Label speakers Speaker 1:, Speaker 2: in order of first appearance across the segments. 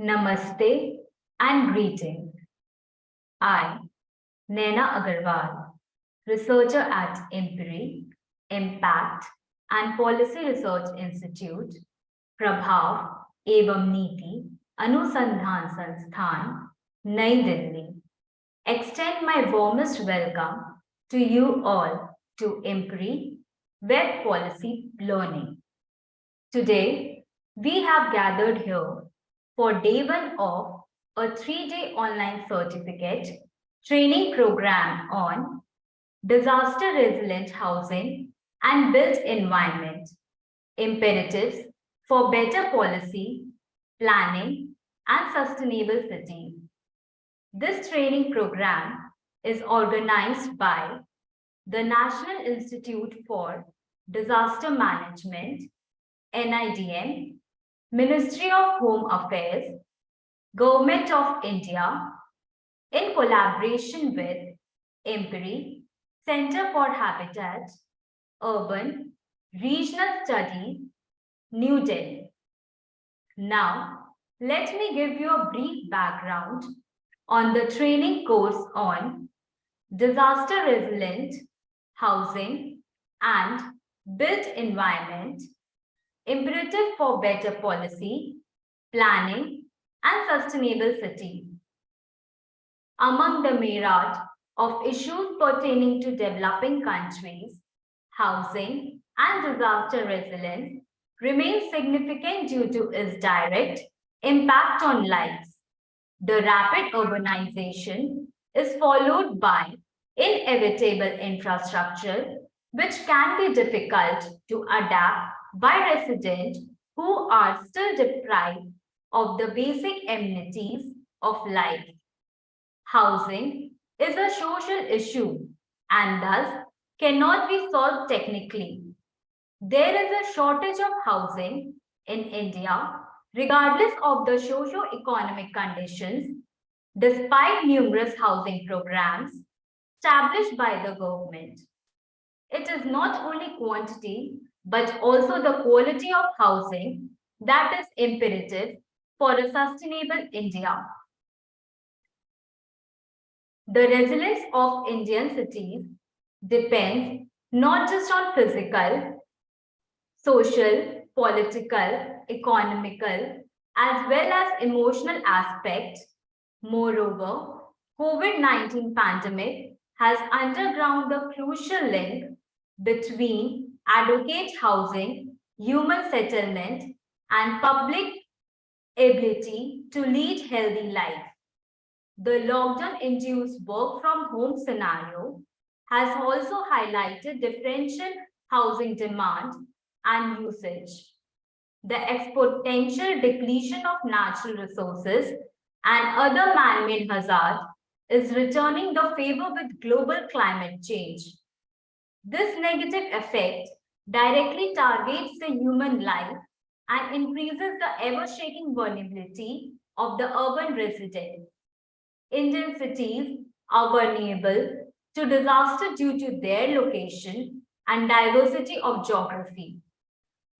Speaker 1: Namaste and greetings. I, Naina Agarwal, researcher at IMPRI, Impact and Policy Research Institute, प्रभाव एवं नीति अनुसंधान संस्थान, नई Delhi, extend my warmest welcome to you all to IMPRI Web Policy Learning. Today, we have gathered here for day one of a 3-day online certificate training program on disaster resilient housing and built environment, imperatives for better policy, planning, and sustainable cities. This training program is organized by the National Institute for Disaster Management, NIDM, Ministry of Home Affairs, Government of India, in collaboration with IMPRI, Center for Habitat, Urban, Regional Studies, New Delhi. Now, let me give you a brief background on the training course on disaster resilient housing and built environment, imperative for better policy, planning, and sustainable cities. Among the myriad of issues pertaining to developing countries, housing and disaster resilience remains significant due to its direct impact on lives. The rapid urbanization is followed by inevitable infrastructure, which can be difficult to adapt by residents who are still deprived of the basic amenities of life. Housing is a social issue and thus cannot be solved technically. There is a shortage of housing in India, regardless of the socio-economic conditions, despite numerous housing programs established by the government. It is not only quantity, but also the quality of housing that is imperative for a sustainable India. The resilience of Indian cities depends not just on physical, social, political, economical, as well as emotional aspects. Moreover, COVID-19 pandemic has underground the crucial link between adequate housing, human settlement, and public ability to lead healthy life. The lockdown-induced work from home scenario has also highlighted differential housing demand and usage. The exponential depletion of natural resources and other man-made hazards is returning the favor with global climate change. This negative effect directly targets the human life and increases the ever-shaking vulnerability of the urban resident. Indian cities are vulnerable to disaster due to their location and diversity of geography.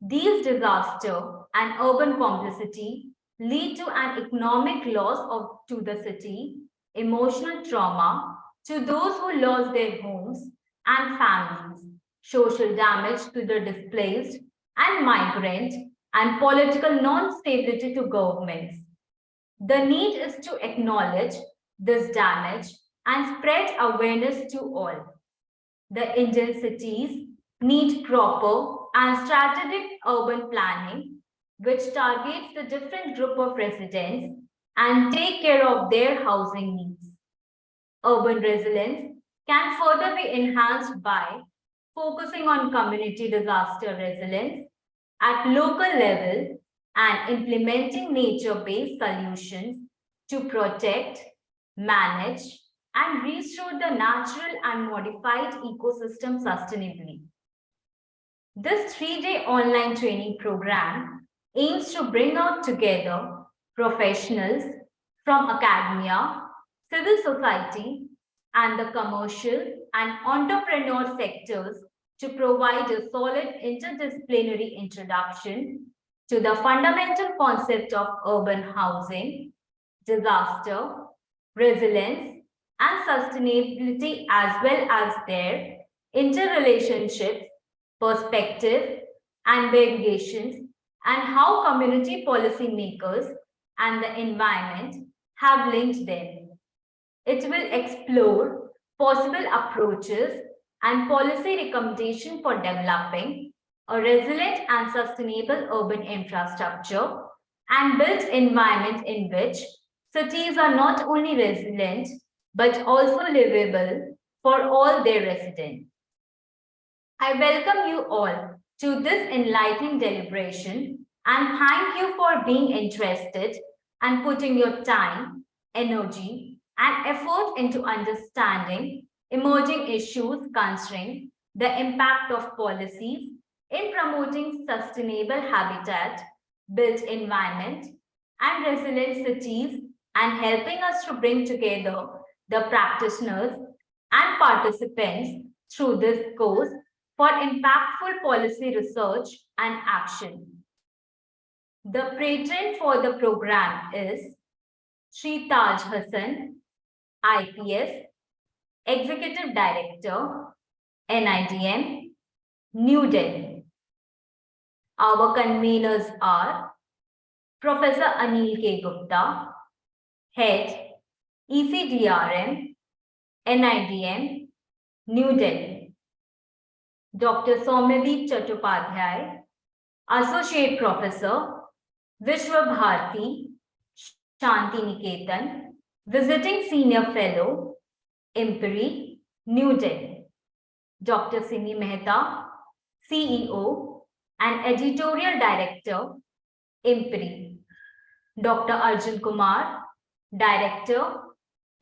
Speaker 1: These disasters and urban complexity lead to an economic loss to the city, emotional trauma to those who lost their homes and families, social damage to the displaced and migrant, and political non-stability to governments. The need is to acknowledge this damage and spread awareness to all. The Indian cities need proper and strategic urban planning, which targets the different group of residents and take care of their housing needs. Urban resilience can further be enhanced by focusing on community disaster resilience at local level and implementing nature-based solutions to protect, manage, and restore the natural and modified ecosystem sustainably. This 3-day online training program aims to bring out together professionals from academia, civil society, and the commercial and entrepreneur sectors to provide a solid interdisciplinary introduction to the fundamental concept of urban housing, disaster, resilience, and sustainability, as well as their interrelationships, perspective, and variations, and how community policymakers and the environment have linked them. It will explore possible approaches and policy recommendations for developing a resilient and sustainable urban infrastructure and built environment in which cities are not only resilient but also livable for all their residents. I welcome you all to this enlightening deliberation and thank you for being interested and putting your time, energy, and effort into understanding emerging issues concerning the impact of policies in promoting sustainable habitat, built environment, and resilient cities, and helping us to bring together the practitioners and participants through this course for impactful policy research and action. The patron for the program is Shri Taj Hassan, IPS, Executive Director, NIDM, New Delhi. Our conveners are Professor Anil K. Gupta, Head, ECDRM, NIDM, New Delhi. Dr. Soumyadeep Chattopadhyay, Associate Professor, Vishwa Bharati, Shanti Niketan, Visiting Senior Fellow, IMPRI, New Delhi. Dr. Simi Mehta, CEO and Editorial Director, IMPRI. Dr. Arjun Kumar, Director,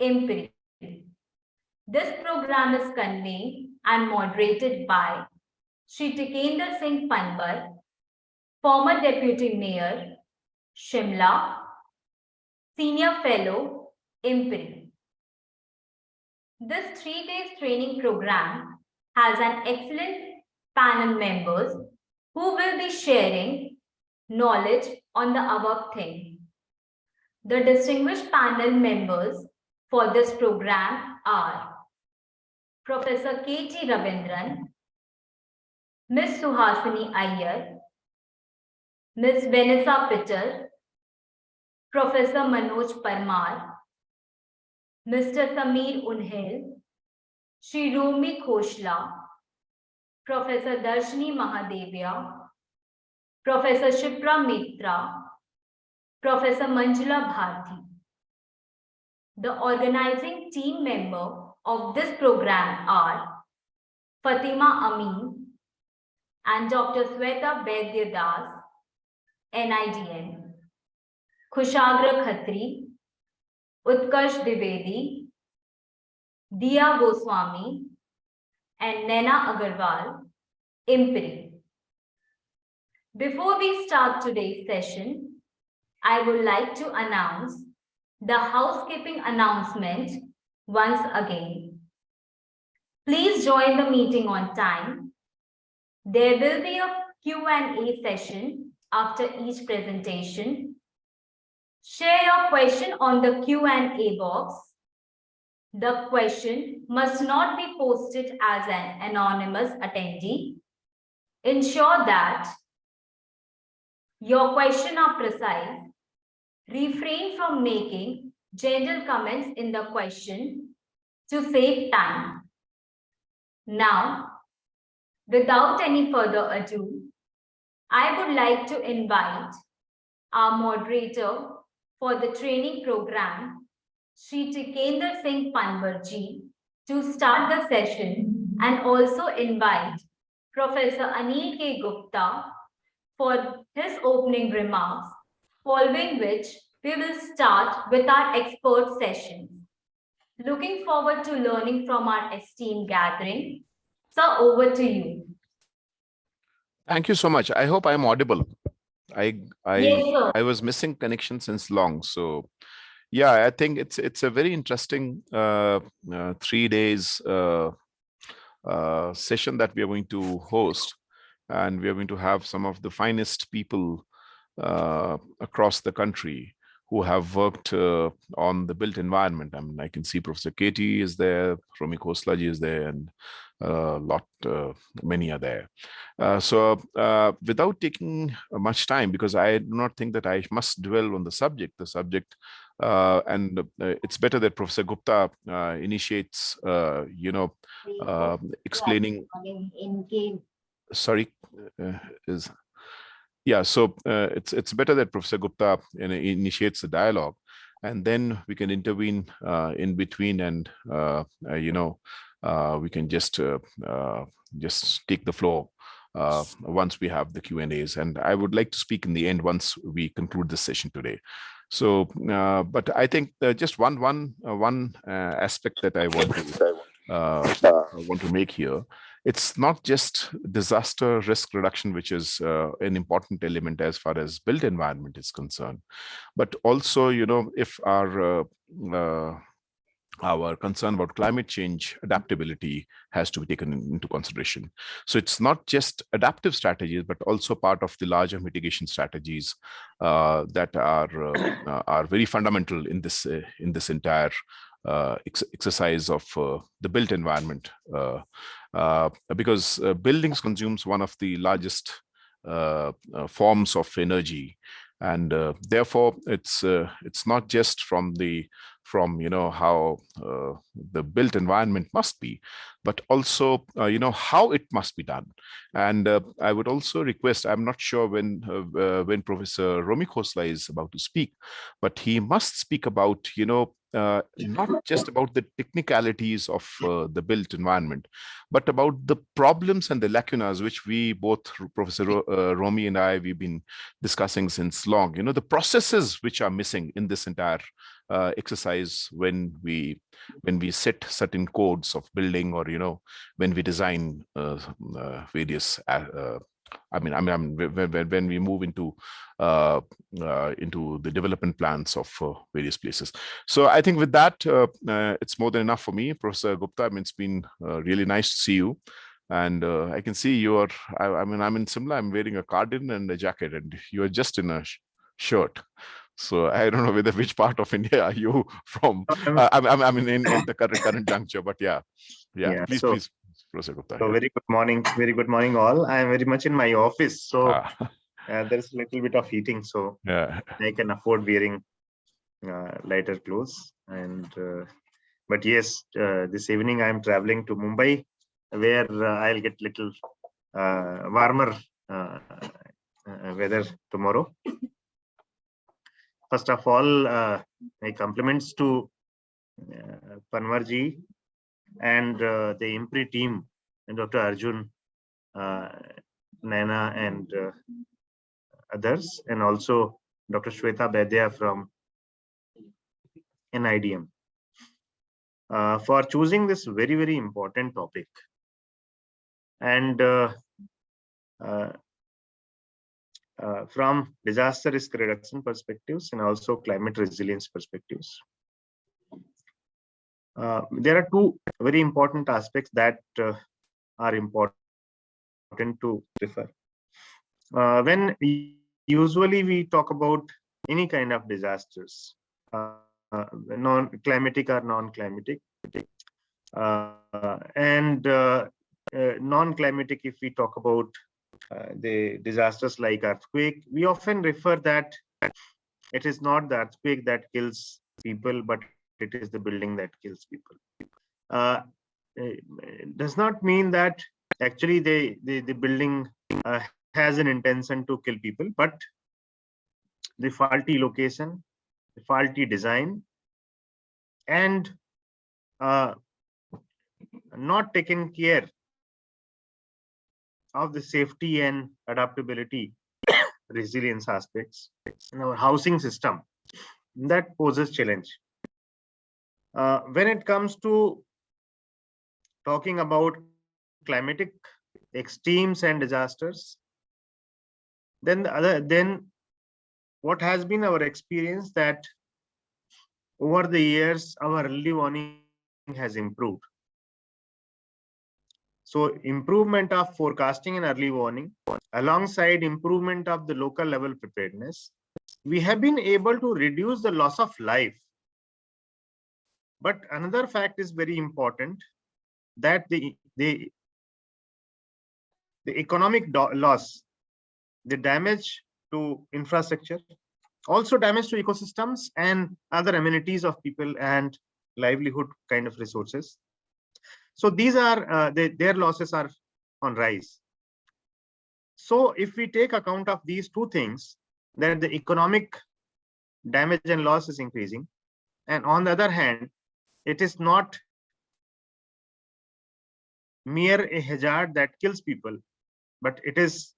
Speaker 1: IMPRI. This program is convened and moderated by Shri Tikendra Singh Panwar, former Deputy Mayor, Shimla, Senior Fellow, IMPRI. This 3-day training program has an excellent panel members who will be sharing knowledge on the above thing. The distinguished panel members for this program are Professor K.T. Ravindran, Ms. Suhasini Iyer, Ms. Vanessa Pittar, Professor Manoj Parmar, Mr. Sameer Unhel, Shri Romi Khoshla, Professor Darshini Mahadevia, Professor Shipra Mitra, Professor Manjula Bharti. The organizing team member of this program are Fatima Amin and Dr. Sweta Vaidyadas, NIDM, Kushagra Khatri, Utkarsh Dwivedi, Diya Goswami, and Naina Agarwal, IMPRI. Before we start today's session, I would like to announce the housekeeping announcement once again. Please join the meeting on time. There will be a Q&A session after each presentation. Share your question on the Q&A box. The question must not be posted as an anonymous attendee. Ensure that your questions are precise. Refrain from making general comments in the question to save time. Now, without any further ado, I would like to invite our moderator for the training program, Shri Tikendra Singh Panwarji, to start the session, and also invite Professor Anil K. Gupta for his opening remarks, following which we will start with our expert session. Looking forward to learning from our esteemed gathering. Sir, over to you.
Speaker 2: Thank you so much. I hope I'm audible.
Speaker 1: Yes, sir.
Speaker 2: I was missing connection since long. So yeah, I think it's a very interesting 3 days session that we are going to host, and we are going to have some of the finest people across the country who have worked on the built environment. I mean, I can see Professor Katie is there, Romi Khoslaji is there, and many are there. So without taking much time, because I do not think that I must dwell on the subject, and it's better that Professor Gupta initiates, explaining. Sorry, is. Yeah, so it's better that Professor Gupta initiates the dialogue, and then we can intervene in between, and we can just take the floor once we have the Q&As. And I would like to speak in the end once we conclude this session today. So, but I think just one aspect that I want to make here. It's not just disaster risk reduction, which is an important element as far as built environment is concerned, but also, if our concern about climate change adaptability has to be taken into consideration. So it's not just adaptive strategies, but also part of the larger mitigation strategies that are very fundamental in this entire exercise of the built environment, because buildings consumes one of the largest forms of energy, and therefore it's not just from how the built environment must be, but also how it must be done. And I would also request, I'm not sure when Professor Romi Khosla is about to speak, but he must speak about not just about the technicalities of the built environment, but about the problems and the lacunas which we both, Professor Romi and I, we've been discussing since long. The processes which are missing in this entire exercise when we set certain codes of building, or when we design various. When we move into the development plans of various places. So I think with that, it's more than enough for me, Professor Gupta. I mean, it's been really nice to see you. And I can see you are, I'm in Simla, I'm wearing a cardigan and a jacket, and you are just in a shirt. So I don't know which part of India are you from. I'm in the current juncture, but yeah. Please, Professor Gupta.
Speaker 3: So very good morning all. I am very much in my office, so there's a little bit of heating, so I can afford wearing lighter clothes. And but yes, this evening I am traveling to Mumbai, where I'll get little warmer weather tomorrow. First of all, my compliments to Panwarji and the IMPRI team, and Dr. Arjun, Naina, and others, and also Dr. Shweta Baidya from NIDM, for choosing this very, very important topic. And from disaster risk reduction perspectives and also climate resilience perspectives. There are two very important aspects that are important to refer. When usually we talk about any kind of disasters, non-climatic or non-climatic, and non-climatic, if we talk about the disasters like earthquake, we often refer that it is not the earthquake that kills people, but it is the building that kills people. Does not mean that actually the building has an intention to kill people, but the faulty location, the faulty design, and not taking care of the safety and adaptability resilience aspects in our housing system, that poses challenge. When it comes to talking about climatic extremes and disasters, then what has been our experience that over the years our early warning has improved. So improvement of forecasting and early warning, alongside improvement of the local level preparedness, we have been able to reduce the loss of life. But another fact is very important, that the economic loss, the damage to infrastructure, also damage to ecosystems and other amenities of people and livelihood kind of resources. So these are their losses are on rise. So if we take account of these two things, that the economic damage and loss is increasing, and on the other hand, it is not mere a hazard that kills people, but it is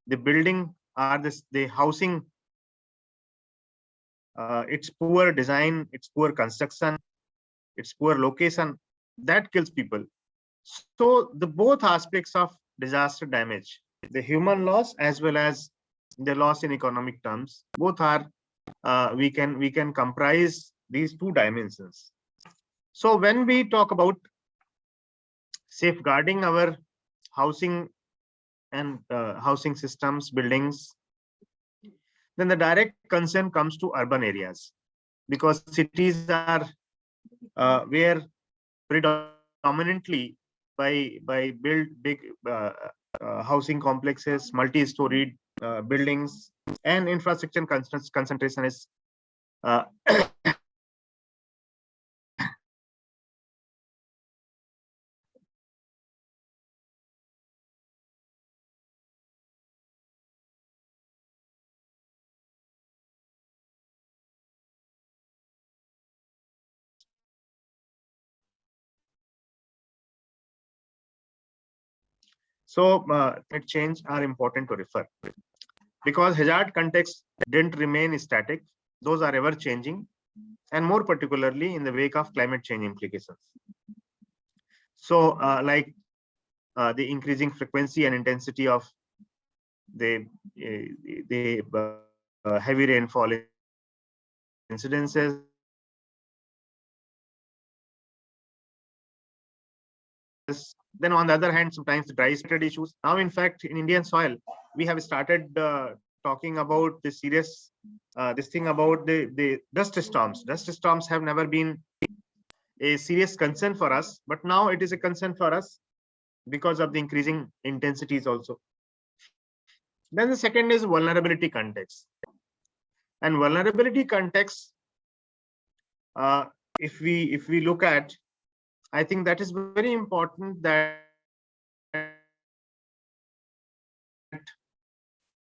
Speaker 3: the building or the housing, its poor design, its poor construction, its poor location, that kills people. So the both aspects of disaster damage, the human loss as well as the loss in economic terms, both are we can comprise these two dimensions. So when we talk about safeguarding our housing and housing systems, buildings, then the direct concern comes to urban areas, because cities are where predominantly by build big housing complexes, multi-storied buildings, and infrastructure concentration is so climate change are important to refer, because hazard contexts didn't remain static. Those are ever changing, and more particularly in the wake of climate change implications. So like the increasing frequency and intensity of the heavy rainfall incidences, then on the other hand, sometimes the dry spell issues. Now, in fact, in Indian soil, we have started talking about the serious this thing about the dust storms. Dust storms have never been a serious concern for us, but now it is a concern for us because of the increasing intensities also. Then the second is vulnerability context. And vulnerability context, if we look at, I think that is very important, that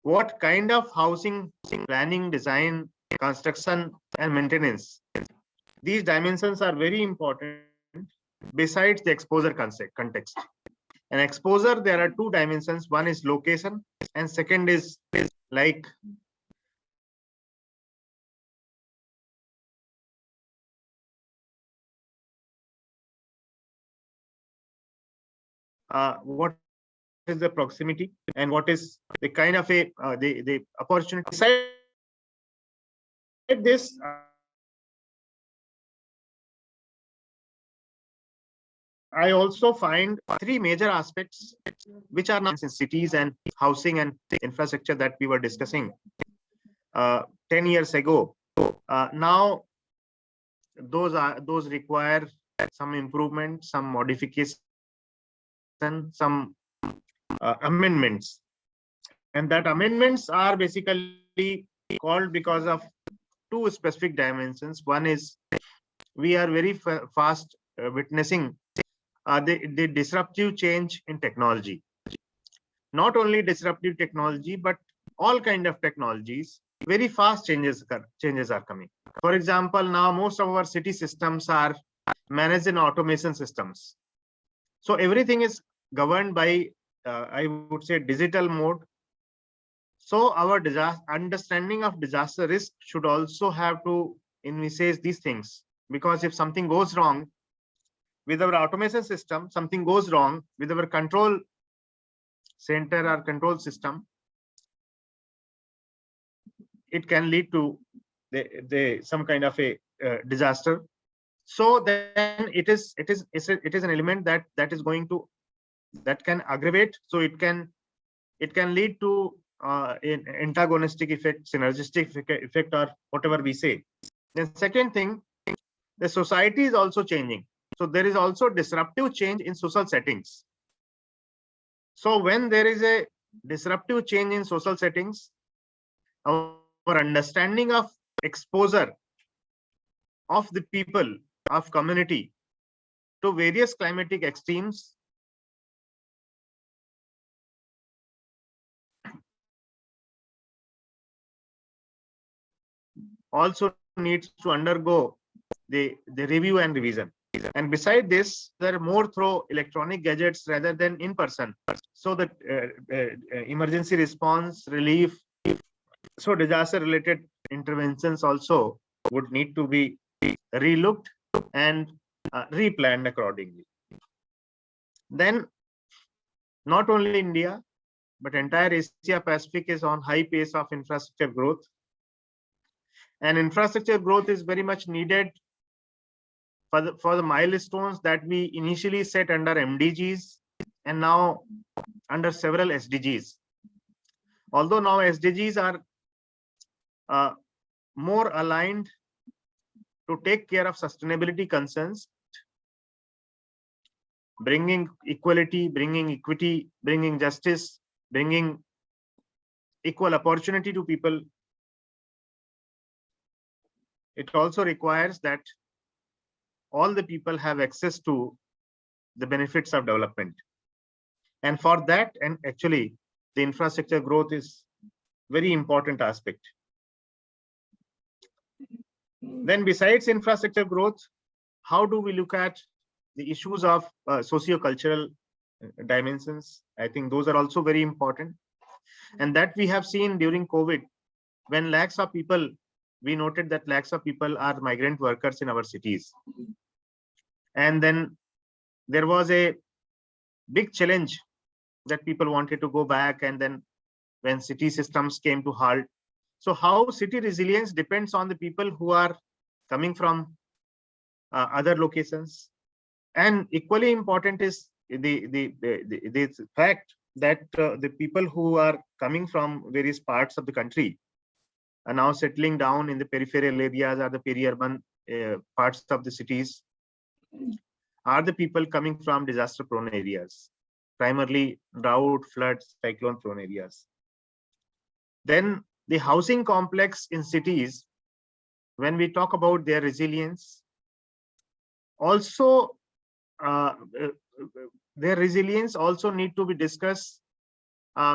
Speaker 3: what kind of housing planning, design, construction, and maintenance, these dimensions are very important besides the exposure context. And exposure, there are two dimensions. One is location, and second is like what is the proximity and what is the kind of a the opportunity. Beside this, I also find three major aspects which are not in cities and housing and infrastructure that we were discussing 10 years ago. Now those require some improvement, some modification, some amendments, and that amendments are basically called because of two specific dimensions. One is we are very fast witnessing the disruptive change in technology. Not only disruptive technology, but all kind of technologies. Very fast changes are coming. For example, now most of our city systems are managed in automation systems. So everything is governed by, I would say, digital mode. So our understanding of disaster risk should also have to envisage these things, because if something goes wrong with our automation system, something goes wrong with our control center or control system, it can lead to some kind of a disaster. So then it is an element that is going to, that can aggravate. So it can lead to an antagonistic effect, synergistic effect, or whatever we say. The second thing, the society is also changing. So there is also disruptive change in social settings. So when there is a disruptive change in social settings, our understanding of exposure of the people, of community, to various climatic extremes also needs to undergo the review and revision. And beside this, there are more through electronic gadgets rather than in person. So that emergency response, relief, so disaster related interventions also would need to be relooked and replanned accordingly. Then not only India, but entire Asia Pacific is on high pace of infrastructure growth. And infrastructure growth is very much needed for the milestones that we initially set under MDGs and now under several SDGs. Although now SDGs are more aligned to take care of sustainability concerns, bringing equality, bringing equity, bringing justice, bringing equal opportunity to people. It also requires that all the people have access to the benefits of development. And for that, and actually, the infrastructure growth is very important aspect. Then besides infrastructure growth, how do we look at the issues of socio-cultural dimensions? I think those are also very important. And that we have seen during COVID, when lakhs of people, we noted that lakhs of people are migrant workers in our cities. And then there was a big challenge that people wanted to go back, and then when city systems came to halt. So how city resilience depends on the people who are coming from other locations. And equally important is the fact that the people who are coming from various parts of the country are now settling down in the peripheral areas or the peri-urban parts of the cities, are the people coming from disaster-prone areas, primarily drought, floods, cyclone-prone areas. Then the housing complex in cities, when we talk about their resilience, also their resilience also need to be discussed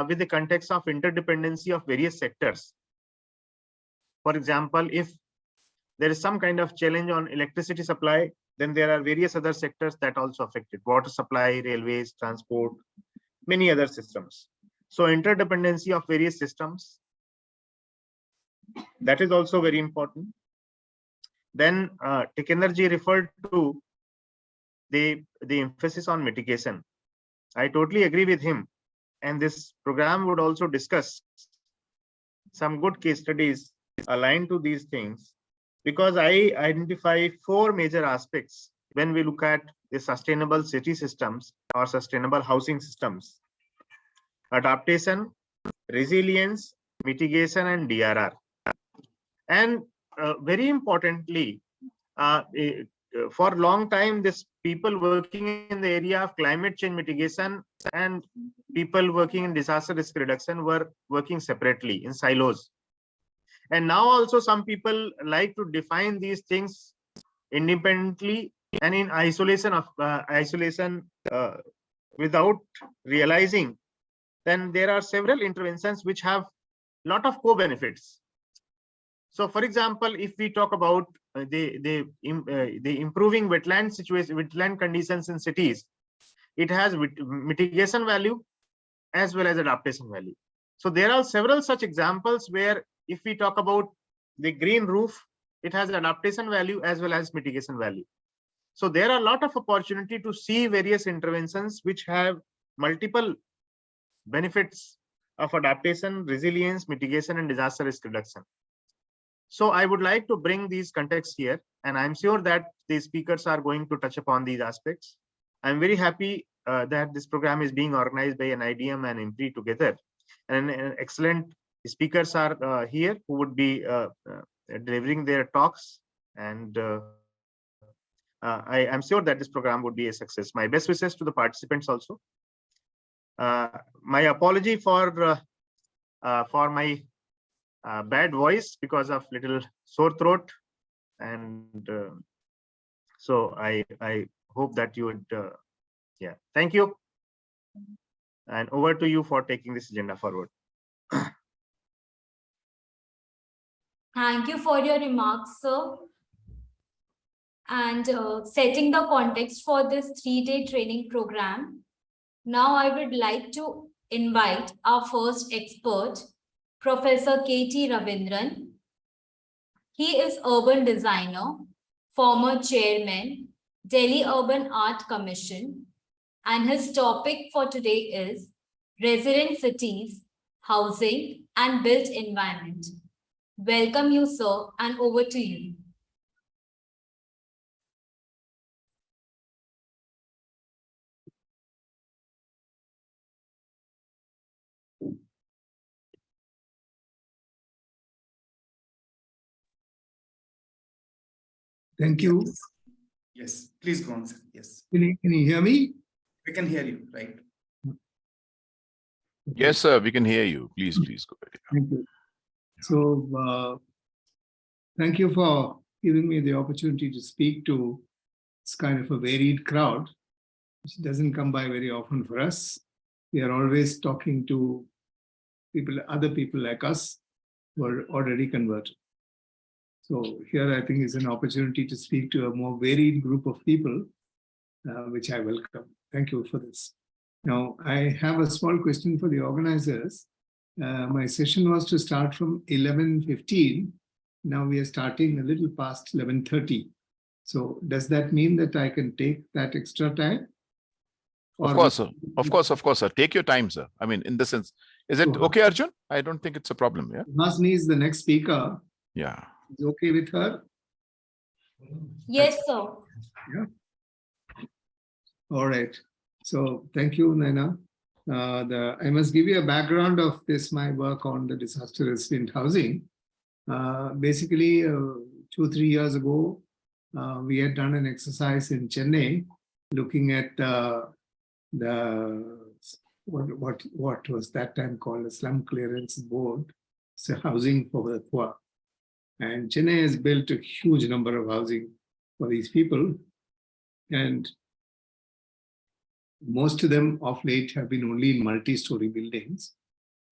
Speaker 3: with the context of interdependency of various sectors. For example, if there is some kind of challenge on electricity supply, then there are various other sectors that also affected: water supply, railways, transport, many other systems. So interdependency of various systems, that is also very important. Then Technology referred to the emphasis on mitigation. I totally agree with him. And this program would also discuss some good case studies aligned to these things, because I identify 4 major aspects when we look at the sustainable city systems or sustainable housing systems: adaptation, resilience, mitigation, and DRR. And very importantly, for a long time, this people working in the area of climate change mitigation and people working in disaster risk reduction were working separately in silos. And now also some people like to define these things independently and in isolation without realizing. Then there are several interventions which have a lot of co-benefits. So, for example, if we talk about the improving wetland situation, wetland conditions in cities, it has mitigation value as well as adaptation value. So there are several such examples where, if we talk about the green roof, it has adaptation value as well as mitigation value. So there are a lot of opportunity to see various interventions which have multiple benefits of adaptation, resilience, mitigation, and disaster risk reduction. So I would like to bring these contexts here. and I'm sure that the speakers are going to touch upon these aspects. I'm very happy that this program is being organized by NIDM and IMPRI together, and excellent speakers are here who would be delivering their talks, and I am sure that this program would be a success. My best wishes to the participants also. My apology for my bad voice because of little sore throat, and so I hope that you would yeah, thank you, and over to you for taking this agenda forward.
Speaker 1: Thank you for your remarks, sir, and setting the context for this 3-day training program. Now I would like to invite our first expert, Professor K.T. Ravindran. He is urban designer, former chairman, Delhi Urban Art Commission, and his topic for today is resilient cities, housing, and built environment. Welcome you, sir, and over to you.
Speaker 4: Thank you.
Speaker 5: Yes, please go on, sir. Yes.
Speaker 4: Can you hear me?
Speaker 5: We can hear you, right?
Speaker 2: Yes, sir, we can hear you. Please go ahead.
Speaker 4: Thank you. So, thank you for giving me the opportunity to speak to this kind of a varied crowd, which doesn't come by very often for us. We are always talking to people, other people like us who are already converted. So here I think is an opportunity to speak to a more varied group of people, which I welcome. Thank you for this. Now, I have a small question for the organizers. My session was to start from 11:15. Now we are starting a little past 11:30. So does that mean that I can take that extra time?
Speaker 2: Of course, sir. Of course, sir. Take your time, sir. I mean, in the sense, is it okay, Arjun? I don't think it's a problem, yeah?
Speaker 4: Masni is the next speaker.
Speaker 2: Yeah.
Speaker 4: Is okay with her?
Speaker 1: Yes, sir.
Speaker 4: Yeah. All right. So thank you, Naina. I must give you a background of this, my work on the disaster resilient housing. Basically, 2-3 years ago, we had done an exercise in Chennai looking at what was that time called a slum clearance board, so housing for the poor. And Chennai has built a huge number of housing for these people, and most of them of late have been only in multi-story buildings,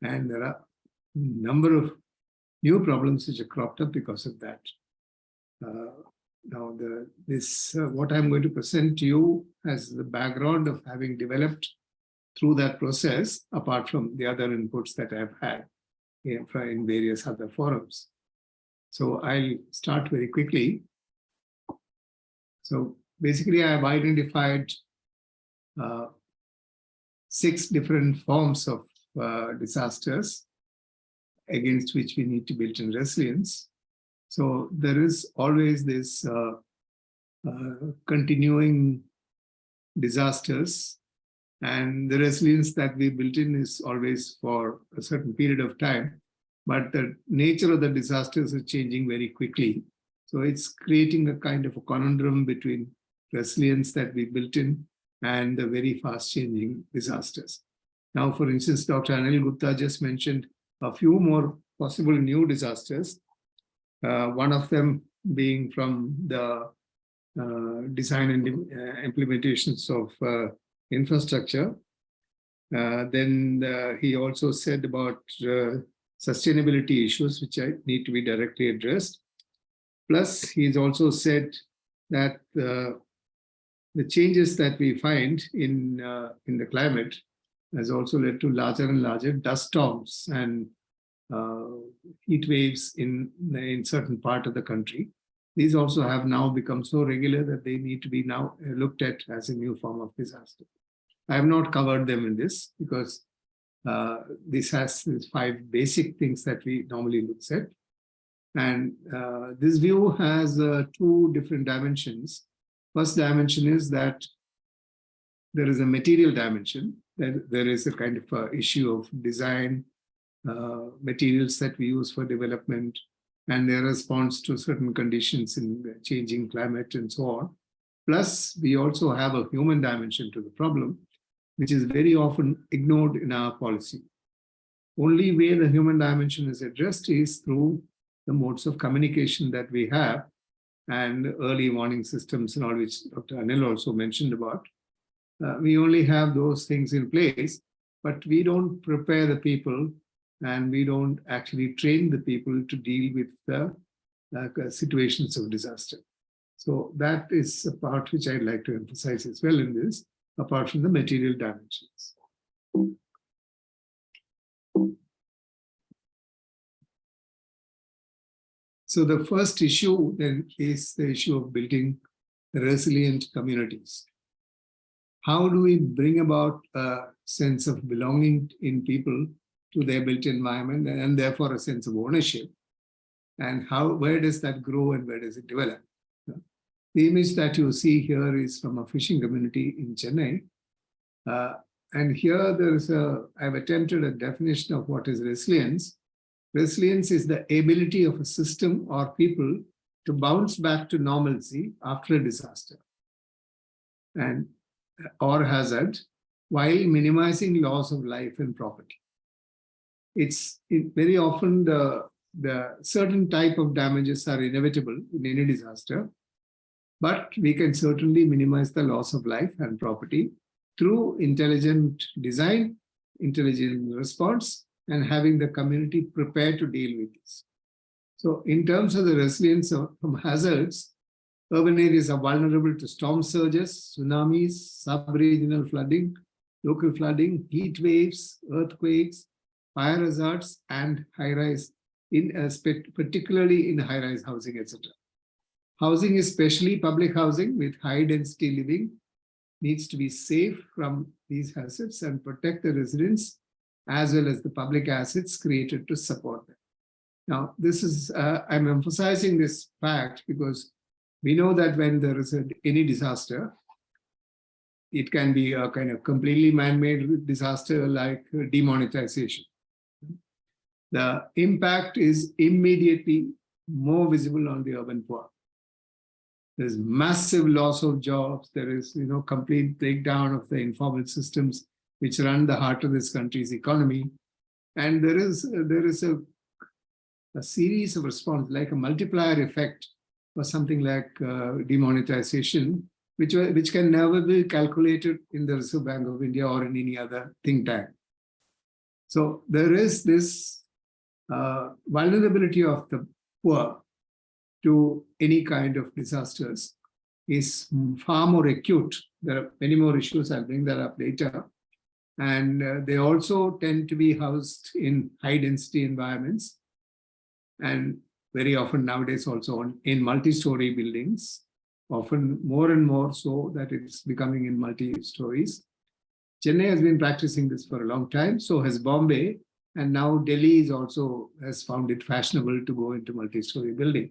Speaker 4: and there are a number of new problems which are cropped up because of that. Now, what I'm going to present to you as the background of having developed through that process, apart from the other inputs that I've had in various other forums. So I'll start very quickly. So basically, I've identified 6 different forms of disasters against which we need to build in resilience. So there is always this continuing disasters, and the resilience that we built in is always for a certain period of time, but the nature of the disasters is changing very quickly. So it's creating a kind of a conundrum between resilience that we built in and the very fast changing disasters. Now, for instance, Dr. Anil Gupta just mentioned a few more possible new disasters. One of them being from the design and implementations of infrastructure. Then he also said about sustainability issues, which need to be directly addressed. Plus, he's also said that the changes that we find in the climate has also led to larger and larger dust storms and heat waves in certain part of the country. These also have now become so regular that they need to be now looked at as a new form of disaster. I have not covered them in this because this has 5 basic things that we normally look at. And this view has two different dimensions. First dimension is that there is a material dimension, that there is a kind of issue of design, materials that we use for development, and their response to certain conditions in the changing climate and so on. Plus, we also have a human dimension to the problem, which is very often ignored in our policy. Only way the human dimension is addressed is through the modes of communication that we have and early warning systems and all, which Dr. Anil also mentioned about. We only have those things in place, but we don't prepare the people and we don't actually train the people to deal with the situations of disaster. So that is a part which I'd like to emphasize as well in this, apart from the material dimensions. So the first issue then is the issue of building resilient communities. How do we bring about a sense of belonging in people to their built environment and therefore a sense of ownership? And where does that grow and where does it develop? The image that you see here is from a fishing community in Chennai. And here I've attempted a definition of what is resilience. Resilience is the ability of a system or people to bounce back to normalcy after a disaster or hazard while minimizing loss of life and property. Very often the certain type of damages are inevitable in any disaster, but we can certainly minimize the loss of life and property through intelligent design, intelligent response, and having the community prepared to deal with this. So in terms of the resilience from hazards, urban areas are vulnerable to storm surges, tsunamis, sub-regional flooding, local flooding, heat waves, earthquakes, fire hazards, and high-rise, particularly in high-rise housing, etc. Housing, especially public housing with high-density living, needs to be safe from these hazards and protect the residents as well as the public assets created to support them. Now, this is, I'm emphasizing this fact because we know that when there is any disaster, it can be a kind of completely man-made disaster like demonetization. The impact is immediately more visible on the urban poor. There's massive loss of jobs. There is, complete breakdown of the informal systems which run the heart of this country's economy. And there is a series of responses, like a multiplier effect or something like demonetization, which can never be calculated in the Reserve Bank of India or in any other think tank. So there is this vulnerability of the poor to any kind of disasters is far more acute. There are many more issues. I'll bring that up later. And they also tend to be housed in high-density environments, and very often nowadays also in multi-story buildings, often more and more so that it's becoming in multi-stories. Chennai has been practicing this for a long time, so has Bombay, and now Delhi has found it fashionable to go into multi-story building.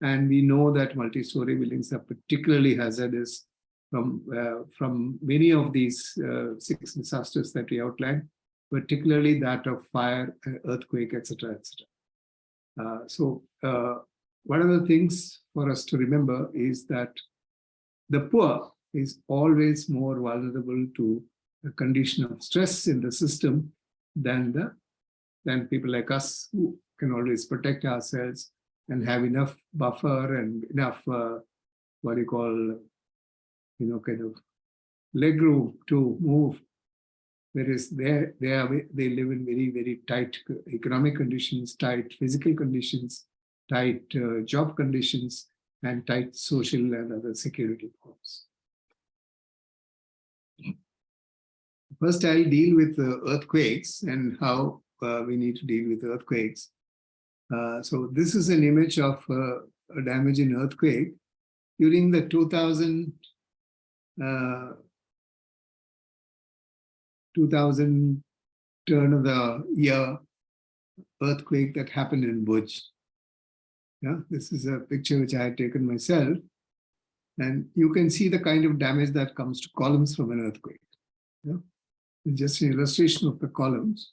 Speaker 4: And we know that multi-story buildings are particularly hazardous from many of these 6 disasters that we outlined, particularly that of fire, earthquake, etc., etc. So one of the things for us to remember is that the poor is always more vulnerable to a condition of stress in the system than people like us who can always protect ourselves and have enough buffer and enough kind of leg room to move, whereas they live in very, very tight economic conditions, tight physical conditions, tight job conditions, and tight social and other security forms. First, I'll deal with earthquakes and how we need to deal with earthquakes. So this is an image of a damage in earthquake during the 2000 turn of the year earthquake that happened in Bhuj. Yeah, this is a picture which I had taken myself. And you can see the kind of damage that comes to columns from an earthquake. Yeah? It's just an illustration of the columns.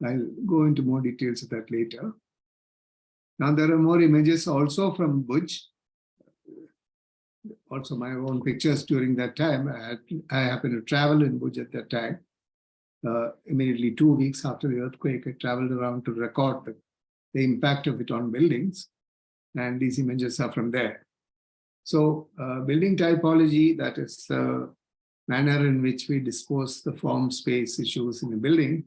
Speaker 4: I'll go into more details of that later. Now there are more images also from Bhuj. Also my own pictures during that time. I happened to travel in Bhuj at that time. Immediately 2 weeks after the earthquake, I traveled around to record the impact of it on buildings. And these images are from there. So building typology, that is the manner in which we dispose the form space issues in a building,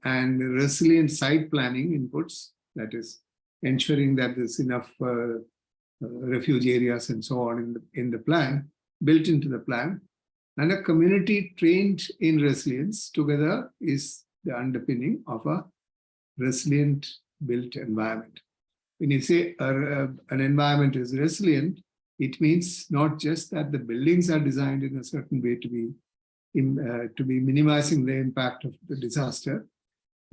Speaker 4: and resilient site planning inputs, that is ensuring that there's enough refuge areas and so on in the plan, built into the plan, and a community trained in resilience together is the underpinning of a resilient built environment. When you say an environment is resilient, it means not just that the buildings are designed in a certain way to be minimizing the impact of the disaster,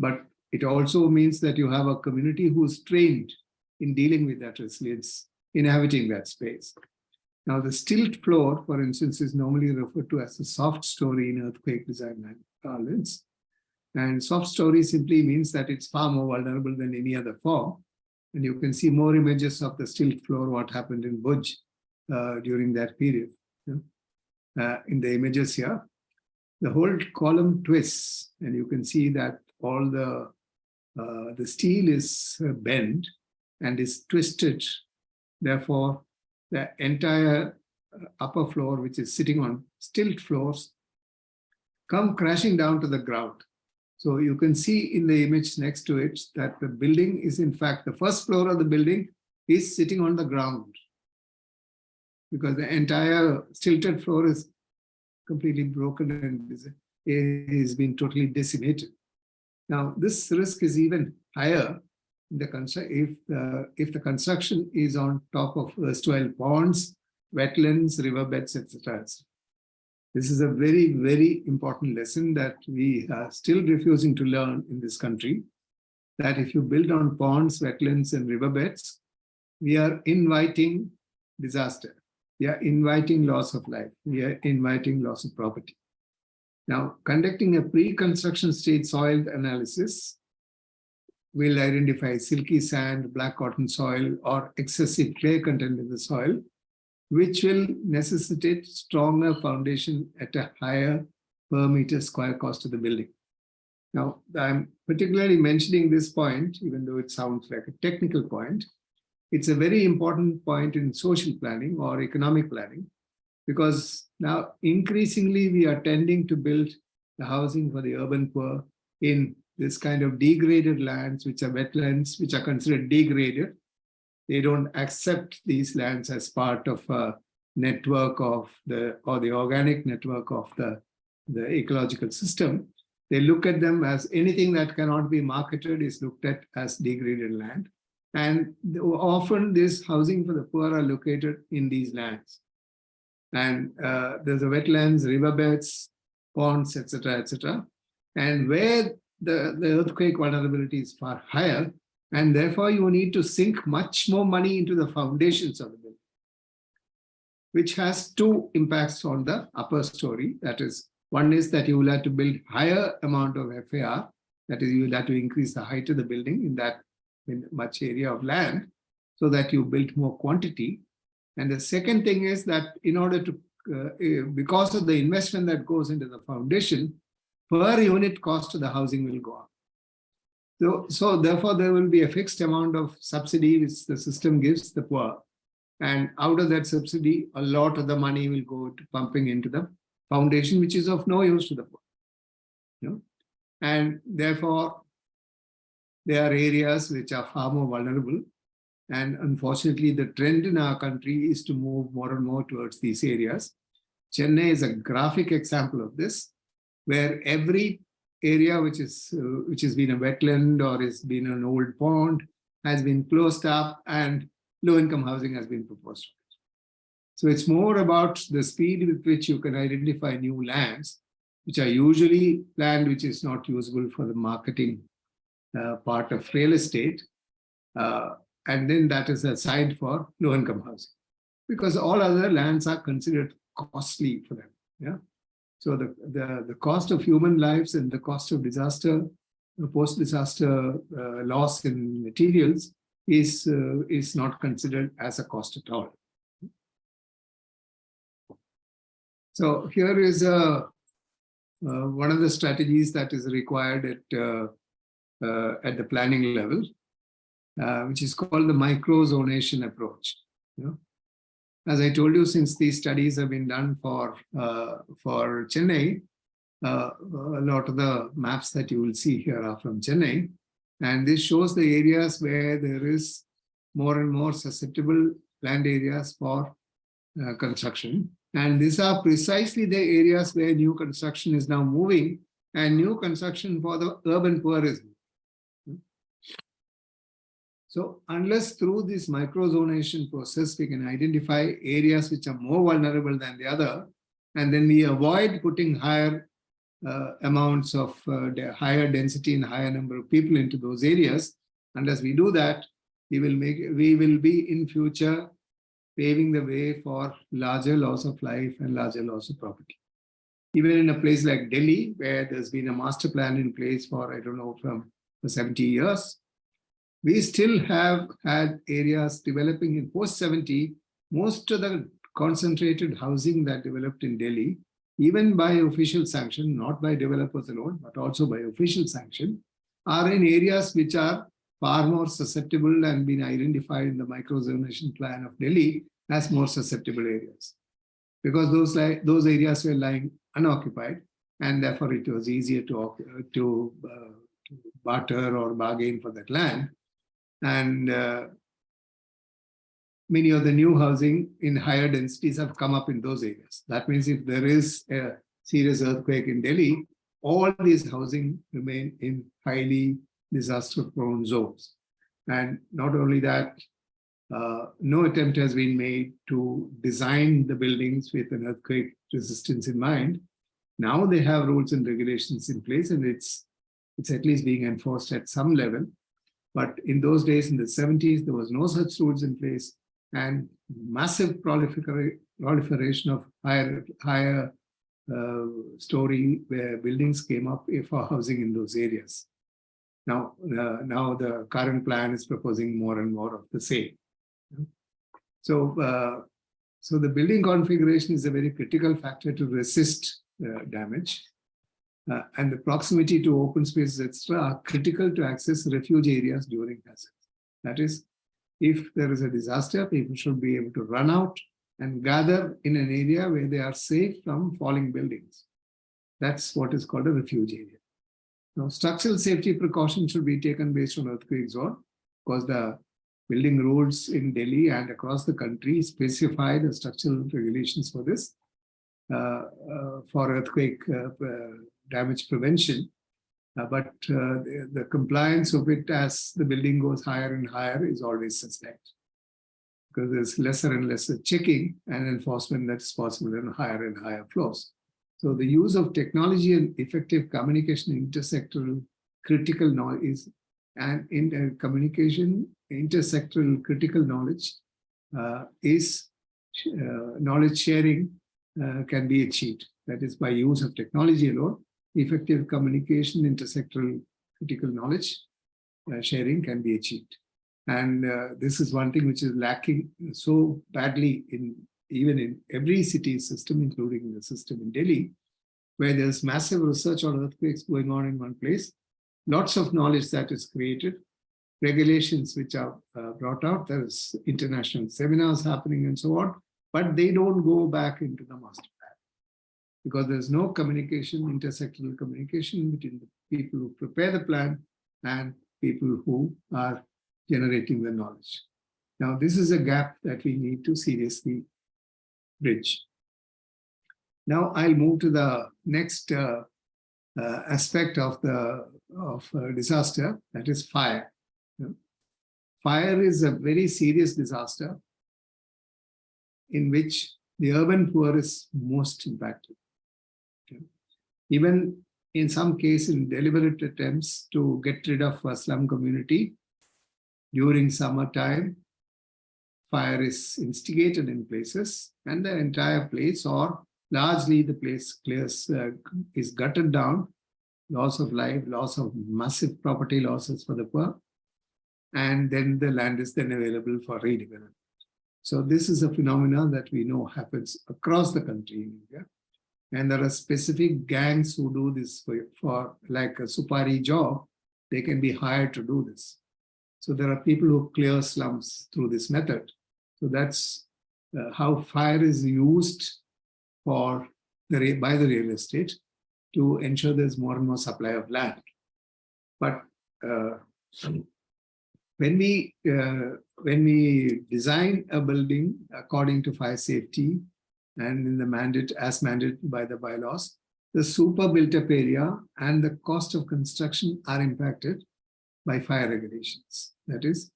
Speaker 4: but it also means that you have a community who's trained in dealing with that resilience, inhabiting that space. Now, the stilt floor, for instance, is normally referred to as a soft story in earthquake design parlance. And soft story simply means that it's far more vulnerable than any other form. And you can see more images of the stilt floor, what happened in Bhuj during that period. In the images here, the whole column twists, and you can see that all the steel is bent and is twisted. Therefore, the entire upper floor, which is sitting on stilt floors, come crashing down to the ground. So you can see in the image next to it that the building is, in fact, the first floor of the building is sitting on the ground, because the entire stilted floor is completely broken and is been totally decimated. Now, this risk is even higher if the construction is on top of erstwhile ponds, wetlands, riverbeds, etc. This is a very, very important lesson that we are still refusing to learn in this country, that if you build on ponds, wetlands, and riverbeds, we are inviting disaster. We are inviting loss of life. We are inviting loss of property. Now, conducting a pre-construction stage soil analysis will identify silky sand, black cotton soil, or excessive clay content in the soil, which will necessitate stronger foundation at a higher per meter square cost of the building. Now, I'm particularly mentioning this point, even though it sounds like a technical point. It's a very important point in social planning or economic planning, because now increasingly we are tending to build the housing for the urban poor in this kind of degraded lands, which are wetlands, which are considered degraded. They don't accept these lands as part of a network of the organic network of the ecological system. They look at them as anything that cannot be marketed is looked at as degraded land. And often this housing for the poor are located in these lands. And there's a wetlands, riverbeds, ponds, etc., etc. And where the earthquake vulnerability is far higher, and therefore you need to sink much more money into the foundations of the building, which has two impacts on the upper story. That is, one is that you will have to build higher amount of FAR, that is, you will have to increase the height of the building in that much area of land, so that you build more quantity. And the second thing is that in order to, because of the investment that goes into the foundation, per unit cost of the housing will go up. So therefore, there will be a fixed amount of subsidy which the system gives the poor. And out of that subsidy, a lot of the money will go to pumping into the foundation, which is of no use to the poor. You know? And therefore, there are areas which are far more vulnerable. And unfortunately, the trend in our country is to move more and more towards these areas. Chennai is a graphic example of this, where every area which has been a wetland or has been an old pond has been closed up and low-income housing has been proposed. So it's more about the speed with which you can identify new lands, which are usually land which is not usable for the marketing part of real estate, and then that is assigned for low-income housing, because all other lands are considered costly for them. Yeah. So the cost of human lives and the cost of disaster, post-disaster loss in materials is not considered as a cost at all. So here is one of the strategies that is required at the planning level, which is called the micro-zonation approach. You know? As I told you, since these studies have been done for Chennai, a lot of the maps that you will see here are from Chennai, and this shows the areas where there is more and more susceptible land areas for construction. And these are precisely the areas where new construction is now moving, and new construction for the urban poor is moving. So unless through this micro-zonation process, we can identify areas which are more vulnerable than the other, and then we avoid putting higher amounts of higher density and higher number of people into those areas, unless we do that, we will be in future paving the way for larger loss of life and larger loss of property. Even in a place like Delhi, where there's been a master plan in place for, I don't know, for 70 years, we still have had areas developing in post-70. Most of the concentrated housing that developed in Delhi, even by official sanction, not by developers alone, but also by official sanction, are in areas which are far more susceptible and been identified in the micro-zonation plan of Delhi as more susceptible areas. Because those areas were lying unoccupied, and therefore it was easier to barter or bargain for that land. And many of the new housing in higher densities have come up in those areas. That means if there is a serious earthquake in Delhi, all these housing remain in highly disaster-prone zones. And not only that, no attempt has been made to design the buildings with an earthquake resistance in mind. Now they have rules and regulations in place, and it's at least being enforced at some level. But in those days, in the 70s, there was no such rules in place, and massive proliferation of higher story where buildings came up for housing in those areas. Now the current plan is proposing more and more of the same. So the building configuration is a very critical factor to resist damage. And the proximity to open spaces, etc., are critical to access refuge areas during hazards. That is, if there is a disaster, people should be able to run out and gather in an area where they are safe from falling buildings. That's what is called a refuge area. Now, structural safety precautions should be taken based on earthquake zone, because the building rules in Delhi and across the country specify the structural regulations for this, for earthquake damage prevention. But the compliance of it as the building goes higher and higher is always suspect, because there's lesser and lesser checking and enforcement that's possible in higher and higher floors. So the use of technology and effective communication intersectoral critical knowledge and communication intersectoral critical knowledge is knowledge sharing can be achieved. That is, by use of technology alone, effective communication intersectoral critical knowledge sharing can be achieved. And this is one thing which is lacking so badly even in every city system, including the system in Delhi, where there's massive research on earthquakes going on in one place, lots of knowledge that is created, regulations which are brought out, there's international seminars happening and so on, but they don't go back into the master plan, because there's no communication, intersectoral communication between the people who prepare the plan and people who are generating the knowledge. Now, this is a gap that we need to seriously bridge. Now I'll move to the next aspect of disaster, that is fire. Fire is a very serious disaster in which the urban poor is most impacted. Even in some cases, in deliberate attempts to get rid of a slum community, During summertime, fire is instigated in places and the entire place or largely the place is gutted down, loss of life, loss of massive property losses for the poor, and then the land is then available for redevelopment. So this is a phenomenon that we know happens across the country in India. And there are specific gangs who do this for like a Supari job. They can be hired to do this. So there are people who clear slums through this method. So that's how fire is used by the real estate to ensure there's more and more supply of land. But when we design a building according to fire safety and in the mandate as mandated by the bylaws, the super built up area and the cost of construction are impacted by fire regulations. That is,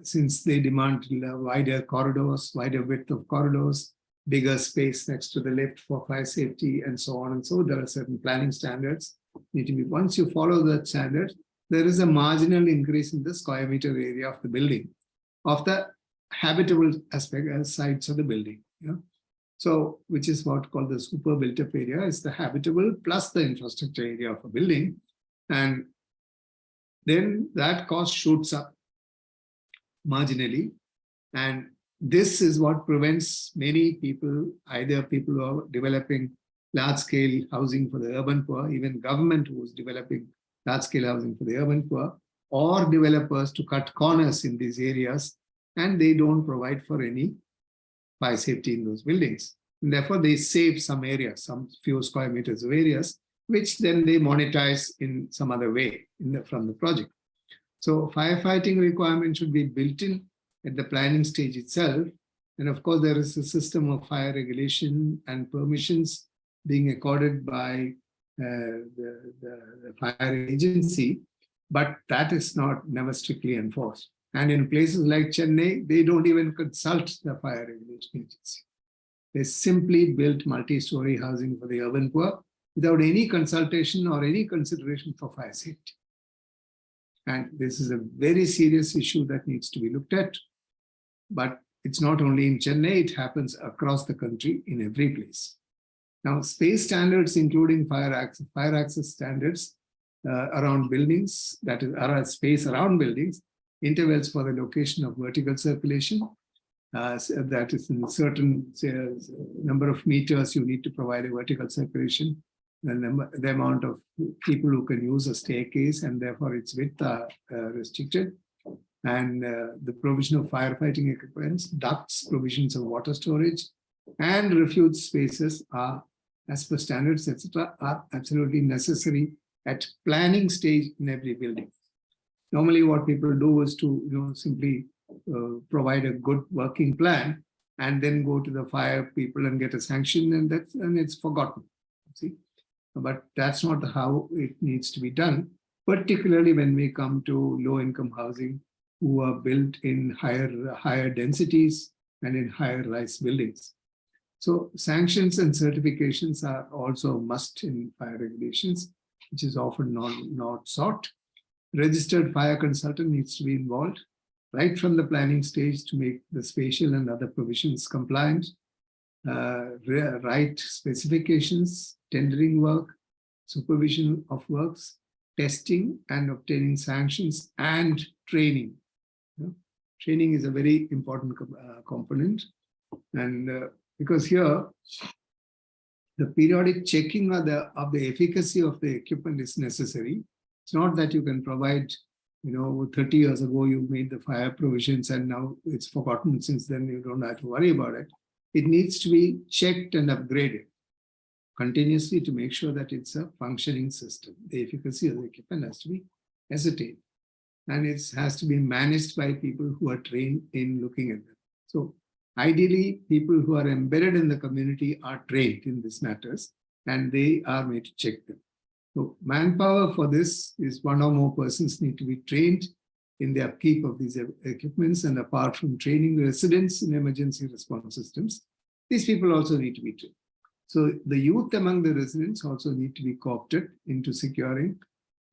Speaker 4: since they demand wider corridors, wider width of corridors, bigger space next to the lift for fire safety, and so on and so. There are certain planning standards need to be. Once you follow that standard, there is a marginal increase in the square meter area of the building, of the habitable aspect sides of the building. Yeah? So, which is what called the super built up area, is the habitable plus the infrastructure area of a building. And then that cost shoots up marginally. And this is what prevents many people, either people who are developing large-scale housing for the urban poor, even government who is developing large-scale housing for the urban poor, or developers to cut corners in these areas, and they don't provide for any fire safety in those buildings. And therefore, they save some areas, some few square meters of areas, which then they monetize in some other way from the project. So firefighting requirement should be built in at the planning stage itself. And of course, there is a system of fire regulation and permissions being accorded by the fire agency, but that is never strictly enforced. And in places like Chennai, they don't even consult the fire regulation agency. They simply built multi-story housing for the urban poor without any consultation or any consideration for fire safety. And this is a very serious issue that needs to be looked at. But it's not only in Chennai, it happens across the country in every place. Now, space standards, including fire access standards around buildings, that is, space around buildings, intervals for the location of vertical circulation. That is, in a certain number of meters, you need to provide a vertical circulation. The amount of people who can use a staircase, and therefore its width are restricted. And the provision of firefighting equipment, ducts, provisions of water storage, and refuge spaces are, as per standards, etc., are absolutely necessary at planning stage in every building. Normally, what people do is to simply provide a good working plan and then go to the fire people and get a sanction, and it's forgotten. See, but that's not how it needs to be done. Particularly when we come to low-income housing, who are built in higher densities and in higher rise buildings. So sanctions and certifications are also a must in fire regulations, which is often not sought. Registered fire consultant needs to be involved right from the planning stage to make the spatial and other provisions compliant, write specifications, tendering work, supervision of works, testing and obtaining sanctions, and training. Training is a very important component, and because here the periodic checking of the efficacy of the equipment is necessary. It's not that you can provide, 30 years ago you made the fire provisions and now it's forgotten. Since then you don't have to worry about it. It needs to be checked and upgraded continuously to make sure that it's a functioning system. The efficacy of the equipment has to be ascertained. And it has to be managed by people who are trained in looking at them. So ideally, people who are embedded in the community are trained in these matters, and they are made to check them. So manpower for this is one or more persons need to be trained in the upkeep of these equipments, and apart from training residents in emergency response systems, these people also need to be trained. So the youth among the residents also need to be co-opted into securing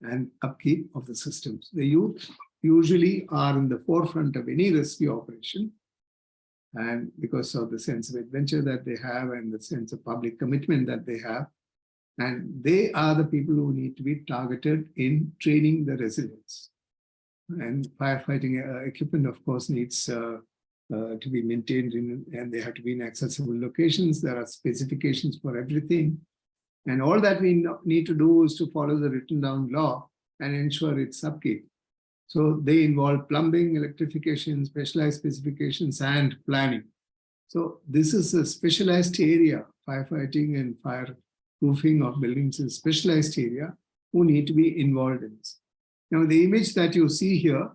Speaker 4: and upkeep of the systems. The youth usually are in the forefront of any rescue operation. And because of the sense of adventure that they have and the sense of public commitment that they have, and they are the people who need to be targeted in training the resilience. And firefighting equipment, of course, needs to be maintained and they have to be in accessible locations. There are specifications for everything. And all that we need to do is to follow the written down law and ensure its upkeep. So they involve plumbing, electrification, specialized specifications, and planning. So this is a specialized area. Firefighting and fireproofing of buildings is a specialized area who need to be involved in this. Now, the image that you see here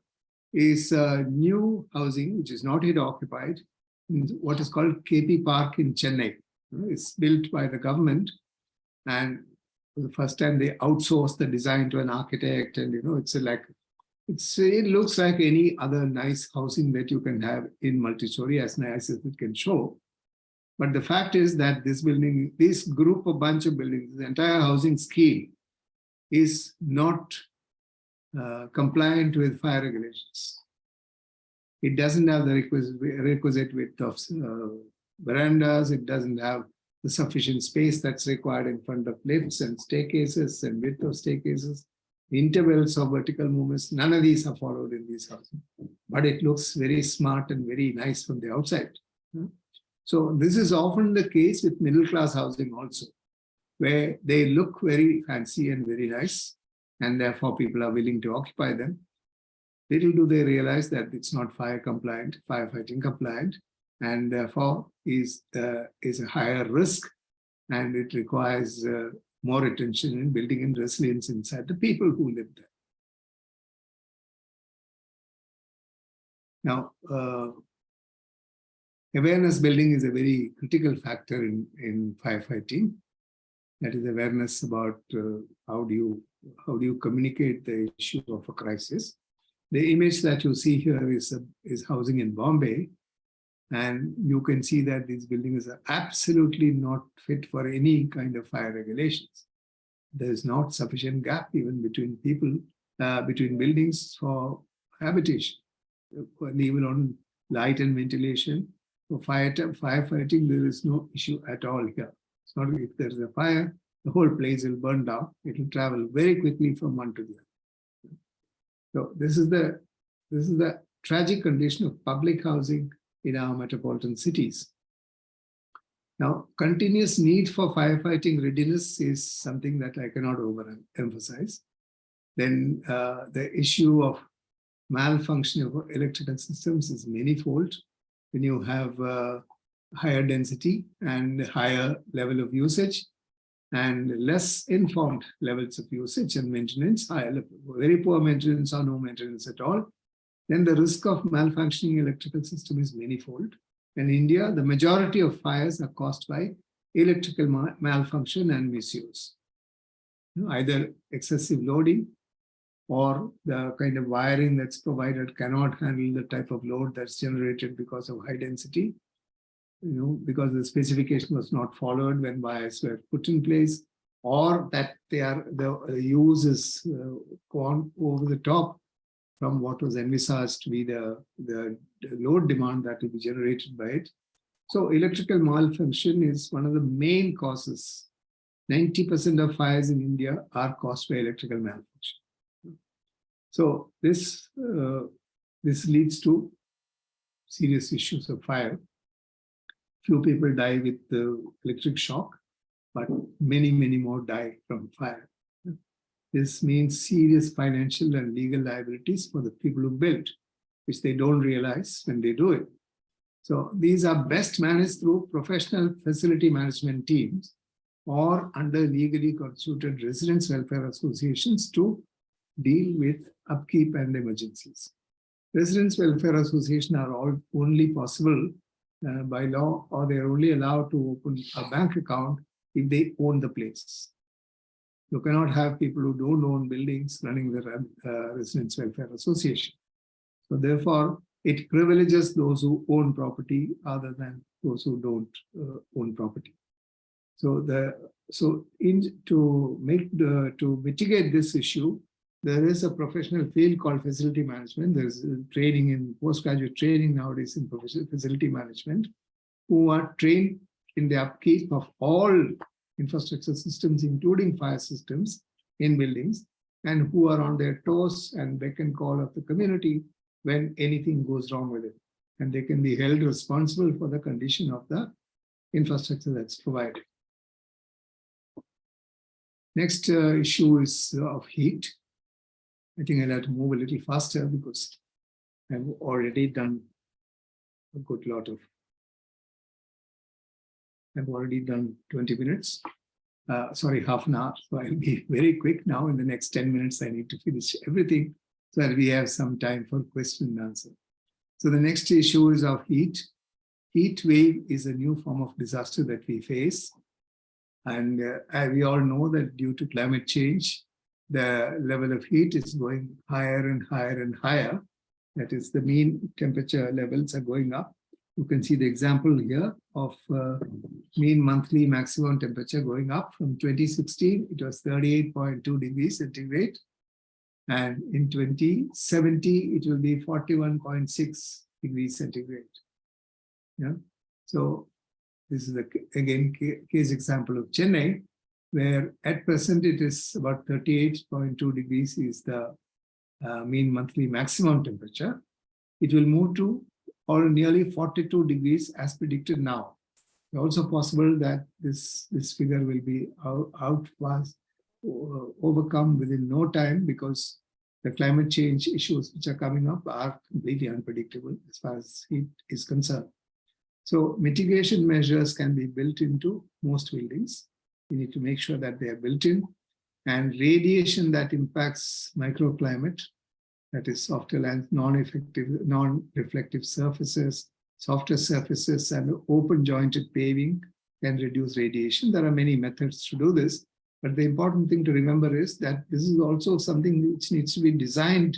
Speaker 4: is new housing, which is not yet occupied, in what is called KP Park in Chennai. It's built by the government, and for the first time they outsourced the design to an architect, and it looks like any other nice housing that you can have in multi-story, as nice as it can show. But the fact is that this building, this group of bunch of buildings, the entire housing scheme is not compliant with fire regulations. It doesn't have the requisite width of verandas. It doesn't have the sufficient space that's required in front of lifts and staircases and width of staircases, intervals of vertical movements. None of these are followed in these houses, but it looks very smart and very nice from the outside. So this is often the case with middle-class housing also, where they look very fancy and very nice, and therefore people are willing to occupy them. Little do they realize that it's not fire compliant, firefighting compliant, and therefore is a higher risk, and it requires more attention in building in resilience inside the people who live there. Now, awareness building is a very critical factor in firefighting. That is awareness about how do you communicate the issue of a crisis. The image that you see here is housing in Bombay, and you can see that these buildings are absolutely not fit for any kind of fire regulations. There is not sufficient gap even between people, between buildings for habitation, leave alone light and ventilation. For firefighting, there is no issue at all here. It's not if there's a fire, the whole place will burn down. It will travel very quickly from one to the other. So this is the tragic condition of public housing in our metropolitan cities. Now, continuous need for firefighting readiness is something that I cannot overemphasize. Then the issue of malfunction of electrical systems is manifold. When you have higher density and higher level of usage and less informed levels of usage and maintenance, very poor maintenance or no maintenance at all, then the risk of malfunctioning electrical system is manifold. In India, the majority of fires are caused by electrical malfunction and misuse. Either excessive loading or the kind of wiring that's provided cannot handle the type of load that's generated because of high density, because the specification was not followed when wires were put in place, or that the use is gone over the top from what was envisaged to be the load demand that will be generated by it. So electrical malfunction is one of the main causes. 90% of fires in India are caused by electrical malfunction. So this leads to serious issues of fire. Few people die with the electric shock, but many, many more die from fire. This means serious financial and legal liabilities for the people who built, which they don't realize when they do it. So these are best managed through professional facility management teams or under legally constituted residents' welfare associations to deal with upkeep and emergencies. Residents' welfare associations are only possible by law, or they are only allowed to open a bank account if they own the place. You cannot have people who don't own buildings running the Residents' Welfare Association. So therefore, it privileges those who own property other than those who don't own property. So to mitigate this issue, there is a professional field called facility management. There's training in postgraduate training nowadays in facility management, who are trained in the upkeep of all infrastructure systems, including fire systems in buildings, and who are on their toes and beck and call of the community when anything goes wrong with it. And they can be held responsible for the condition of the infrastructure that's provided. Next issue is of heat. I think I'll have to move a little faster because I've already done a good lot of. I've already done 20 minutes. Sorry, half an hour. So I'll be very quick now. In the next 10 minutes, I need to finish everything so that we have some time for question and answer. So the next issue is of heat. Heat wave is a new form of disaster that we face. And we all know that due to climate change, the level of heat is going higher and higher and higher. That is, the mean temperature levels are going up. You can see the example here of mean monthly maximum temperature going up. From 2016, it was 38.2 degrees centigrade. And in 2070, it will be 41.6 degrees centigrade. Yeah. So this is again case example of Chennai, where at present it is about 38.2 degrees is the mean monthly maximum temperature. It will move to or nearly 42 degrees as predicted now. It's also possible that this figure will be overcome within no time, because the climate change issues which are coming up are completely unpredictable as far as heat is concerned. So mitigation measures can be built into most buildings. We need to make sure that they are built in. And radiation that impacts microclimate, that is softer lands, non-reflective surfaces, softer surfaces, and open jointed paving can reduce radiation. There are many methods to do this, but the important thing to remember is that this is also something which needs to be designed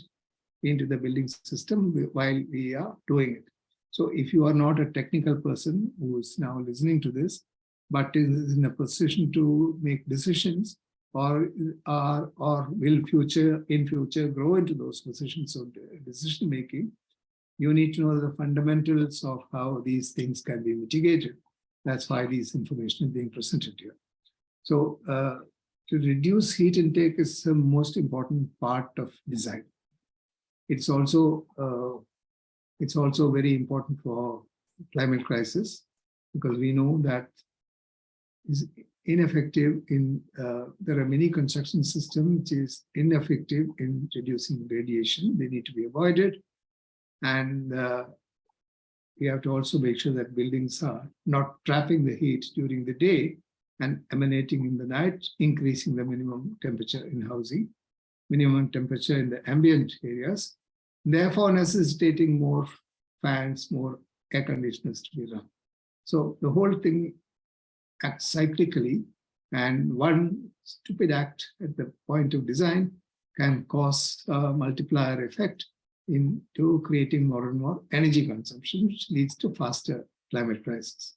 Speaker 4: into the building system while we are doing it. So if you are not a technical person who is now listening to this, but is in a position to make decisions, or will in future grow into those positions of decision making, you need to know the fundamentals of how these things can be mitigated. That's why this information is being presented here. So to reduce heat intake is the most important part of design. It's also very important for climate crisis, because we know that is ineffective in, there are many construction systems which is ineffective in reducing radiation. They need to be avoided. And we have to also make sure that buildings are not trapping the heat during the day and emanating in the night, increasing the minimum temperature in housing, minimum temperature in the ambient areas, therefore necessitating more fans, more air conditioners to be run. So the whole thing acts cyclically, and one stupid act at the point of design can cause a multiplier effect into creating more and more energy consumption, which leads to faster climate crisis.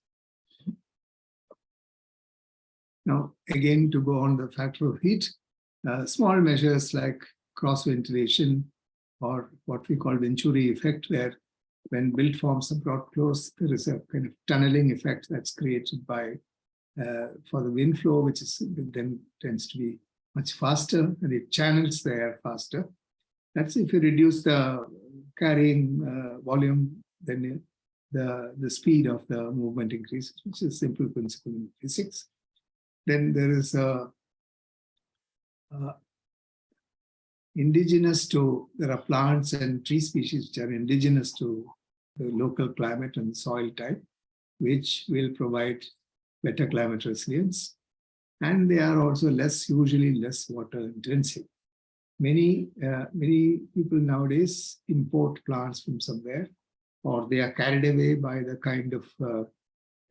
Speaker 4: Now, again, to go on the factor of heat, small measures like cross ventilation, or what we call Venturi effect, where when built forms are brought close, there is a kind of tunneling effect that's created by for the wind flow, which is then tends to be much faster, and it channels the air faster. That's if you reduce the carrying volume, then the speed of the movement increases, which is a simple principle in physics. Then there is indigenous to, there are plants and tree species which are indigenous to the local climate and soil type, which will provide better climate resilience. And they are also usually less water intensive. Many people nowadays import plants from somewhere, or they are carried away by the kind of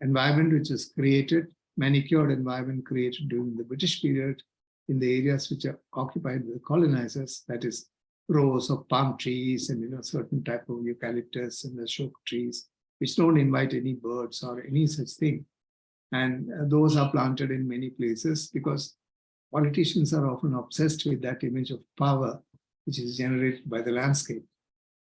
Speaker 4: environment which is created, manicured environment created during the British period in the areas which are occupied by the colonizers, that is rows of palm trees and certain type of eucalyptus and ashok trees, which don't invite any birds or any such thing. And those are planted in many places because politicians are often obsessed with that image of power, which is generated by the landscape.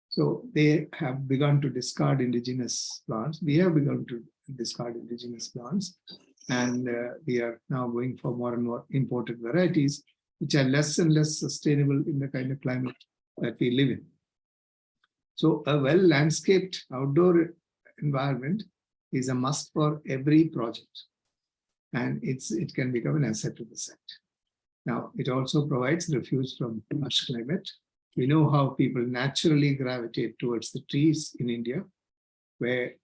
Speaker 4: So they have begun to discard indigenous plants. We have begun to discard indigenous plants, and we are now going for more and more imported varieties, which are less and less sustainable in the kind of climate that we live in. So a well-landscaped outdoor environment is a must for every project, and it can become an asset to the site. Now, it also provides refuge from harsh climate. We know how people naturally gravitate towards the trees in India, where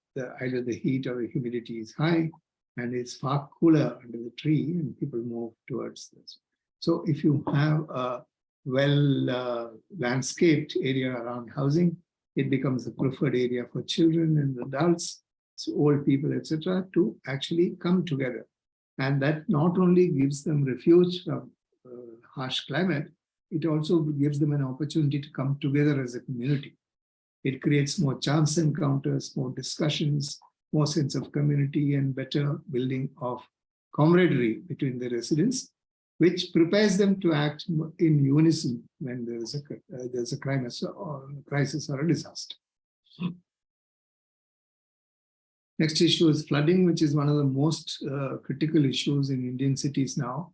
Speaker 4: either the heat or the humidity is high, and it's far cooler under the tree, and people move towards this. So if you have a well-landscaped area around housing, it becomes a preferred area for children and adults, so old people, etc., to actually come together. And that not only gives them refuge from harsh climate, it also gives them an opportunity to come together as a community. It creates more chance encounters, more discussions, more sense of community, and better building of camaraderie between the residents, which prepares them to act in unison when there's a crisis or a disaster. Next issue is flooding, which is one of the most critical issues in Indian cities now,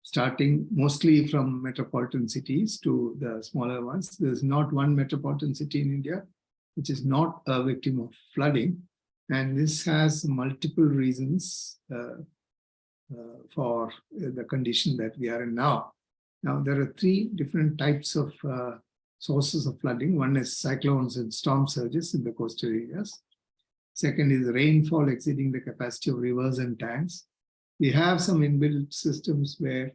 Speaker 4: starting mostly from metropolitan cities to the smaller ones. There's not one metropolitan city in India which is not a victim of flooding. And this has multiple reasons for the condition that we are in now. Now, there are three different types of sources of flooding. One is cyclones and storm surges in the coastal areas. Second is rainfall exceeding the capacity of rivers and tanks. We have some inbuilt systems where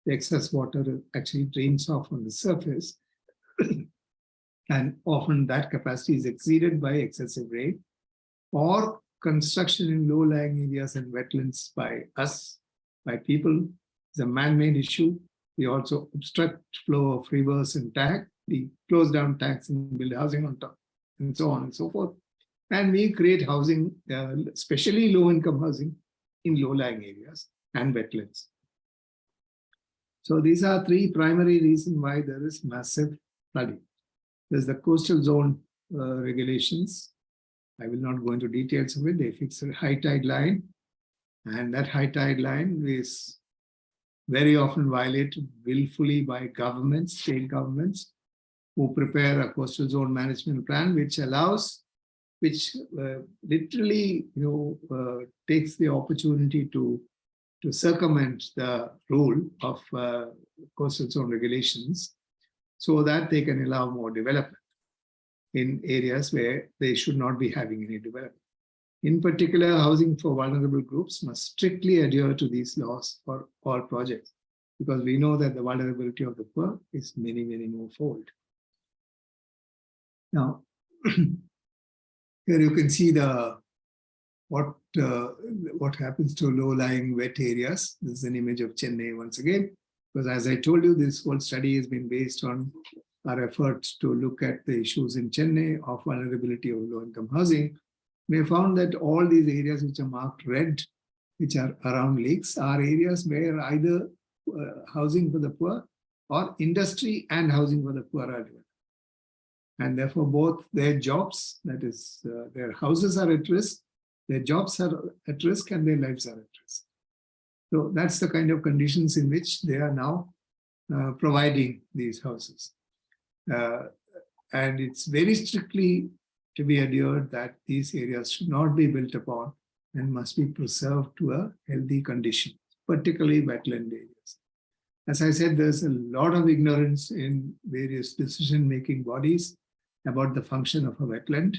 Speaker 4: the excess water actually drains off on the surface, and often that capacity is exceeded by excessive rain, or construction in low-lying areas and wetlands by us, by people, is a man-made issue. We also obstruct flow of rivers and tanks. We close down tanks and build housing on top, and so on and so forth. And we create housing, especially low-income housing, in low-lying areas and wetlands. So these are three primary reasons why there is massive flooding. There's the coastal zone regulations. I will not go into details of it. They fix a high tide line, and that high tide line is very often violated willfully by governments, state governments, who prepare a coastal zone management plan, which literally takes the opportunity to circumvent the rule of coastal zone regulations so that they can allow more development in areas where they should not be having any development. In particular, housing for vulnerable groups must strictly adhere to these laws for all projects, because we know that the vulnerability of the poor is many, many more fold. Now, here you can see what happens to low-lying wet areas. This is an image of Chennai once again, because as I told you, this whole study has been based on our efforts to look at the issues in Chennai of vulnerability of low-income housing. We have found that all these areas which are marked red, which are around lakes, are areas where either housing for the poor or industry and housing for the poor are developed. And therefore, both their jobs, that is, their houses are at risk, their jobs are at risk, and their lives are at risk. So that's the kind of conditions in which they are now providing these houses. And it's very strictly to be adhered that these areas should not be built upon and must be preserved to a healthy condition, particularly wetland areas. As I said, there's a lot of ignorance in various decision-making bodies about the function of a wetland.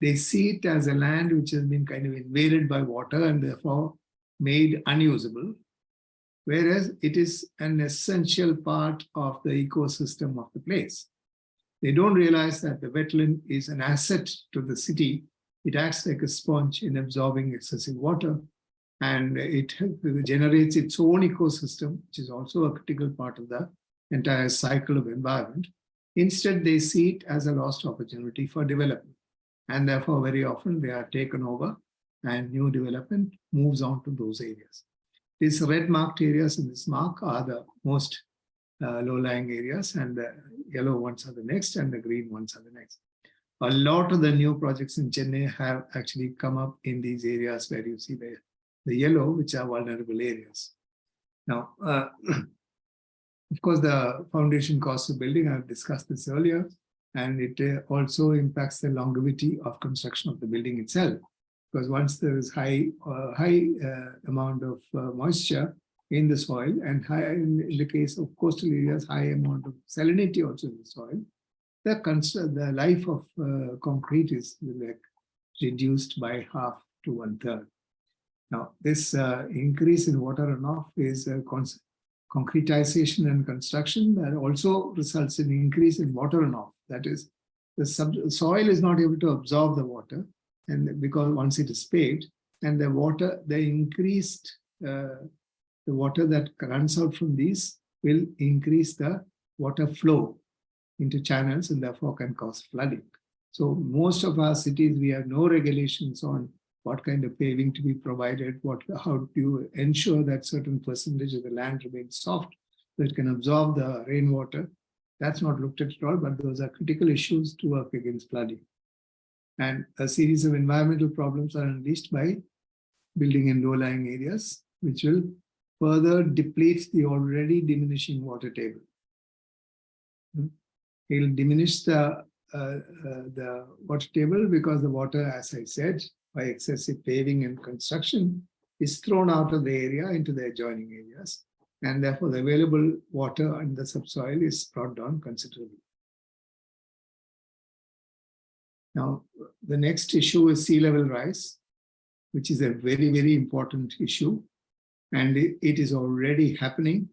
Speaker 4: They see it as a land which has been kind of invaded by water and therefore made unusable, whereas it is an essential part of the ecosystem of the place. They don't realize that the wetland is an asset to the city. It acts like a sponge in absorbing excessive water, and it generates its own ecosystem, which is also a critical part of the entire cycle of environment. Instead, they see it as a lost opportunity for development, and therefore very often they are taken over and new development moves on to those areas. These red marked areas in this mark are the most low-lying areas, and the yellow ones are the next, and the green ones are the next. A lot of the new projects in Chennai have actually come up in these areas where you see the yellow, which are vulnerable areas. Now, of course, the foundation cost of building, I've discussed this earlier, and it also impacts the longevity of construction of the building itself. Because once there is high amount of moisture in the soil, and high, in the case of coastal areas, high amount of salinity also in the soil, the life of concrete is like reduced by half to 1/3. Now, this increase in water runoff is concretization and construction that also results in increase in water runoff. That is, the soil is not able to absorb the water, and because once it is paved, and the water, the increased the water that runs out from these will increase the water flow into channels and therefore can cause flooding. So most of our cities, we have no regulations on what kind of paving to be provided, how do you ensure that certain percentage of the land remains soft so it can absorb the rainwater. That's not looked at all, but those are critical issues to work against flooding. And a series of environmental problems are unleashed by building in low-lying areas, which will further deplete the already diminishing water table. It will diminish the water table because the water, as I said, by excessive paving and construction, is thrown out of the area into the adjoining areas, and therefore the available water in the subsoil is brought down considerably. Now, the next issue is sea level rise, which is a very, very important issue, and it is already happening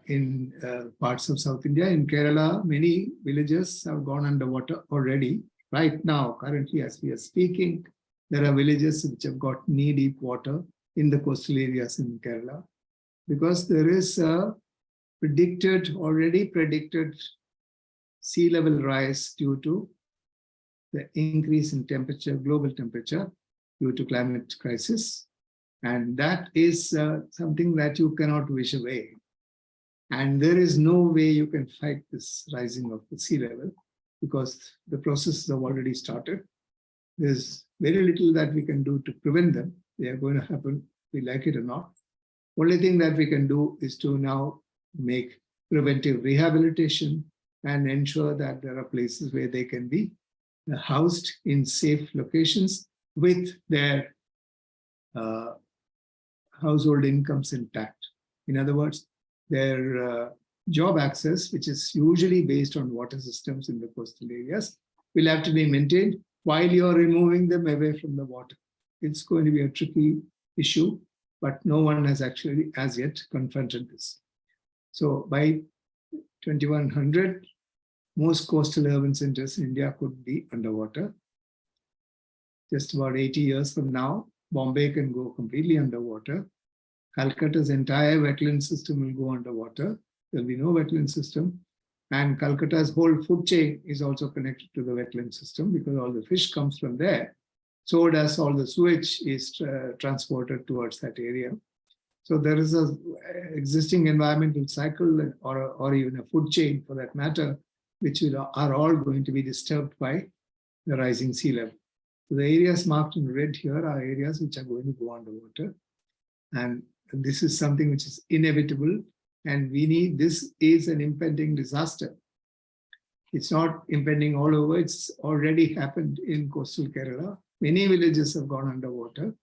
Speaker 4: in parts of South India. In Kerala, many villages have gone underwater already. Right now, currently, as we are speaking, there are villages which have got knee-deep water in the coastal areas in Kerala, because there is a already predicted sea level rise due to the increase in temperature, global temperature, due to climate crisis. And that is something that you cannot wish away. And there is no way you can fight this rising of the sea level, because the processes have already started. There's very little that we can do to prevent them. They are going to happen, we like it or not. Only thing that we can do is to now make preventive rehabilitation and ensure that there are places where they can be housed in safe locations with their household incomes intact. In other words, their job access, which is usually based on water systems in the coastal areas, will have to be maintained while you're removing them away from the water. It's going to be a tricky issue, but no one has actually as yet confronted this. So by 2100, most coastal urban centers in India could be underwater. Just about 80 years from now, Bombay can go completely underwater. Calcutta's entire wetland system will go underwater. There'll be no wetland system. And Calcutta's whole food chain is also connected to the wetland system because all the fish comes from there. So does all the sewage is transported towards that area. So there is an existing environmental cycle or even a food chain for that matter, which are all going to be disturbed by the rising sea level. So the areas marked in red here are areas which are going to go underwater. And this is something which is inevitable. And this is an impending disaster. It's not impending all over. It's already happened in coastal Kerala. Many villages have gone underwater.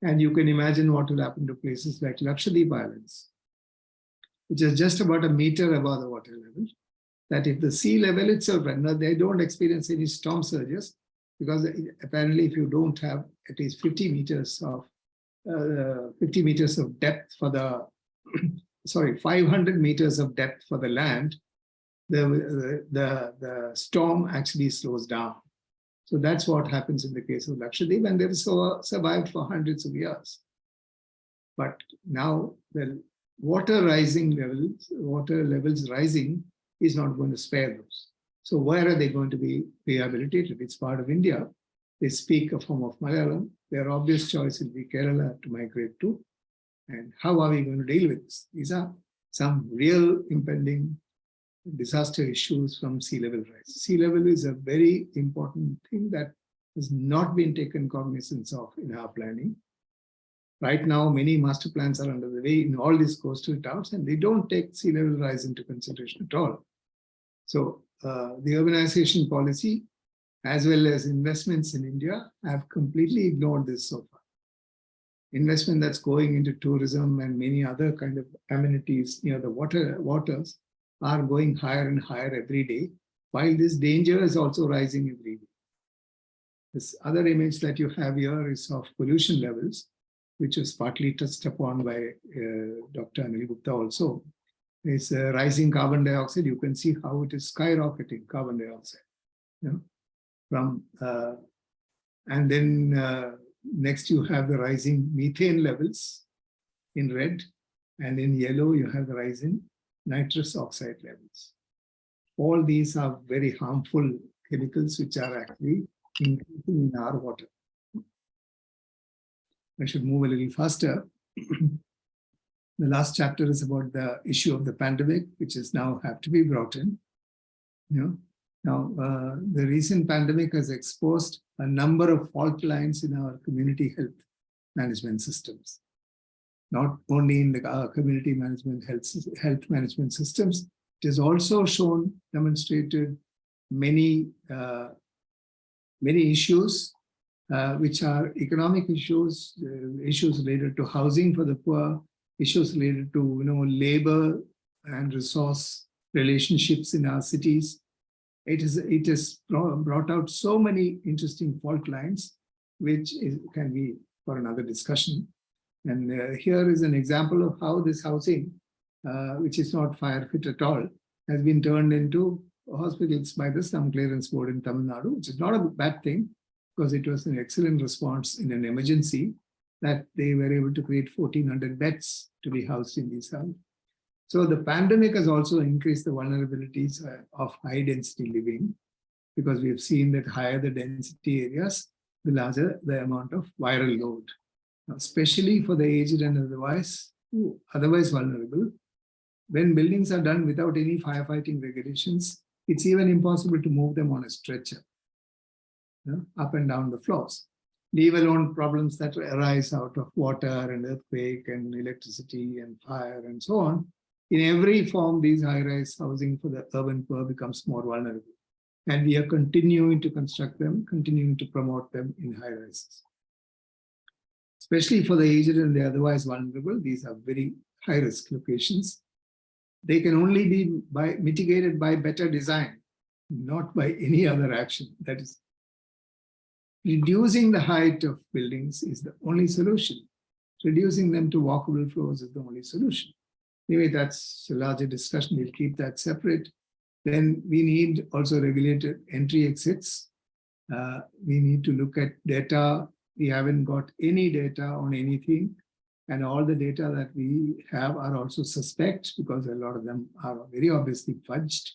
Speaker 4: And you can imagine what will happen to places like Lakshadweep Islands, which is just about a meter above the water level. That if the sea level itself, they don't experience any storm surges, because apparently if you don't have at least 50 meters of depth for the, 500 meters of depth for the land, the storm actually slows down. So that's what happens in the case of Lakshadweep, and they've survived for hundreds of years. But now the water levels rising is not going to spare those. So where are they going to be rehabilitated? It's part of India. They speak a form of Malayalam. Their obvious choice will be Kerala to migrate to. And how are we going to deal with this? These are some real impending disaster issues from sea level rise. Sea level is a very important thing that has not been taken cognizance of in our planning. Right now, many master plans are under the way in all these coastal towns, and they don't take sea level rise into consideration at all. So the urbanization policy, as well as investments in India, have completely ignored this so far. Investment that's going into tourism and many other kind of amenities near the waters are going higher and higher every day, while this danger is also rising every day. This other image that you have here is of pollution levels, which was partly touched upon by Dr. Anil Gupta also. Is rising carbon dioxide. You can see how it is skyrocketing, carbon dioxide. You know, and then next you have the rising methane levels in red, and in yellow you have the rising nitrous oxide levels. All these are very harmful chemicals which are actually increasing in our water. I should move a little faster. The last chapter is about the issue of the pandemic, which is now have to be brought in. You know, now the recent pandemic has exposed a number of fault lines in our community health management systems. Not only in the community management health management systems, it has also demonstrated many issues which are economic issues, issues related to housing for the poor, issues related to labor and resource relationships in our cities. It has brought out so many interesting fault lines, which can be for another discussion. And here is an example of how this housing, which is not fire fit at all, has been turned into hospitals by the Slum Clearance Board in Tamil Nadu, which is not a bad thing, because it was an excellent response in an emergency that they were able to create 1,400 beds to be housed in these houses. So the pandemic has also increased the vulnerabilities of high density living, because we have seen that higher the density areas, the larger the amount of viral load. Now, especially for the aged and otherwise vulnerable, when buildings are done without any firefighting regulations, it's even impossible to move them on a stretcher, up and down the floors. Leave alone problems that arise out of water and earthquake and electricity and fire and so on. In every form, these high-rise housing for the urban poor becomes more vulnerable. And we are continuing to construct them, continuing to promote them in high-rises. Especially for the aged and the otherwise vulnerable, these are very high-risk locations. They can only be mitigated by better design, not by any other action. That is, reducing the height of buildings is the only solution. Reducing them to walkable floors is the only solution. Anyway, that's a larger discussion. We'll keep that separate. Then we need also regulated entry exits. We need to look at data. We haven't got any data on anything. And all the data that we have are also suspect, because a lot of them are very obviously fudged.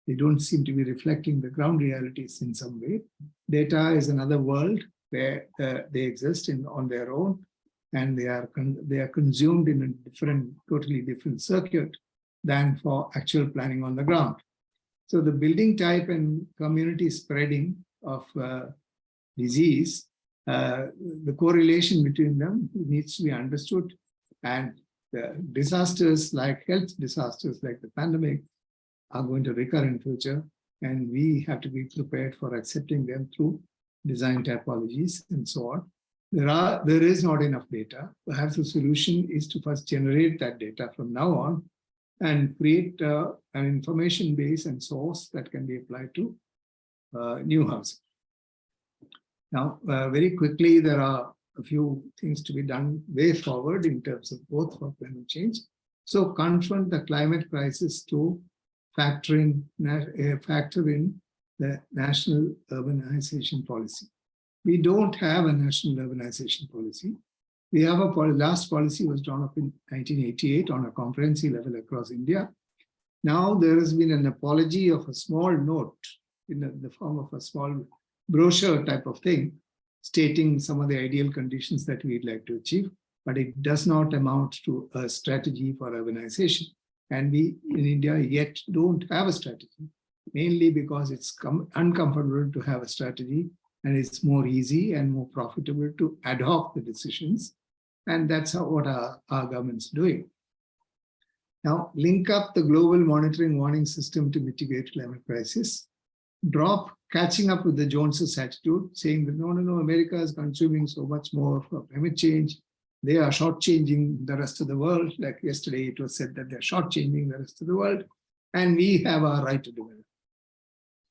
Speaker 4: They don't seem to be reflecting the ground realities in some way. Data is another world where they exist on their own, and they are consumed in a totally different circuit than for actual planning on the ground. So the building type and community spreading of disease, the correlation between them needs to be understood, and disasters like health disasters like the pandemic are going to recur in future, and we have to be prepared for accepting them through design typologies and so on. There is not enough data. Perhaps the solution is to first generate that data from now on and create an information base and source that can be applied to new housing. Now, very quickly, there are a few things to be done way forward in terms of both for climate change. So confront the climate crisis to factor in the national urbanization policy. We don't have a national urbanization policy. We have last policy was drawn up in 1988 on a comprehensive level across India. Now there has been an apology of a small note in the form of a small brochure type of thing, stating some of the ideal conditions that we'd like to achieve. but it does not amount to a strategy for urbanization. And we in India yet don't have a strategy, mainly because it's uncomfortable to have a strategy, and it's more easy and more profitable to ad hoc the decisions. And that's what our government's doing. Now, link up the global monitoring warning system to mitigate climate crisis. Drop catching up with the Joneses attitude, saying that no, America is consuming so much more for climate change. They are shortchanging the rest of the world. Like yesterday, it was said that they're shortchanging the rest of the world, and we have our right to develop.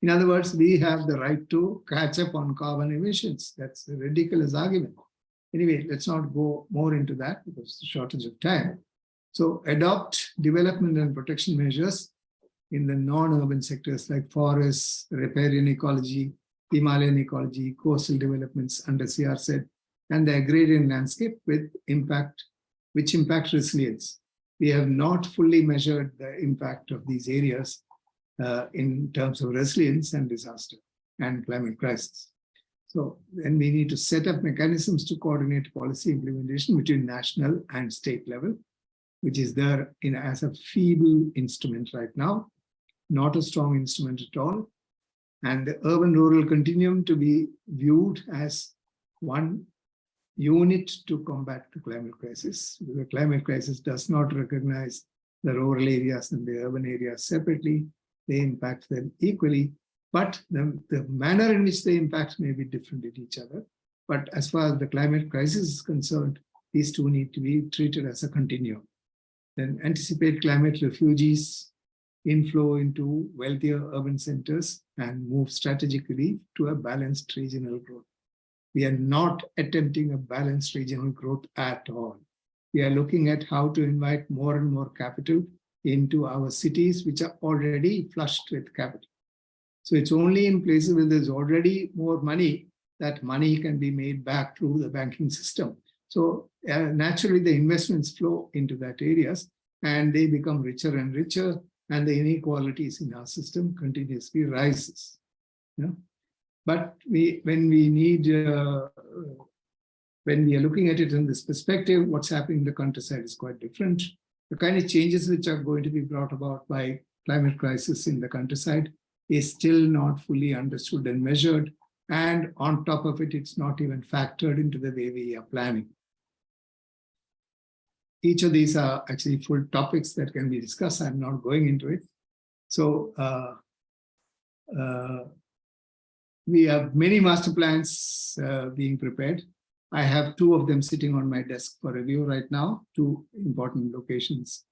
Speaker 4: In other words, we have the right to catch up on carbon emissions. That's a ridiculous argument. Anyway, let's not go more into that because of the shortage of time. So adopt development and protection measures in the non-urban sectors like forests, riparian ecology, Himalayan ecology, coastal developments under CRZ, and the agrarian landscape which impact resilience. We have not fully measured the impact of these areas in terms of resilience and disaster and climate crisis. So then we need to set up mechanisms to coordinate policy implementation between national and state level, which is there as a feeble instrument right now, not a strong instrument at all. And the urban-rural continuum to be viewed as one unit to combat the climate crisis. The climate crisis does not recognize the rural areas and the urban areas separately. They impact them equally, but the manner in which they impact may be different in each other. But as far as the climate crisis is concerned, these two need to be treated as a continuum. Then anticipate climate refugees inflow into wealthier urban centers and move strategically to a balanced regional growth. We are not attempting a balanced regional growth at all. We are looking at how to invite more and more capital into our cities, which are already flushed with capital. So it's only in places where there's already more money that money can be made back through the banking system. So naturally, the investments flow into that areas and they become richer and richer, and the inequalities in our system continuously rises. But when we are looking at it in this perspective, what's happening in the countryside is quite different. The kind of changes which are going to be brought about by climate crisis in the countryside is still not fully understood and measured. And on top of it, it's not even factored into the way we are planning. Each of these are actually full topics that can be discussed. I'm not going into it. So we have many master plans being prepared. I have 2 of them sitting on my desk for review right now, 2 important locations.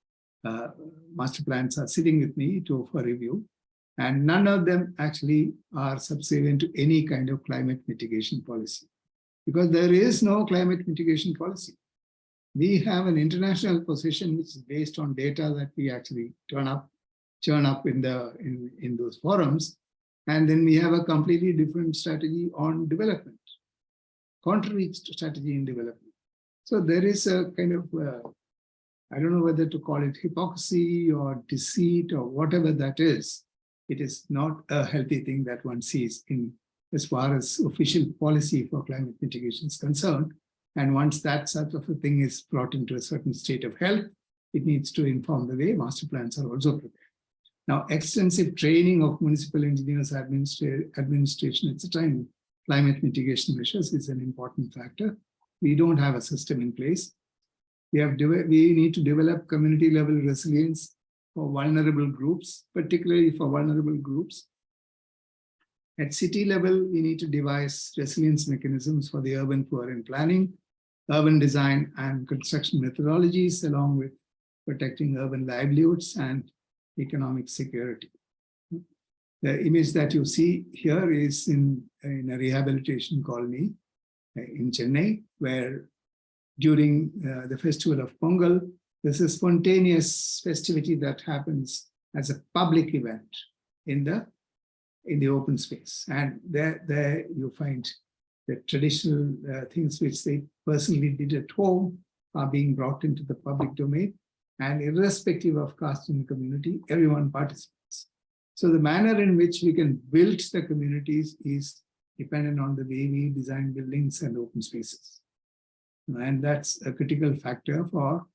Speaker 4: Master plans are sitting with me for review, and none of them actually are subservient to any kind of climate mitigation policy, because there is no climate mitigation policy. We have an international position which is based on data that we actually churn up in those forums, and then we have a completely different strategy on development, contrary strategy in development. So there is a kind of, I don't know whether to call it hypocrisy or deceit or whatever that is. It is not a healthy thing that one sees in as far as official policy for climate mitigation is concerned. And once that sort of a thing is brought into a certain state of health, it needs to inform the way master plans are also prepared. Now, extensive training of municipal engineers, administration, etc., in climate mitigation measures is an important factor. We don't have a system in place. We need to develop community level resilience for vulnerable groups, particularly for vulnerable groups. At city level, we need to devise resilience mechanisms for the urban poor in planning, urban design and construction methodologies, along with protecting urban livelihoods and economic security. The image that you see here is in a rehabilitation colony in Chennai, where during the festival of Pongal, there's a spontaneous festivity that happens as a public event in the open space. And there you find the traditional things which they personally did at home are being brought into the public domain. And irrespective of caste in the community, everyone participates. So the manner in which we can build the communities is dependent on the way we design buildings and open spaces. And that's a critical factor for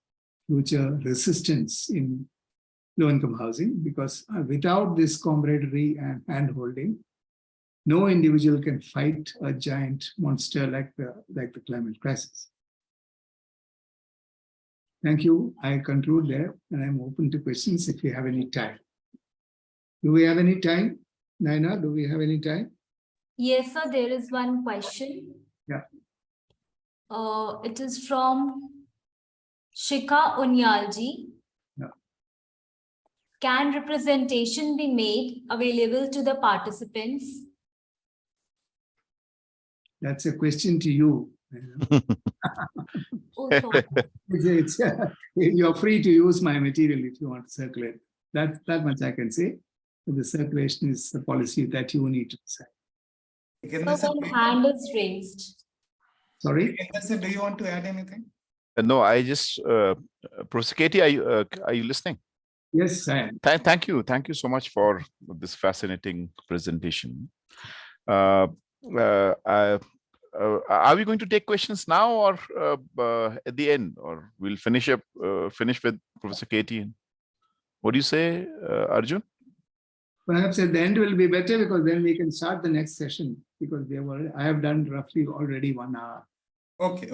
Speaker 4: future resistance in low-income housing, because without this camaraderie and hand-holding, no individual can fight a giant monster like the climate crisis. Thank you. I conclude there, and I'm open to questions if you have any time. Do we have any time? Naina, do we have any time?
Speaker 1: Yes, sir, there is one question.
Speaker 4: Yeah.
Speaker 1: It is from Shikha Unyalji.
Speaker 4: Yeah.
Speaker 1: Can representation be made available to the participants?
Speaker 4: That's a question to you.
Speaker 1: Oh, sorry.
Speaker 4: You're free to use my material if you want to circulate. That much I can say. The circulation is the policy that you need to decide.
Speaker 1: So one hand is raised.
Speaker 4: Sorry?
Speaker 5: Do you want to add anything?
Speaker 2: No, I just, Professor Katie, are you listening?
Speaker 4: Yes, I am.
Speaker 2: Thank you. Thank you so much for this fascinating presentation. Are we going to take questions now or at the end, or we'll finish with Professor Katie? What do you say, Arjun?
Speaker 4: Perhaps at the end will be better, because then we can start the next session, because I have done roughly already 1 hour.
Speaker 5: Okay.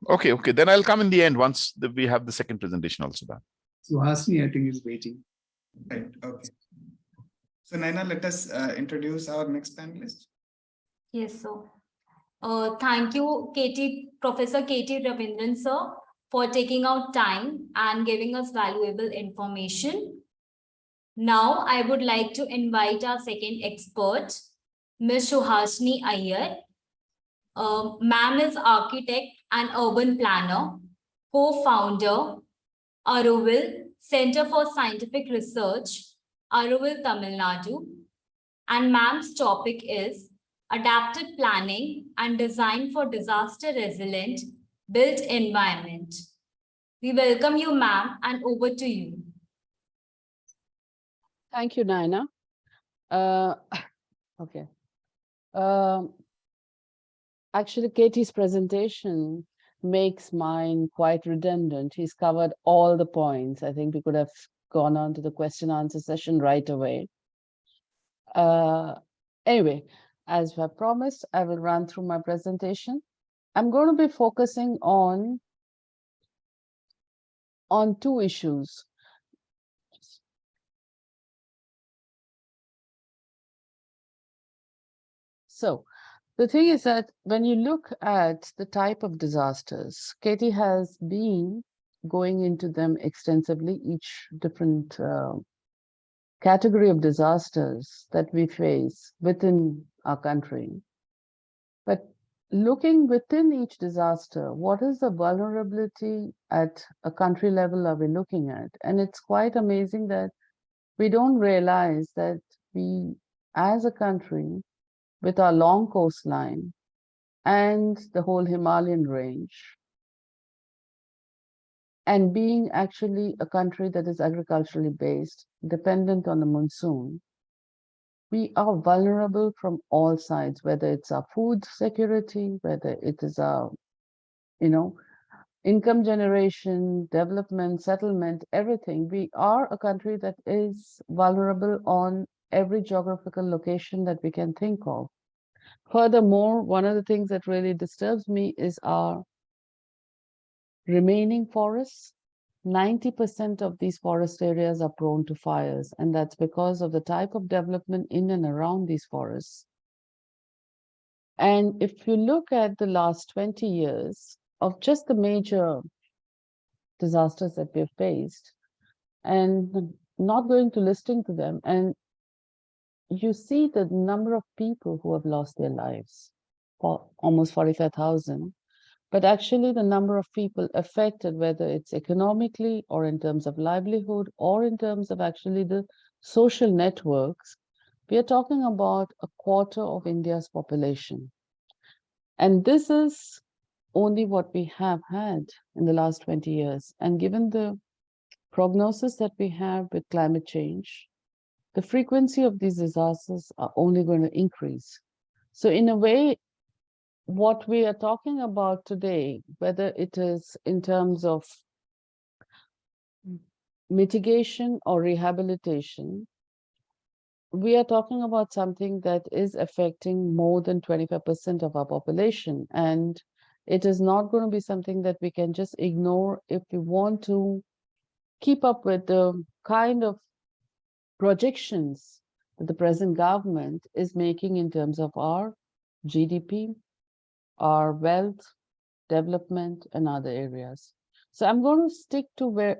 Speaker 2: Okay. Then I'll come in the end once we have the second presentation also done.
Speaker 4: Suhasini, I think, is waiting.
Speaker 5: Right. Okay. So Naina, let us introduce our next panelist.
Speaker 1: Yes, sir. Thank you, Professor Katie Ravindran, sir, for taking out time and giving us valuable information. Now, I would like to invite our second expert, Ms. Suhasini Iyer. Ma'am is architect and urban planner, co-founder, Aroville Center for Scientific Research, Aroville, Tamil Nadu. And ma'am's topic is adaptive planning and design for disaster resilient built environment. We welcome you, ma'am, and over to you.
Speaker 6: Thank you, Naina. Okay. Actually, Katie's presentation makes mine quite redundant. He's covered all the points. I think we could have gone on to the question answer session right away. Anyway, as I promised, I will run through my presentation. I'm going to be focusing on 2 issues. So the thing is that when you look at the type of disasters, Katie has been going into them extensively, each different category of disasters that we face within our country. But looking within each disaster, what is the vulnerability at a country level are we looking at? And it's quite amazing that we don't realize that we, as a country, with our long coastline and the whole Himalayan range, and being actually a country that is agriculturally based, dependent on the monsoon, we are vulnerable from all sides, whether it's our food security, whether it is our, income generation, development, settlement, everything. We are a country that is vulnerable on every geographical location that we can think of. Furthermore, one of the things that really disturbs me is our remaining forests. 90% of these forest areas are prone to fires, and that's because of the type of development in and around these forests. And if you look at the last 20 years of just the major disasters that we've faced, and not going to listing to them, and you see the number of people who have lost their lives, for almost 45,000. But actually the number of people affected, whether it's economically or in terms of livelihood or in terms of actually the social networks, we are talking about 1/4 of India's population. And this is only what we have had in the last 20 years. And given the prognosis that we have with climate change, the frequency of these disasters are only going to increase. So in a way, what we are talking about today, whether it is in terms of mitigation or rehabilitation, we are talking about something that is affecting more than 25% of our population. And it is not going to be something that we can just ignore if we want to keep up with the kind of projections that the present government is making in terms of our GDP, our wealth, development, and other areas. So I'm going to stick to where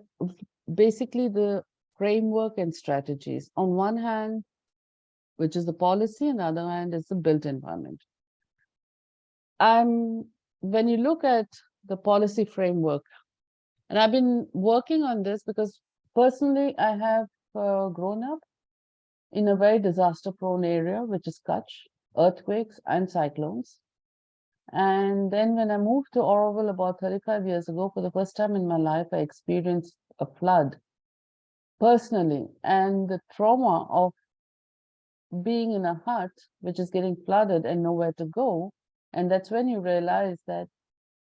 Speaker 6: basically the framework and strategies. On one hand, which is the policy, and the other hand is the built environment. When you look at the policy framework, and I've been working on this because personally I have grown up in a very disaster-prone area, which is Kutch, earthquakes and cyclones. And then when I moved to Oroville about 35 years ago, for the first time in my life, I experienced a flood personally. And the trauma of being in a hut, which is getting flooded and nowhere to go. And that's when you realize that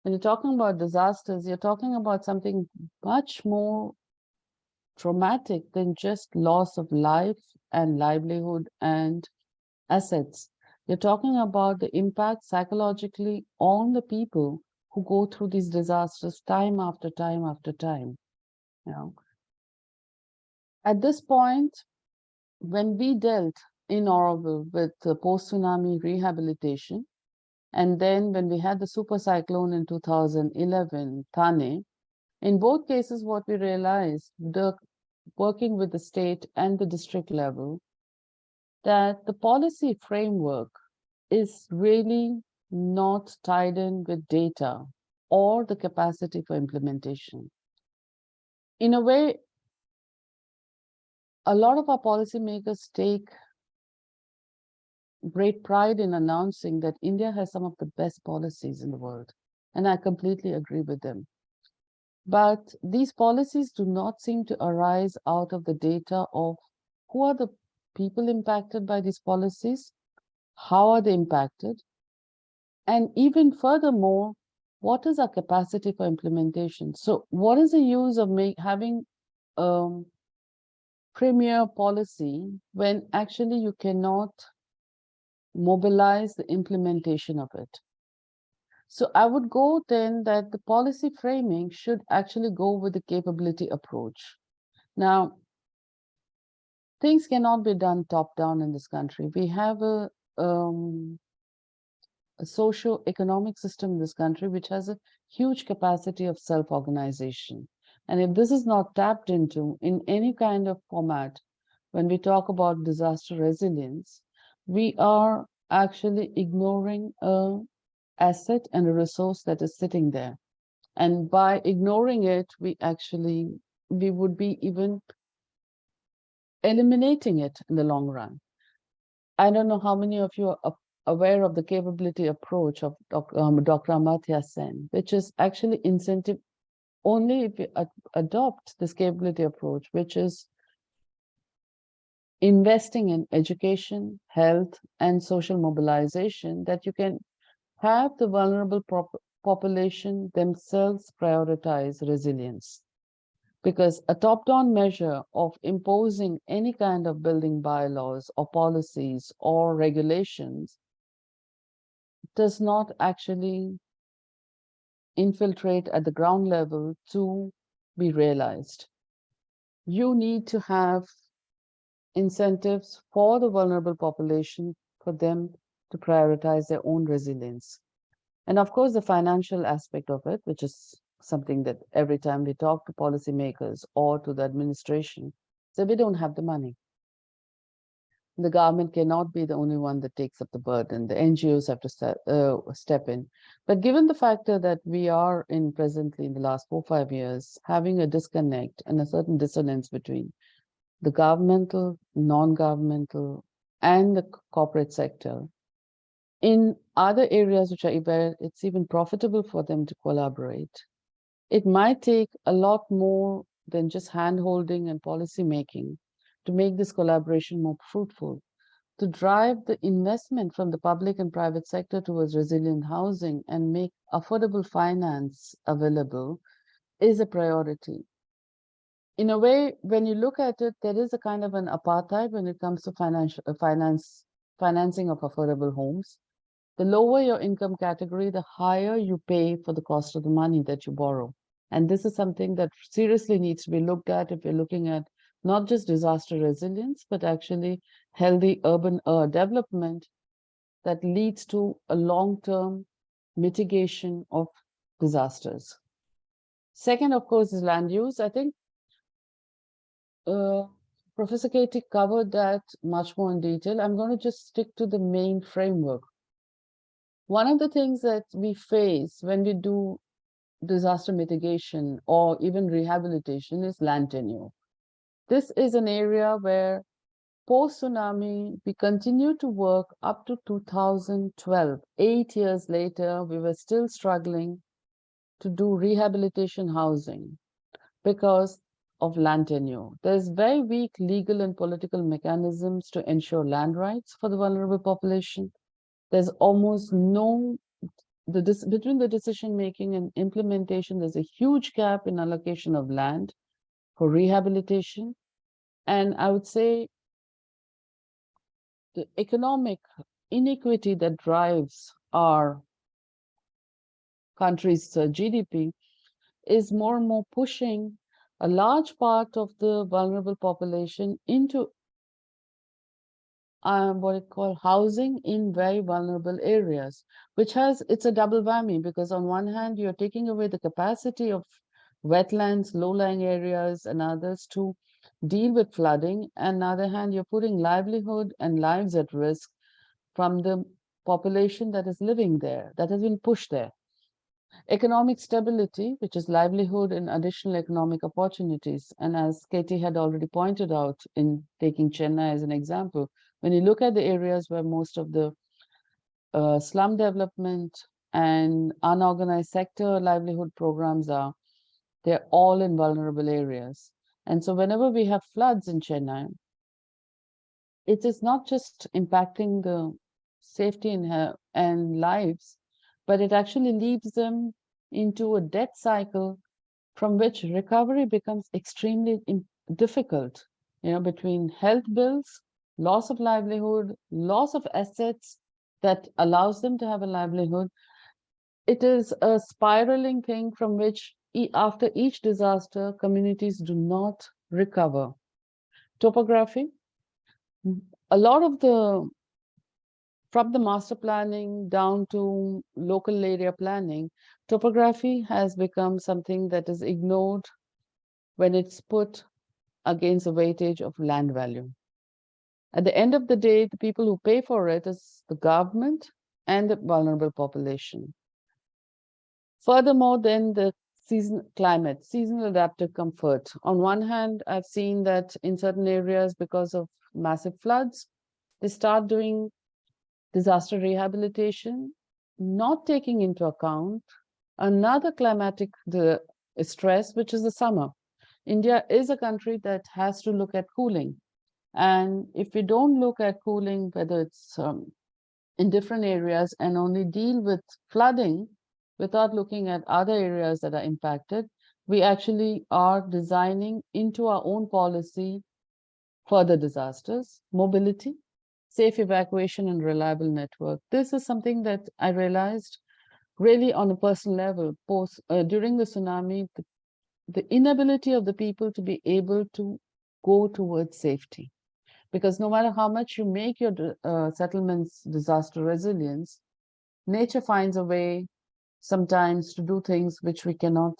Speaker 6: when you're talking about disasters, you're talking about something much more traumatic than just loss of life and livelihood and assets. You're talking about the impact psychologically on the people who go through these disasters time after time after time. You know, at this point, when we dealt in Oroville with post-tsunami rehabilitation, and then when we had the super cyclone in 2011, Thane, in both cases, what we realized, working with the state and the district level, that the policy framework is really not tied in with data or the capacity for implementation. In a way, a lot of our policymakers take great pride in announcing that India has some of the best policies in the world, and I completely agree with them. But these policies do not seem to arise out of the data of who are the people impacted by these policies, how are they impacted, and even furthermore, what is our capacity for implementation? So what is the use of having premier policy when actually you cannot mobilize the implementation of it? So I would go then that the policy framing should actually go with the capability approach. Now, things cannot be done top down in this country. We have a socio-economic system in this country which has a huge capacity of self-organization. And if this is not tapped into in any kind of format, when we talk about disaster resilience, we are actually ignoring an asset and a resource that is sitting there. And by ignoring it, we would be even eliminating it in the long run. I don't know how many of you are aware of the capability approach of Dr. Amartya Sen, which is actually incentive only if you adopt this capability approach, which is investing in education, health, and social mobilization, that you can have the vulnerable population themselves prioritize resilience. Because a top-down measure of imposing any kind of building bylaws or policies or regulations does not actually infiltrate at the ground level to be realized. You need to have incentives for the vulnerable population for them to prioritize their own resilience. And of course, the financial aspect of it, which is something that every time we talk to policymakers or to the administration, so we don't have the money. The government cannot be the only one that takes up the burden. The NGOs have to step in. But given the factor that we are in presently in the last 4 or 5 years, having a disconnect and a certain dissonance between the governmental, non-governmental, and the corporate sector, in other areas which are where it's even profitable for them to collaborate, it might take a lot more than just hand-holding and policy making to make this collaboration more fruitful. to drive the investment from the public and private sector towards resilient housing and make affordable finance available is a priority. In a way, when you look at it, there is a kind of an apartheid when it comes to financing of affordable homes. The lower your income category, the higher you pay for the cost of the money that you borrow. And this is something that seriously needs to be looked at if we're looking at not just disaster resilience, but actually healthy urban development that leads to a long-term mitigation of disasters. Second, of course, is land use. I think Professor Katie covered that much more in detail. I'm going to just stick to the main framework. One of the things that we face when we do disaster mitigation or even rehabilitation is land tenure. This is an area where post-tsunami, we continued to work up to 2012. 8 years later, we were still struggling to do rehabilitation housing because of land tenure. There's very weak legal and political mechanisms to ensure land rights for the vulnerable population. There's almost no, between the decision-making and implementation, there's a huge gap in allocation of land for rehabilitation. And I would say the economic inequity that drives our country's GDP is more and more pushing a large part of the vulnerable population into what I call housing in very vulnerable areas, which it's a double whammy, because on one hand, you're taking away the capacity of wetlands, low-lying areas, and others to deal with flooding. And on the other hand, you're putting livelihood and lives at risk from the population that is living there, that has been pushed there. Economic stability, which is livelihood and additional economic opportunities. And as Katie had already pointed out in taking Chennai as an example, when you look at the areas where most of the slum development and unorganized sector livelihood programs are, they're all in vulnerable areas. And so whenever we have floods in Chennai, it is not just impacting the safety and lives, but it actually leads them into a debt cycle from which recovery becomes extremely difficult, between health bills, loss of livelihood, loss of assets that allows them to have a livelihood. It is a spiraling thing from which after each disaster, communities do not recover. Topography, a lot of from the master planning down to local area planning, topography has become something that is ignored when it's put against the weightage of land value. At the end of the day, the people who pay for it is the government and the vulnerable population. Furthermore, then the seasonal adaptive comfort. On one hand, I've seen that in certain areas, because of massive floods, they start doing disaster rehabilitation, not taking into account another climatic stress, which is the summer. India is a country that has to look at cooling. And if we don't look at cooling, whether it's in different areas and only deal with flooding without looking at other areas that are impacted, we actually are designing into our own policy further disasters. Mobility, safe evacuation and reliable network. This is something that I realized really on a personal level during the tsunami, the inability of the people to be able to go towards safety. Because no matter how much you make your settlements disaster resilience, nature finds a way sometimes to do things which we cannot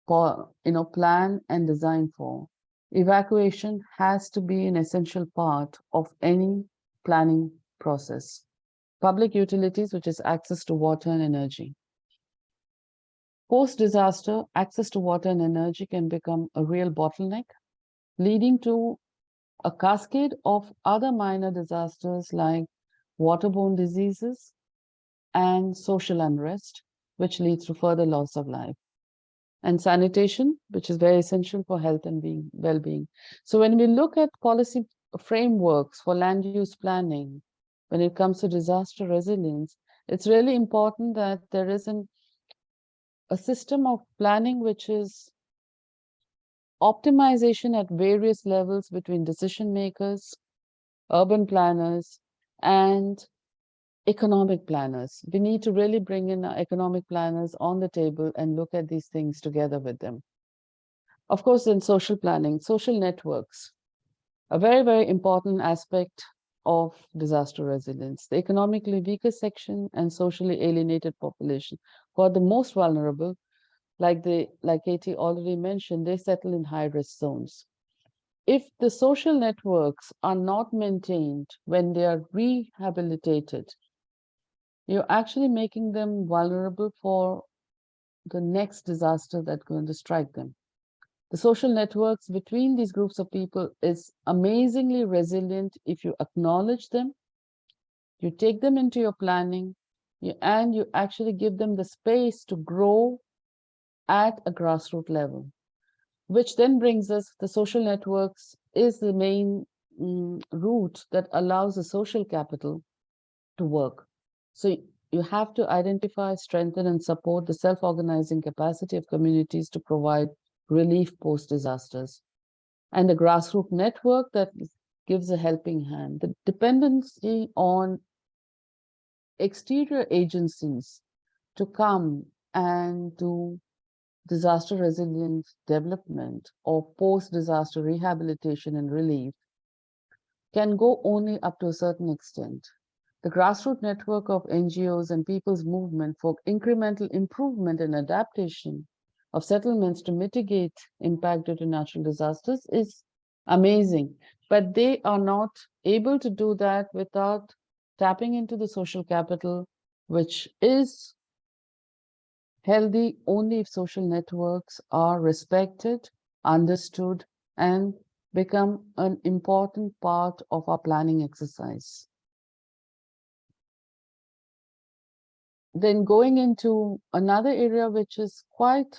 Speaker 6: plan and design for. Evacuation has to be an essential part of any planning process. Public utilities, which is access to water and energy. Post-disaster, access to water and energy can become a real bottleneck, leading to a cascade of other minor disasters like waterborne diseases and social unrest, which leads to further loss of life. And sanitation, which is very essential for health and well-being. So when we look at policy frameworks for land use planning, when it comes to disaster resilience, it's really important that there is a system of planning which is optimization at various levels between decision makers, urban planners, and economic planners. We need to really bring in our economic planners on the table and look at these things together with them. Of course, in social planning, social networks, a very, very important aspect of disaster resilience. The economically weaker section and socially alienated population, who are the most vulnerable, like Katie already mentioned, they settle in high-risk zones. If the social networks are not maintained when they are rehabilitated, you're actually making them vulnerable for the next disaster that's going to strike them. The social networks between these groups of people is amazingly resilient if you acknowledge them, you take them into your planning, and you actually give them the space to grow at a grassroots level, which then brings us, the social networks is the main route that allows the social capital to work. So you have to identify, strengthen, and support the self-organizing capacity of communities to provide relief post-disasters. And the grassroots network that gives a helping hand. The dependency on exterior agencies to come and do disaster resilient development or post-disaster rehabilitation and relief can go only up to a certain extent. The grassroots network of NGOs and people's movement for incremental improvement and adaptation of settlements to mitigate impact due to natural disasters is amazing, but they are not able to do that without tapping into the social capital, which is healthy only if social networks are respected, understood, and become an important part of our planning exercise. Then going into another area which is quite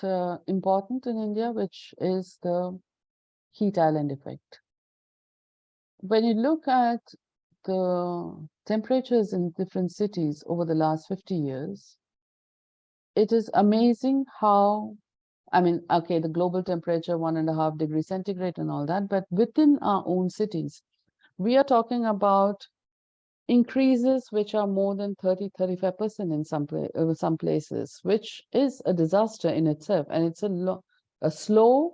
Speaker 6: important in India, which is the heat island effect. When you look at the temperatures in different cities over the last 50 years, it is amazing how, I mean, okay, the global temperature 1.5 degrees centigrade and all that, but within our own cities, we are talking about increases which are more than 30-35% in some places, which is a disaster in itself, and it's a slow,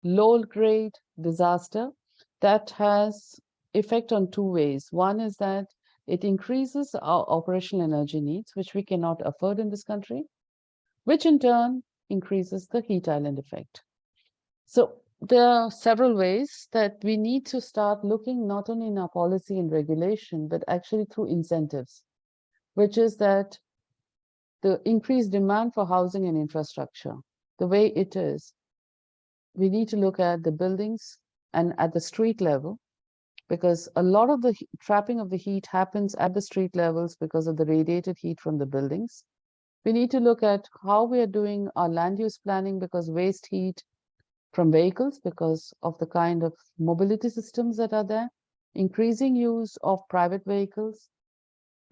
Speaker 6: low-grade disaster that has effect on two ways. One is that it increases our operational energy needs, which we cannot afford in this country, which in turn increases the heat island effect. So there are several ways that we need to start looking not only in our policy and regulation, but actually through incentives, which is that the increased demand for housing and infrastructure, the way it is, we need to look at the buildings and at the street level, because a lot of the trapping of the heat happens at the street levels because of the radiated heat from the buildings. We need to look at how we are doing our land use planning, because waste heat from vehicles, because of the kind of mobility systems that are there, increasing use of private vehicles,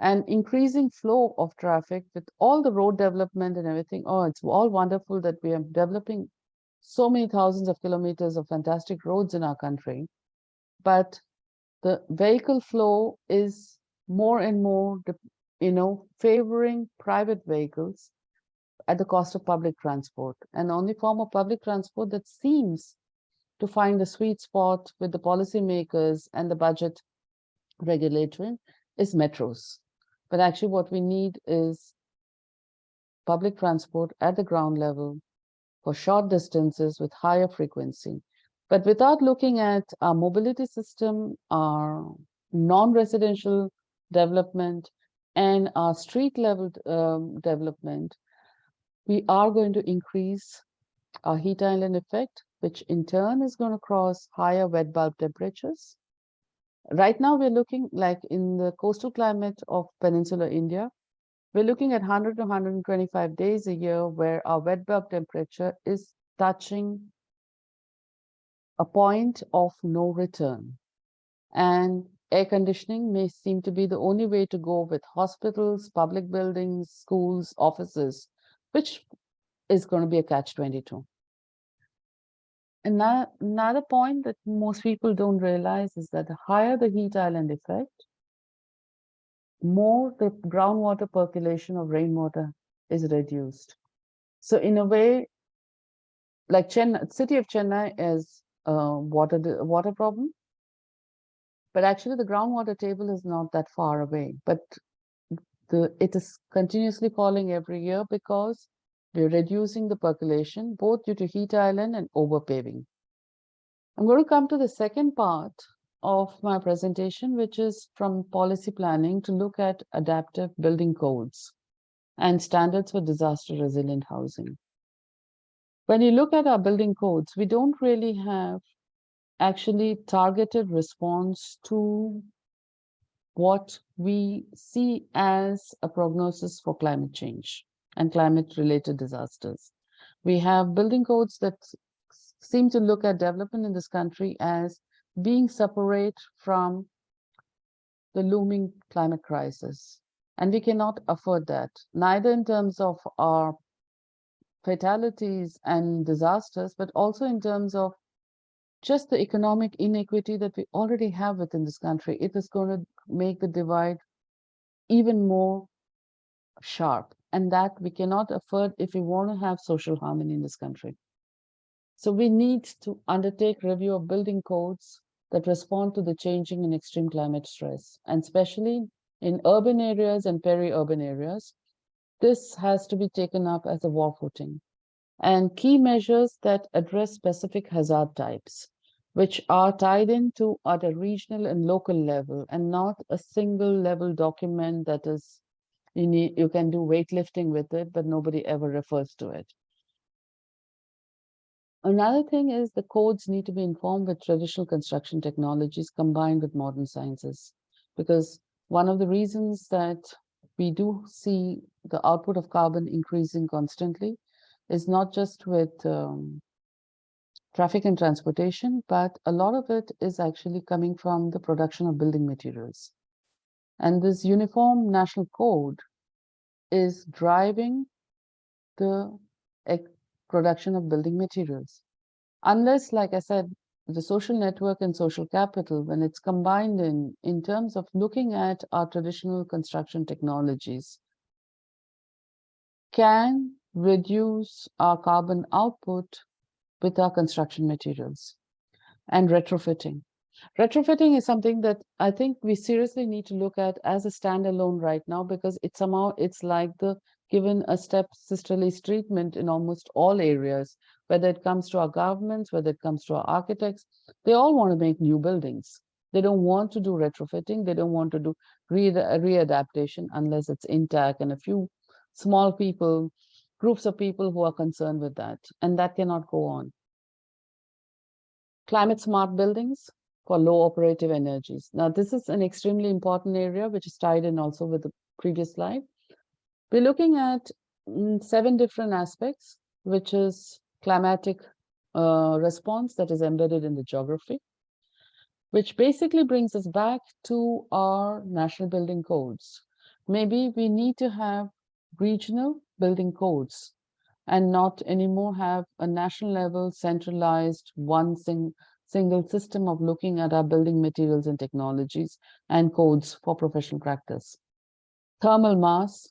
Speaker 6: and increasing flow of traffic with all the road development and everything. Oh, it's all wonderful that we are developing so many thousands of kilometers of fantastic roads in our country, but the vehicle flow is more and more, favoring private vehicles at the cost of public transport. And the only form of public transport that seems to find a sweet spot with the policymakers and the budget regulator is metros. But actually what we need is public transport at the ground level for short distances with higher frequency. But without looking at our mobility system, our non-residential development, and our street level development, we are going to increase our heat island effect, which in turn is going to cause higher wet bulb temperatures. Right now, we're looking like in the coastal climate of peninsular India, we're looking at 100 to 125 days a year where our wet bulb temperature is touching a point of no return. And air conditioning may seem to be the only way to go with hospitals, public buildings, schools, offices, which is going to be a catch-22. Another point that most people don't realize is that the higher the heat island effect, more the groundwater percolation of rainwater is reduced. So in a way, like city of Chennai is a water problem, but actually the groundwater table is not that far away. But it is continuously falling every year because we're reducing the percolation, both due to heat island and overpaving. I'm going to come to the second part of my presentation, which is from policy planning to look at adaptive building codes and standards for disaster resilient housing. When you look at our building codes, we don't really have actually targeted response to what we see as a prognosis for climate change and climate-related disasters. We have building codes that seem to look at development in this country as being separate from the looming climate crisis. And we cannot afford that, neither in terms of our fatalities and disasters, but also in terms of just the economic inequity that we already have within this country. It is going to make the divide even more sharp, and that we cannot afford if we want to have social harmony in this country. So we need to undertake review of building codes that respond to the changing and extreme climate stress, and especially in urban areas and peri-urban areas. This has to be taken up as a war footing. And key measures that address specific hazard types, which are tied into at a regional and local level, and not a single level document that is, you can do weightlifting with it, but nobody ever refers to it. Another thing is the codes need to be informed with traditional construction technologies combined with modern sciences, because one of the reasons that we do see the output of carbon increasing constantly is not just with traffic and transportation, but a lot of it is actually coming from the production of building materials. And this uniform national code is driving the production of building materials. Unless, like I said, the social network and social capital, when it's combined in terms of looking at our traditional construction technologies, can reduce our carbon output with our construction materials. And retrofitting. Retrofitting is something that I think we seriously need to look at as a standalone right now, because it's like the given a step-sisterly treatment in almost all areas, whether it comes to our governments, whether it comes to our architects. They all want to make new buildings. They don't want to do retrofitting. They don't want to do readaptation unless it's intact, and a few small people, groups of people who are concerned with that. And that cannot go on. Climate smart buildings for low operative energies. Now, this is an extremely important area, which is tied in also with the previous slide. We're looking at 7 different aspects, which is climatic response that is embedded in the geography, which basically brings us back to our national building codes. Maybe we need to have regional building codes and not anymore have a national level centralized single system of looking at our building materials and technologies and codes for professional practice. Thermal mass,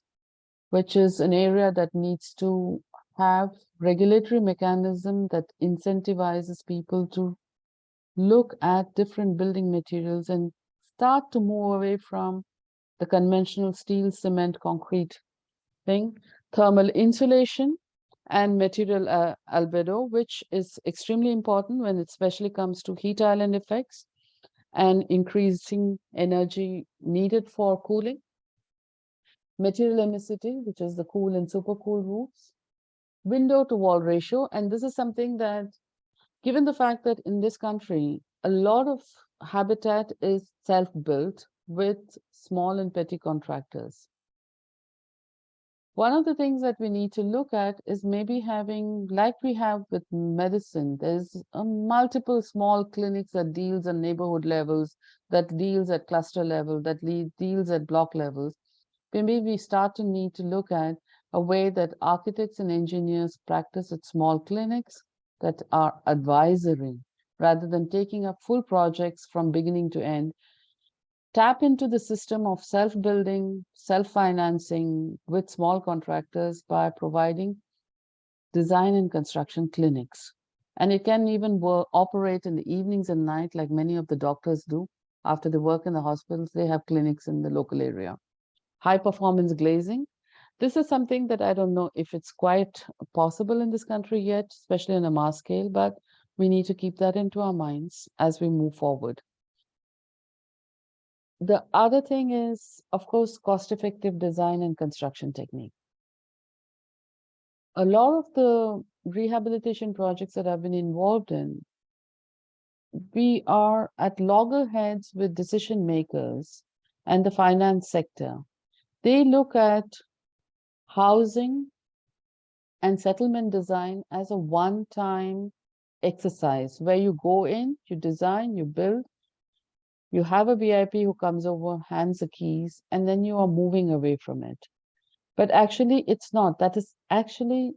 Speaker 6: which is an area that needs to have regulatory mechanism that incentivizes people to look at different building materials and start to move away from the conventional steel, cement, concrete thing. Thermal insulation and material albedo, which is extremely important when it especially comes to heat island effects and increasing energy needed for cooling. Material emissivity, which is the cool and super cool roofs. Window to wall ratio, and this is something that, given the fact that in this country, a lot of habitat is self-built with small and petty contractors. One of the things that we need to look at is maybe having, like we have with medicine, there's multiple small clinics that deals at neighborhood levels, that deals at cluster level, that deals at block levels. Maybe we start to need to look at a way that architects and engineers practice at small clinics that are advisory, rather than taking up full projects from beginning to end. Tap into the system of self-building, self-financing with small contractors by providing design and construction clinics. And it can even operate in the evenings and night, like many of the doctors do. After they work in the hospitals, they have clinics in the local area. High performance glazing. This is something that I don't know if it's quite possible in this country yet, especially on a mass scale, but we need to keep that into our minds as we move forward. The other thing is, of course, cost-effective design and construction technique. A lot of the rehabilitation projects that I've been involved in, we are at loggerheads with decision makers and the finance sector. They look at housing and settlement design as a one-time exercise where you go in, you design, you build, you have a VIP who comes over, hands the keys, and then you are moving away from it. But actually, it's not. That is actually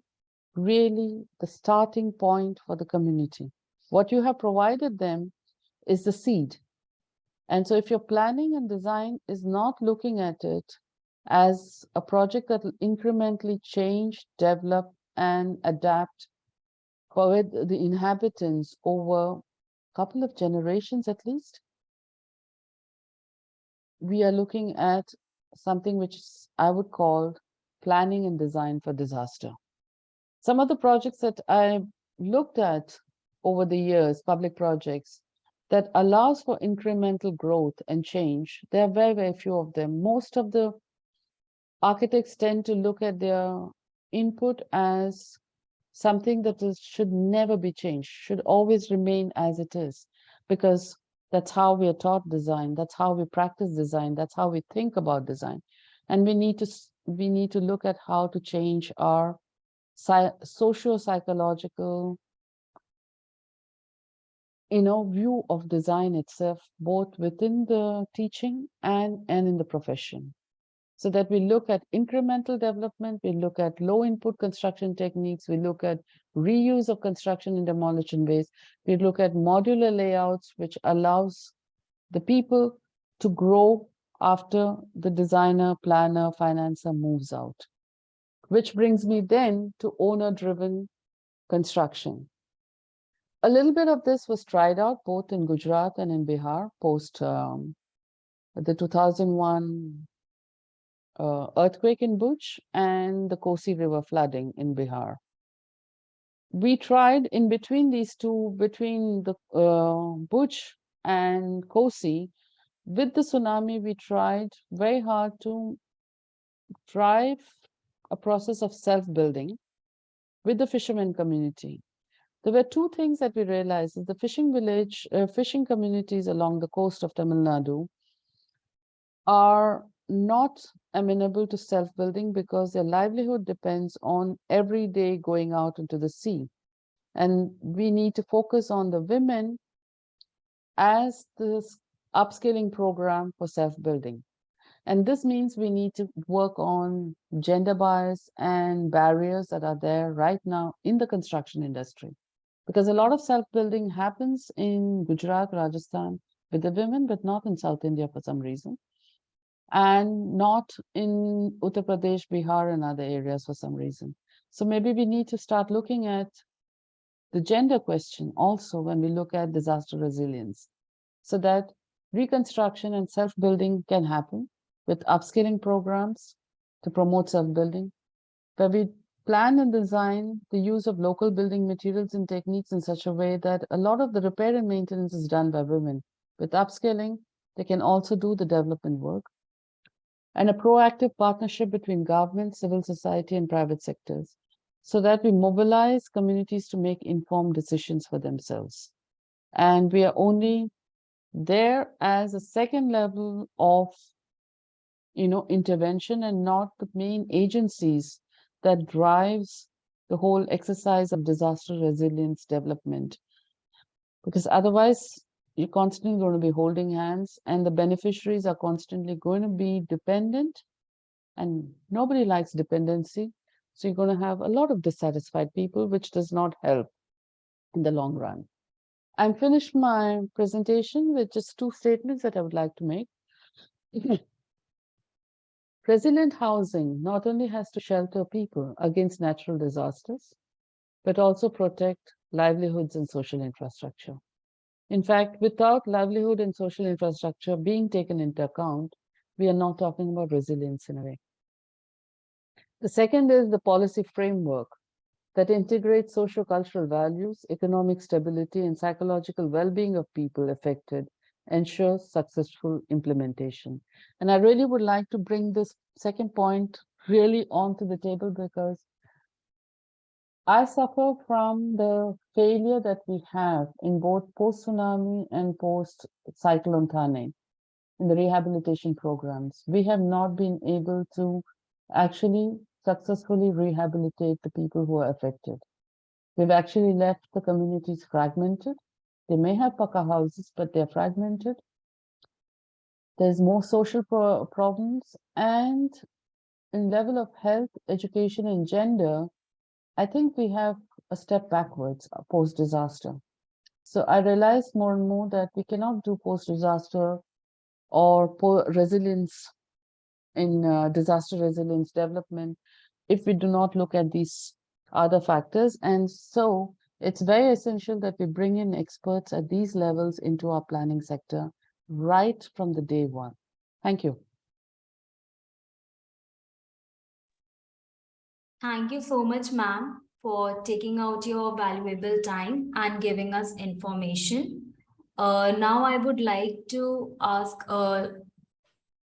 Speaker 6: really the starting point for the community. What you have provided them is the seed. And so if your planning and design is not looking at it as a project that will incrementally change, develop, and adapt for the inhabitants over a couple of generations at least, we are looking at something which I would call planning and design for disaster. Some of the projects that I looked at over the years, public projects, that allows for incremental growth and change, there are very, very few of them. Most of the architects tend to look at their input as something that should never be changed, should always remain as it is, because that's how we are taught design. That's how we practice design. That's how we think about design. And we need to look at how to change our socio-psychological, view of design itself, both within the teaching and in the profession. So that we look at incremental development, we look at low input construction techniques, we look at reuse of construction and demolition waste, we look at modular layouts, which allows the people to grow after the designer, planner, financer moves out. Which brings me then to owner-driven construction. A little bit of this was tried out both in Gujarat and in Bihar post the 2001 earthquake in Bhuj and the Kosi River flooding in Bihar. We tried in between these two, between the Bhuj and Kosi, with the tsunami, we tried very hard to drive a process of self-building with the fishermen community. There were two things that we realized: is the fishing communities along the coast of Tamil Nadu are not amenable to self-building because their livelihood depends on every day going out into the sea. And we need to focus on the women as this upskilling program for self-building. And this means we need to work on gender bias and barriers that are there right now in the construction industry. Because a lot of self-building happens in Gujarat, Rajasthan with the women, but not in South India for some reason. And not in Uttar Pradesh, Bihar, and other areas for some reason. So maybe we need to start looking at the gender question also when we look at disaster resilience, so that reconstruction and self-building can happen with upskilling programs to promote self-building, where we plan and design the use of local building materials and techniques in such a way that a lot of the repair and maintenance is done by women. With upskilling, they can also do the development work. And a proactive partnership between government, civil society, and private sectors, so that we mobilize communities to make informed decisions for themselves. And we are only there as a second level of intervention and not the main agencies that drives the whole exercise of disaster resilience development. Because otherwise, you're constantly going to be holding hands and the beneficiaries are constantly going to be dependent, and nobody likes dependency. So you're going to have a lot of dissatisfied people, which does not help in the long run. I'm finished my presentation with just 2 statements that I would like to make. Resilient housing not only has to shelter people against natural disasters, but also protect livelihoods and social infrastructure. In fact, without livelihood and social infrastructure being taken into account, we are not talking about resilience in a way. The second is the policy framework that integrates socio-cultural values, economic stability, and psychological well-being of people affected, ensures successful implementation. And I really would like to bring this second point really onto the table, because I suffer from the failure that we have in both post-tsunami and post-cyclone Thane in the rehabilitation programs. We have not been able to actually successfully rehabilitate the people who are affected. We've actually left the communities fragmented. They may have paka houses, but they're fragmented. There's more social problems, and in level of health, education, and gender, I think we have a step backwards post-disaster. So I realized more and more that we cannot do post-disaster or resilience in disaster resilience development if we do not look at these other factors. And so it's very essential that we bring in experts at these levels into our planning sector right from the day one. Thank you.
Speaker 1: Thank you so much, ma'am, for taking out your valuable time and giving us information. Now I would like to ask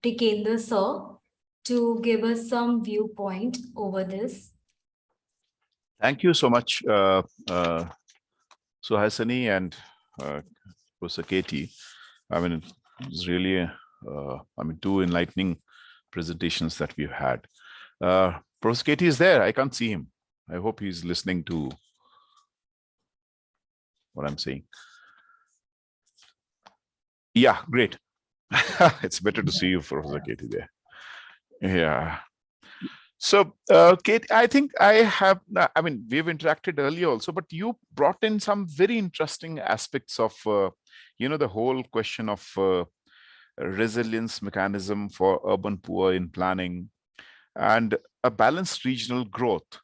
Speaker 1: Tikendra sir to give us some viewpoint over this.
Speaker 2: Thank you so much, Suhasini and Professor Katie. I mean, it's really, 2 enlightening presentations that we've had. Professor Katie is there. I can't see him. I hope he's listening to what I'm saying. Yeah, great. It's better to see you, Professor Katie, there. Yeah. So, Kate, I think we've interacted earlier also, but you brought in some very interesting aspects of, the whole question of resilience mechanism for urban poor in planning and a balanced regional growth.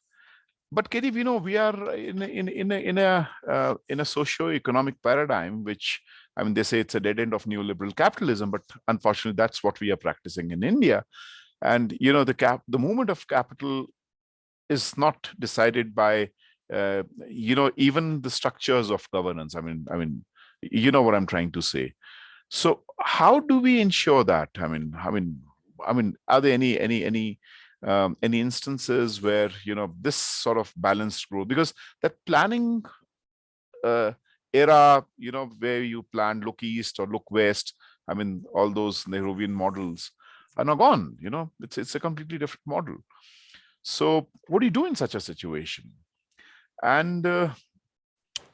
Speaker 2: But Katie, we are in a socio-economic paradigm, which, they say it's a dead end of neoliberal capitalism, but unfortunately, that's what we are practicing in India. And the movement of capital is not decided by even the structures of governance. You know what I'm trying to say. So how do we ensure that? Are there any instances where this sort of balanced growth, because that planning era, where you plan look east or look west, all those Nehruvian models are now gone. It's a completely different model. So what do you do in such a situation? And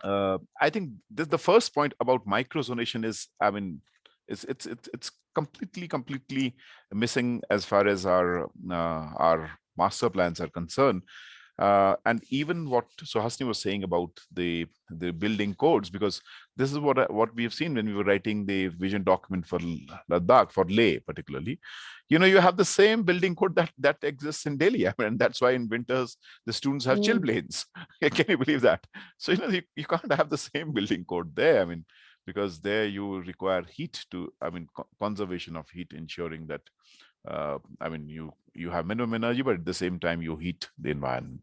Speaker 2: I think the first point about microzonation is, it's completely missing as far as our master plans are concerned. And even what Suhasini was saying about the building codes, because this is what we have seen when we were writing the vision document for Ladakh, for Leh particularly. You have the same building code that exists in Delhi, and that's why in winters the students have chilblains. Can you believe that? So you can't have the same building code there. Because there you require heat to, conservation of heat, ensuring that you have minimum energy, but at the same time you heat the environment.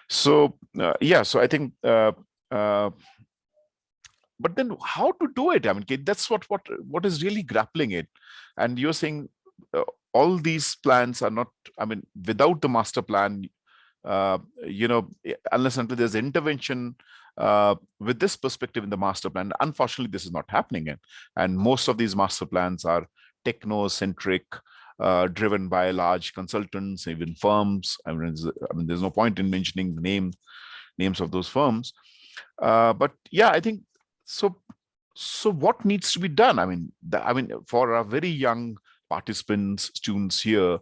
Speaker 2: So so I think, but then how to do it? That's what is really grappling it. And you're saying all these plans are not, without the master plan, unless until there's intervention with this perspective in the master plan, unfortunately, this is not happening. And most of these master plans are technocentric, driven by large consultants, even firms. I mean, there's no point in mentioning the names of those firms. But yeah, I think so. So what needs to be done? I mean, for our very young participants, students here,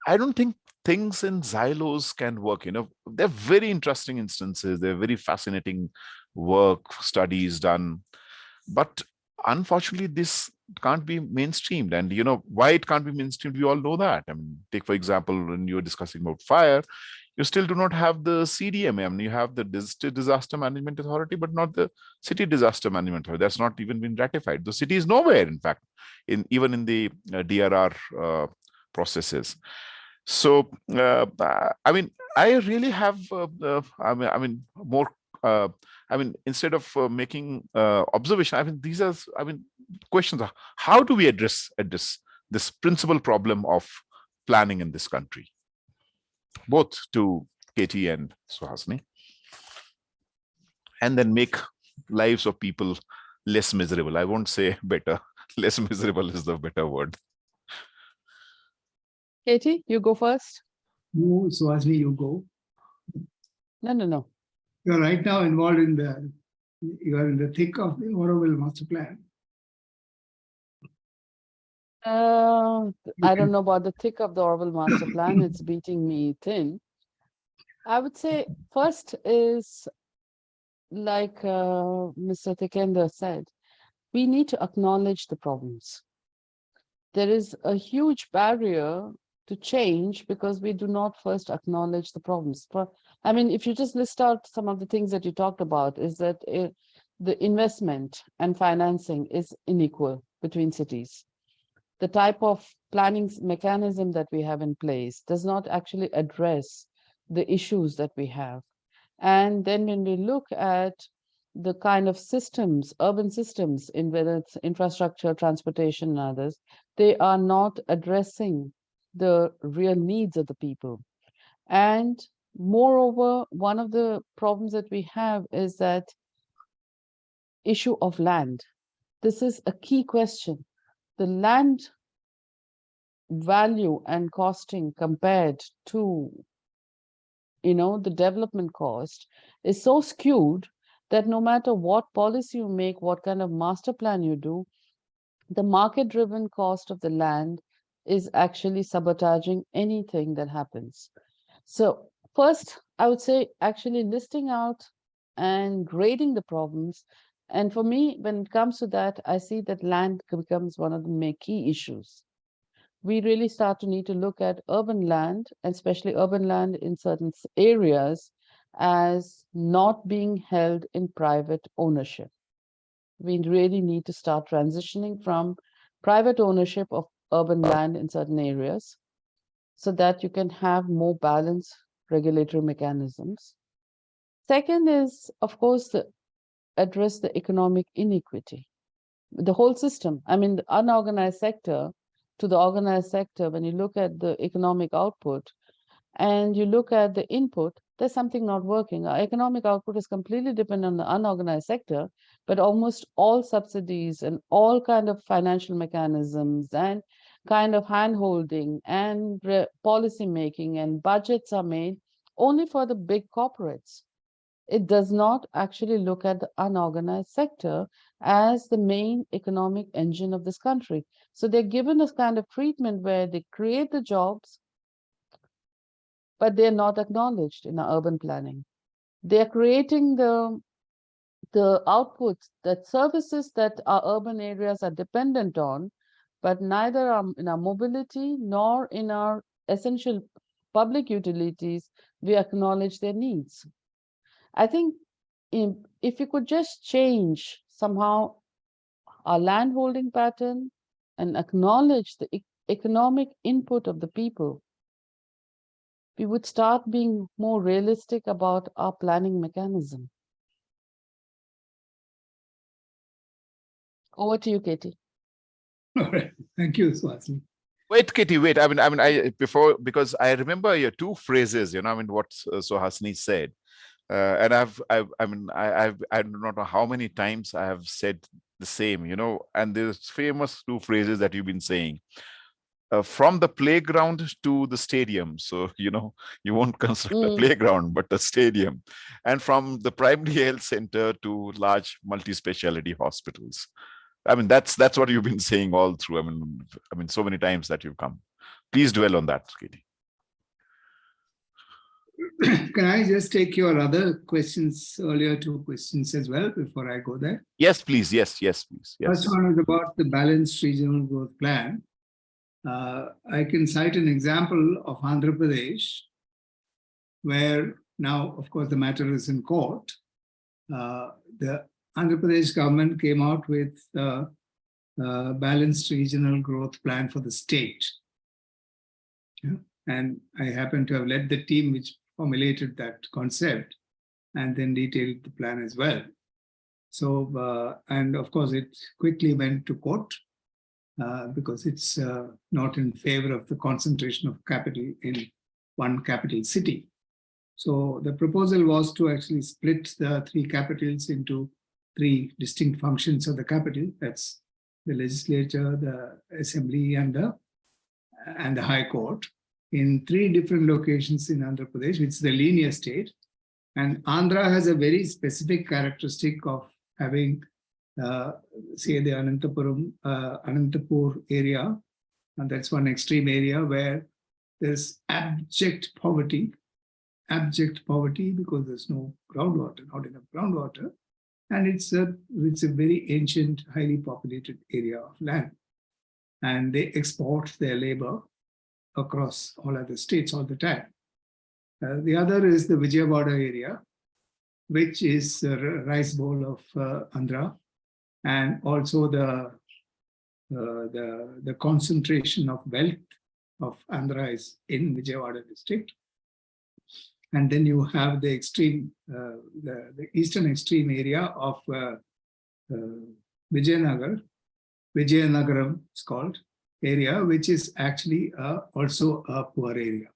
Speaker 2: I don't think things in silos can work. They're very interesting instances. They're very fascinating work, studies done. But unfortunately, this can't be mainstreamed. And why it can't be mainstreamed, we all know that. I mean, take, for example, when you're discussing about fire, you still do not have the CDMA. I mean, you have the Disaster Management Authority, but not the City Disaster Management Authority. That's not even been ratified. The city is nowhere, in fact, even in the DRR processes. So, I mean, I really have, more. Instead of making observation, these are, questions. How do we address this principal problem of planning in this country? Both to Katie and Suhasini, and then make lives of people less miserable. I won't say better. Less miserable is the better word.
Speaker 6: Katie, you go first.
Speaker 4: No, Suhasini, you go.
Speaker 6: No.
Speaker 4: You're right now involved you are in the thick of the Oroville Master Plan.
Speaker 6: I don't know about the thick of the Oroville Master Plan. It's beating me thin. I would say first is, like Mr. Tikendra said, we need to acknowledge the problems. There is a huge barrier to change because we do not first acknowledge the problems. If you just list out some of the things that you talked about, is that the investment and financing is unequal between cities. The type of planning mechanism that we have in place does not actually address the issues that we have. And then when we look at the kind of systems, urban systems, in whether it's infrastructure, transportation, and others, they are not addressing the real needs of the people. And moreover, one of the problems that we have is that issue of land. This is a key question. The land value and costing compared to the development cost is so skewed that no matter what policy you make, what kind of master plan you do, the market-driven cost of the land is actually sabotaging anything that happens. So first, I would say actually listing out and grading the problems. And for me, when it comes to that, I see that land becomes one of the key issues. We really start to need to look at urban land, especially urban land in certain areas, as not being held in private ownership. We really need to start transitioning from private ownership of urban land in certain areas so that you can have more balanced regulatory mechanisms. Second is, of course, address the economic inequity. The whole system, the unorganized sector to the organized sector, when you look at the economic output and you look at the input, there's something not working. Our economic output is completely dependent on the unorganized sector, but almost all subsidies and all kind of financial mechanisms and kind of hand-holding and policy making and budgets are made only for the big corporates. It does not actually look at the unorganized sector as the main economic engine of this country. So they're given a kind of treatment where they create the jobs, but they're not acknowledged in our urban planning. They're creating the outputs, that services that our urban areas are dependent on, but neither in our mobility nor in our essential public utilities, we acknowledge their needs. I think if you could just change somehow our land holding pattern and acknowledge the economic input of the people, we would start being more realistic about our planning mechanism. Over to you, Katie.
Speaker 4: All right. Thank you, Suhasini.
Speaker 2: Wait, Katie, wait. Because I remember your two phrases, what Suhasini said. And I do not know how many times I have said the same, and there's famous two phrases that you've been saying. from the playground to the stadium. So, you won't construct a playground, but a stadium. And from the primary health center to large multi-speciality hospitals. I mean, that's what you've been saying all through. I mean, so many times that you've come. Please dwell on that, Katie.
Speaker 4: Can I just take your other questions, earlier 2 questions as well, before I go there?
Speaker 2: Yes, please. Yes, please. Yes.
Speaker 4: First one is about the balanced regional growth plan. I can cite an example of Andhra Pradesh, where now, of course, the matter is in court. The Andhra Pradesh government came out with a balanced regional growth plan for the state. Yeah. And I happen to have led the team which formulated that concept and then detailed the plan as well. So, and of course, it quickly went to court because it's not in favor of the concentration of capital in one capital city. So the proposal was to actually split the 3 capitals into 3 distinct functions of the capital. That's the legislature, the assembly, and the high court, in 3 different locations in Andhra Pradesh, which is the linear state. And Andhra has a very specific characteristic of having, say, the Anantapur area, and that's one extreme area where there's abject poverty because there's no groundwater, not enough groundwater, and it's a very ancient, highly populated area of land, and they export their labor across all other states all the time. The other is the Vijayawada area, which is the rice bowl of Andhra, and also the concentration of wealth of Andhra is in Vijayawada district. And then you have the extreme, the eastern extreme area of Vijayanagaram is called, area, which is actually also a poor area.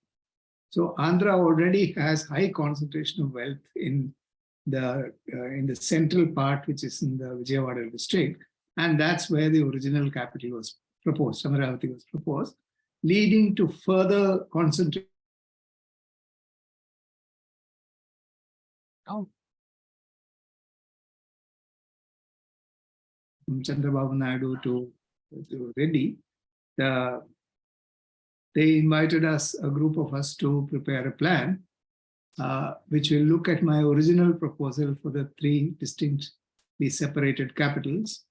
Speaker 4: So Andhra already has high concentration of wealth in the central part, which is in the Vijayawada district, and that's where the original capital was proposed, Amaravati was proposed, leading to further concentration. From Chandrababu Naidu to Reddy. They invited us, a group of us, to prepare a plan which will look at my original proposal for the 3 distinctly separated capitals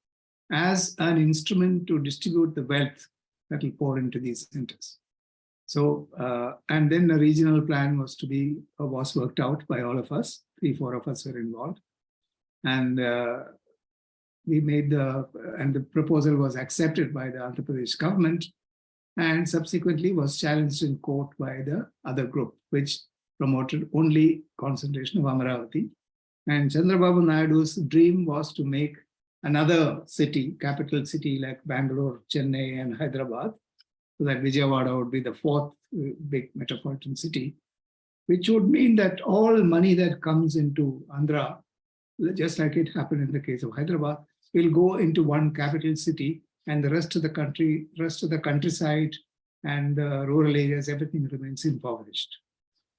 Speaker 4: as an instrument to distribute the wealth that will pour into these centers. So, and then the regional plan was worked out by all of us. 3-4 of us were involved, and we made the proposal was accepted by the Andhra Pradesh government, and subsequently was challenged in court by the other group, which promoted only concentration of Amaravati. And Chandrababu Naidu's dream was to make another city, capital city like Bangalore, Chennai, and Hyderabad, so that Vijayawada would be the 4th big metropolitan city, which would mean that all money that comes into Andhra, just like it happened in the case of Hyderabad, will go into one capital city, and the rest of the country, rest of the countryside and the rural areas, everything remains impoverished.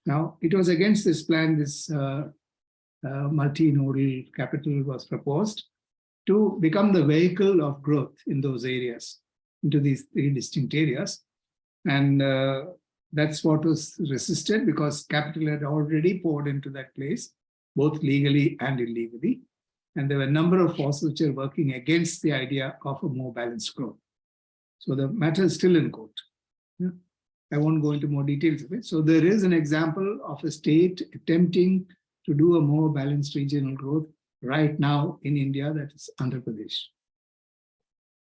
Speaker 4: Now, it was against this plan, this multi-nodal capital was proposed to become the vehicle of growth in those areas, into these 3 distinct areas. And that's what was resisted, because capital had already poured into that place, both legally and illegally. And there were a number of forces which are working against the idea of a more balanced growth. So the matter is still in court. Yeah. I won't go into more details of it. So there is an example of a state attempting to do a more balanced regional growth right now in India, that is Andhra Pradesh.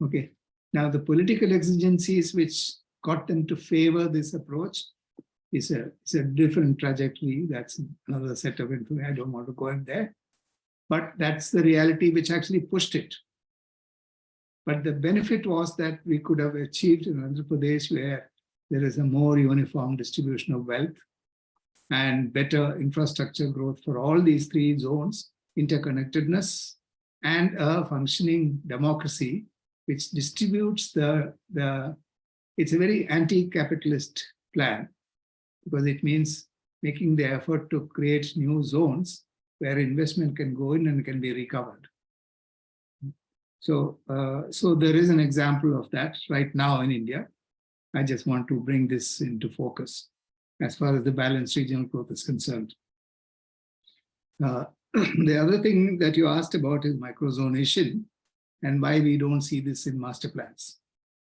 Speaker 4: Okay. Now the political exigencies which got them to favor this approach is a different trajectory. That's another set of information. I don't want to go in there. But that's the reality which actually pushed it. But the benefit was that we could have achieved in Andhra Pradesh, where there is a more uniform distribution of wealth and better infrastructure growth for all these 3 zones, interconnectedness, and a functioning democracy which distributes the it's a very anti-capitalist plan because it means making the effort to create new zones where investment can go in and can be recovered. So, so there is an example of that right now in India. I just want to bring this into focus as far as the balanced regional growth is concerned. The other thing that you asked about is microzonation and why we don't see this in master plans.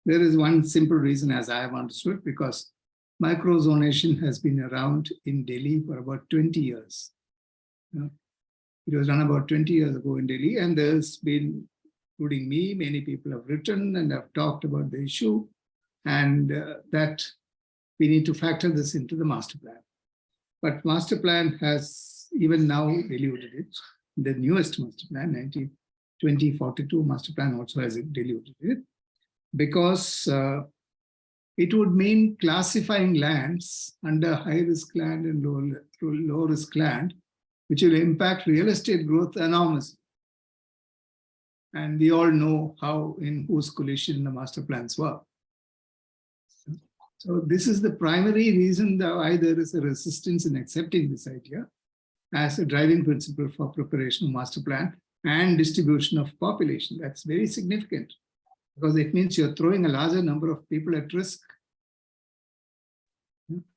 Speaker 4: There is one simple reason, as I have understood, because microzonation has been around in Delhi for about 20 years. It was done about 20 years ago in Delhi, and there's been, including me, many people have written and have talked about the issue, and that we need to factor this into the master plan. But master plan has even now diluted it. The newest master plan, 2042 master plan also has diluted it, because it would mean classifying lands under high-risk land and low-risk land, which will impact real estate growth enormously. And we all know how, in whose coalition the master plans were. So this is the primary reason why there is a resistance in accepting this idea as a driving principle for preparation of master plan and distribution of population. That's very significant because it means you're throwing a larger number of people at risk.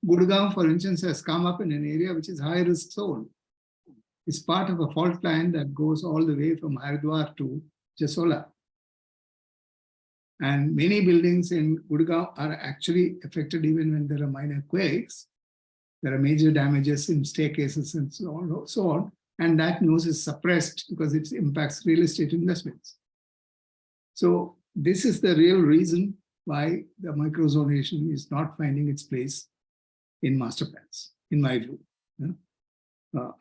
Speaker 4: Gurgaon, for instance, has come up in an area which is high-risk zone. It's part of a fault line that goes all the way from Haridwar to Jasola. And many buildings in Gurgaon are actually affected even when there are minor quakes. There are major damages in staircases and so on. And that news is suppressed because it impacts real estate investments. So this is the real reason why the microzonation is not finding its place in master plans, in my view.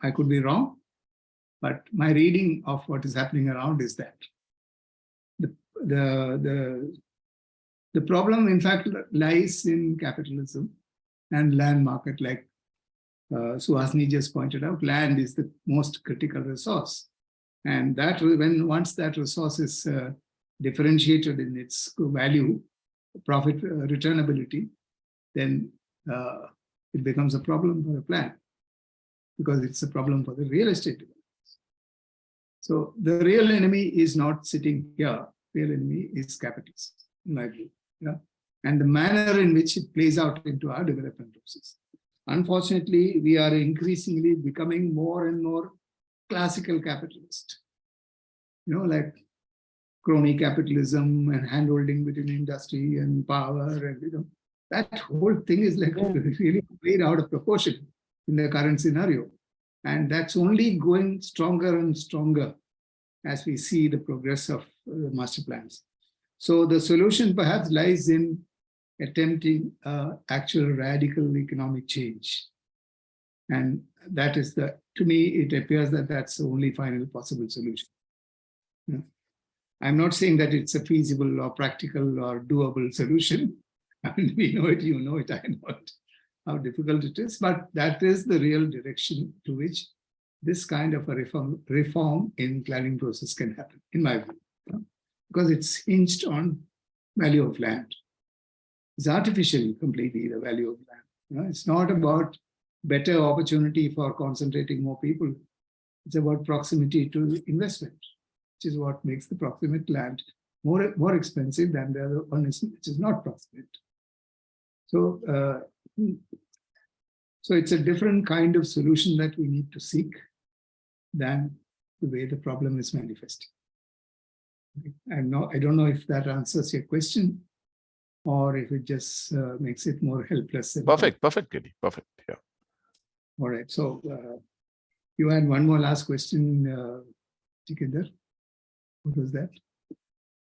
Speaker 4: I could be wrong, but my reading of what is happening around is that. The problem, in fact, lies in capitalism and land market, like Suhasini just pointed out. Land is the most critical resource. And that once that resource is differentiated in its value, profit returnability, then it becomes a problem for a plan because it's a problem for the real estate developers. So the real enemy is not sitting here. Real enemy is capitalism, in my view. And the manner in which it plays out into our development process. Unfortunately, we are increasingly becoming more and more classical capitalist. Like crony capitalism and handholding between industry and power, and that whole thing is like really played out of proportion in the current scenario. And that's only going stronger and stronger as we see the progress of the master plans. So the solution perhaps lies in attempting actual radical economic change. And that is to me, it appears that that's the only final possible solution. I'm not saying that it's a feasible or practical or doable solution. I mean, we know it, you know it, I know it, how difficult it is, but that is the real direction to which this kind of a reform in planning process can happen, in my view, because it's hinged on value of land. It's artificial completely, the value of land. It's not about better opportunity for concentrating more people. It's about proximity to investment, which is what makes the proximate land more expensive than the other one which is not proximate. So, so it's a different kind of solution that we need to seek than the way the problem is manifesting. I don't know if that answers your question or if it just makes it more helpless.
Speaker 2: Perfect, Gedi, perfect, yeah.
Speaker 4: All right, so you had one more last question, Jitendra. What was that?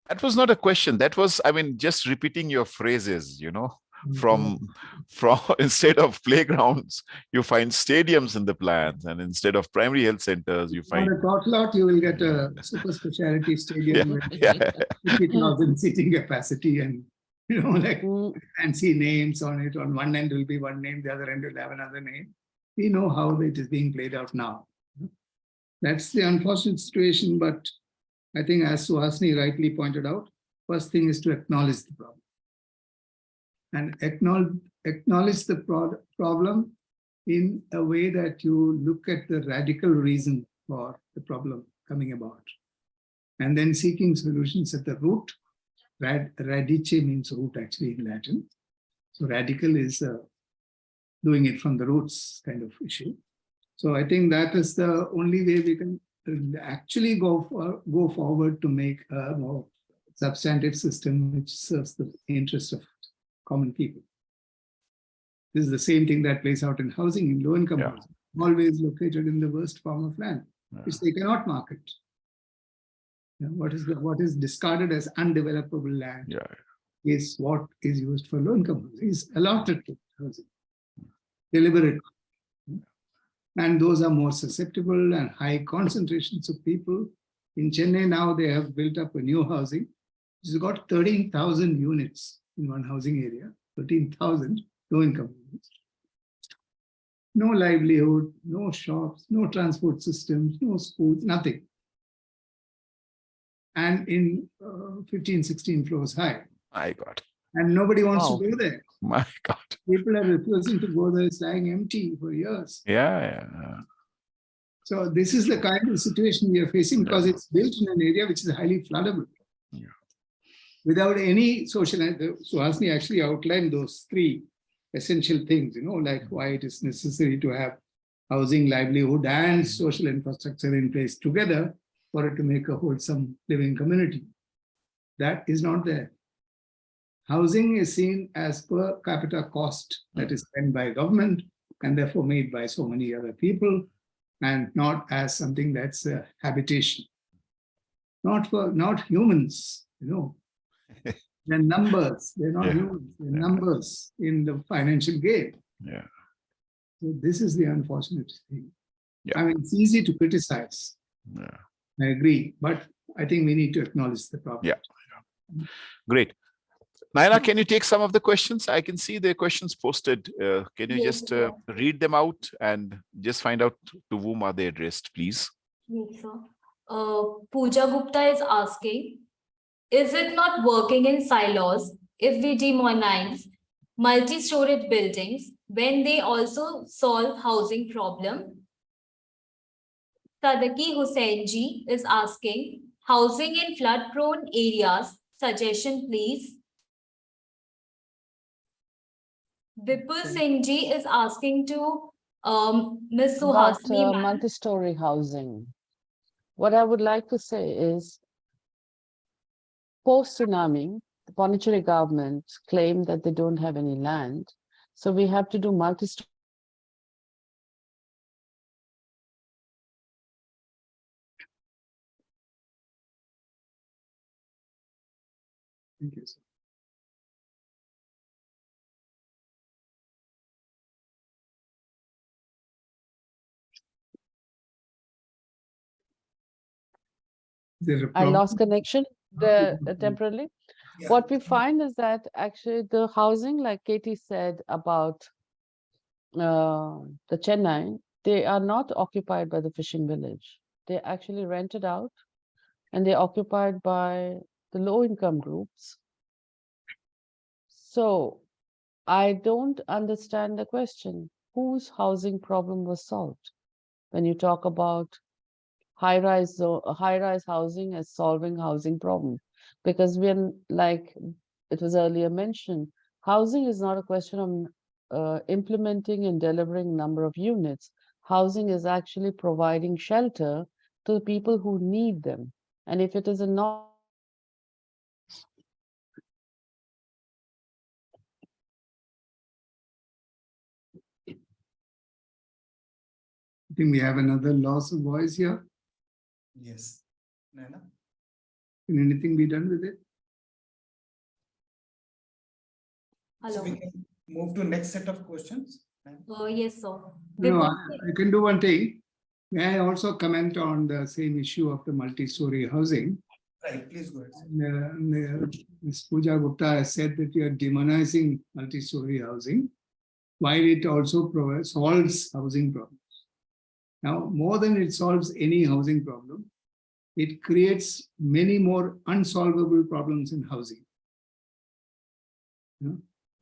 Speaker 2: That was not a question. That was, I mean, just repeating your phrases, from instead of playgrounds, you find stadiums in the plans, and instead of primary health centers, you find.
Speaker 4: On a tot lot, you will get a super specialty stadium with 50,000 seating capacity and, like fancy names on it. On one end will be one name, the other end will have another name. We know how it is being played out now. That's the unfortunate situation, but I think as Suhasini rightly pointed out, first thing is to acknowledge the problem. and acknowledge the problem in a way that you look at the radical reason for the problem coming about, and then seeking solutions at the root. Radice means root actually in Latin. So radical is doing it from the roots kind of issue. So I think that is the only way we can actually go forward to make a more substantive system which serves the interests of common people. This is the same thing that plays out in housing, in low-income housing, always located in the worst form of land, which they cannot market. What is discarded as undevelopable land is what is used for low-income housing, is allotted to housing, deliberate. And those are more susceptible and high concentrations of people. In Chennai now, they have built up a new housing, which has got 13,000 units in one housing area, 13,000 low-income units. No livelihood, no shops, no transport systems, no schools, nothing. And in 15, 16 floors high.
Speaker 2: My God.
Speaker 4: And nobody wants to go there.
Speaker 2: My God.
Speaker 4: People are refusing to go there. It's lying empty for years. So this is the kind of situation we are facing because it's built in an area which is highly floodable. Without any social, Suhasini actually outlined those three essential things, like why it is necessary to have housing, livelihood, and social infrastructure in place together for it to make a wholesome living community. That is not there. Housing is seen as per capita cost that is spent by government and therefore made by so many other people, and not as something that's a habitation. Not humans, They're numbers. They're not humans. They're numbers in the financial game. So this is the unfortunate thing. I mean, it's easy to criticize. I agree, but I think we need to acknowledge the problem.
Speaker 2: Great. Naina, can you take some of the questions? I can see the questions posted. Can you just read them out and just find out to whom are they addressed, please?
Speaker 1: Yes, sir. Pooja Gupta is asking, is it not working in silos if we demonize multi-storied buildings when they also solve housing problem? Sadaki Hussain ji is asking, housing in flood-prone areas, suggestion please. Vipul Singh ji is asking to Ms. Suhasini.
Speaker 6: Multi-story housing. What I would like to say is, post-tsunami, the Pondicherry government claimed that they don't have any land. So we have to do multi-story.
Speaker 4: Thank you, sir.
Speaker 6: I lost connection temporarily. What we find is that actually the housing, like Katie said about the Chennai, they are not occupied by the fishing village. They're actually rented out and they're occupied by the low-income groups. So I don't understand the question. Whose housing problem was solved? When you talk about high-rise housing as solving housing problem, because when, like it was earlier mentioned, housing is not a question of implementing and delivering number of units. Housing is actually providing shelter to the people who need them. And if it is a not
Speaker 4: I think we have another loss of voice here.
Speaker 5: Yes. Naina?
Speaker 4: Can anything be done with it?
Speaker 1: Hello.
Speaker 5: So we can move to next set of questions.
Speaker 1: Yes, sir.
Speaker 4: No, I can do one thing. May I also comment on the same issue of the multi-story housing?
Speaker 5: Right, please go ahead.
Speaker 4: Ms. Pooja Gupta has said that you are demonizing multi-story housing, while it also solves housing problems. Now, more than it solves any housing problem, it creates many more unsolvable problems in housing.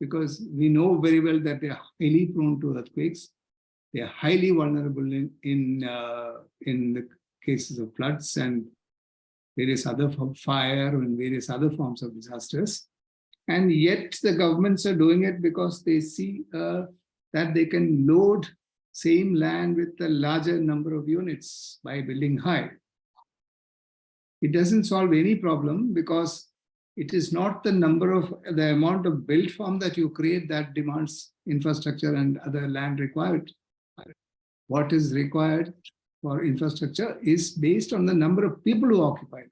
Speaker 4: because we know very well that they are highly prone to earthquakes. They are highly vulnerable in the cases of floods and various other fire and various other forms of disasters. And yet the governments are doing it because they see that they can load same land with a larger number of units by building high. It doesn't solve any problem because it is not the amount of built form that you create that demands infrastructure and other land required. What is required for infrastructure is based on the number of people who occupy that.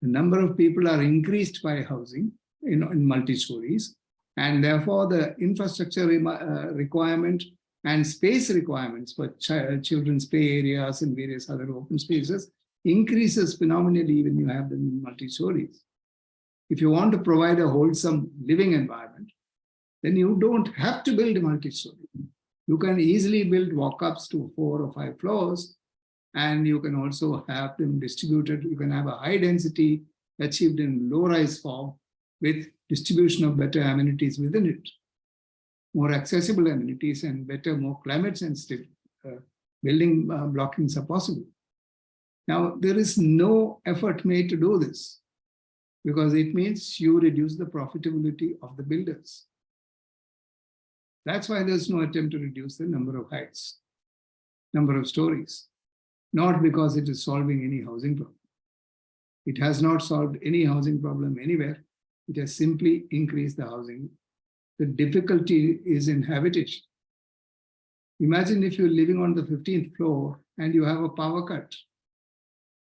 Speaker 4: The number of people are increased by housing in multi-stories, and therefore the infrastructure requirement and space requirements for children's play areas and various other open spaces increases phenomenally when you have them in multi-stories. If you want to provide a wholesome living environment, then you don't have to build a multi-story. You can easily build walk-ups to 4 or 5 floors, and you can also have them distributed. You can have a high density achieved in low-rise form with distribution of better amenities within it, more accessible amenities and better, more climate-sensitive building blockings are possible. Now, there is no effort made to do this because it means you reduce the profitability of the builders. That's why there's no attempt to reduce the number of heights, number of stories, not because it is solving any housing problem. It has not solved any housing problem anywhere. It has simply increased the housing. The difficulty is in habitation. Imagine if you're living on the 15th floor and you have a power cut,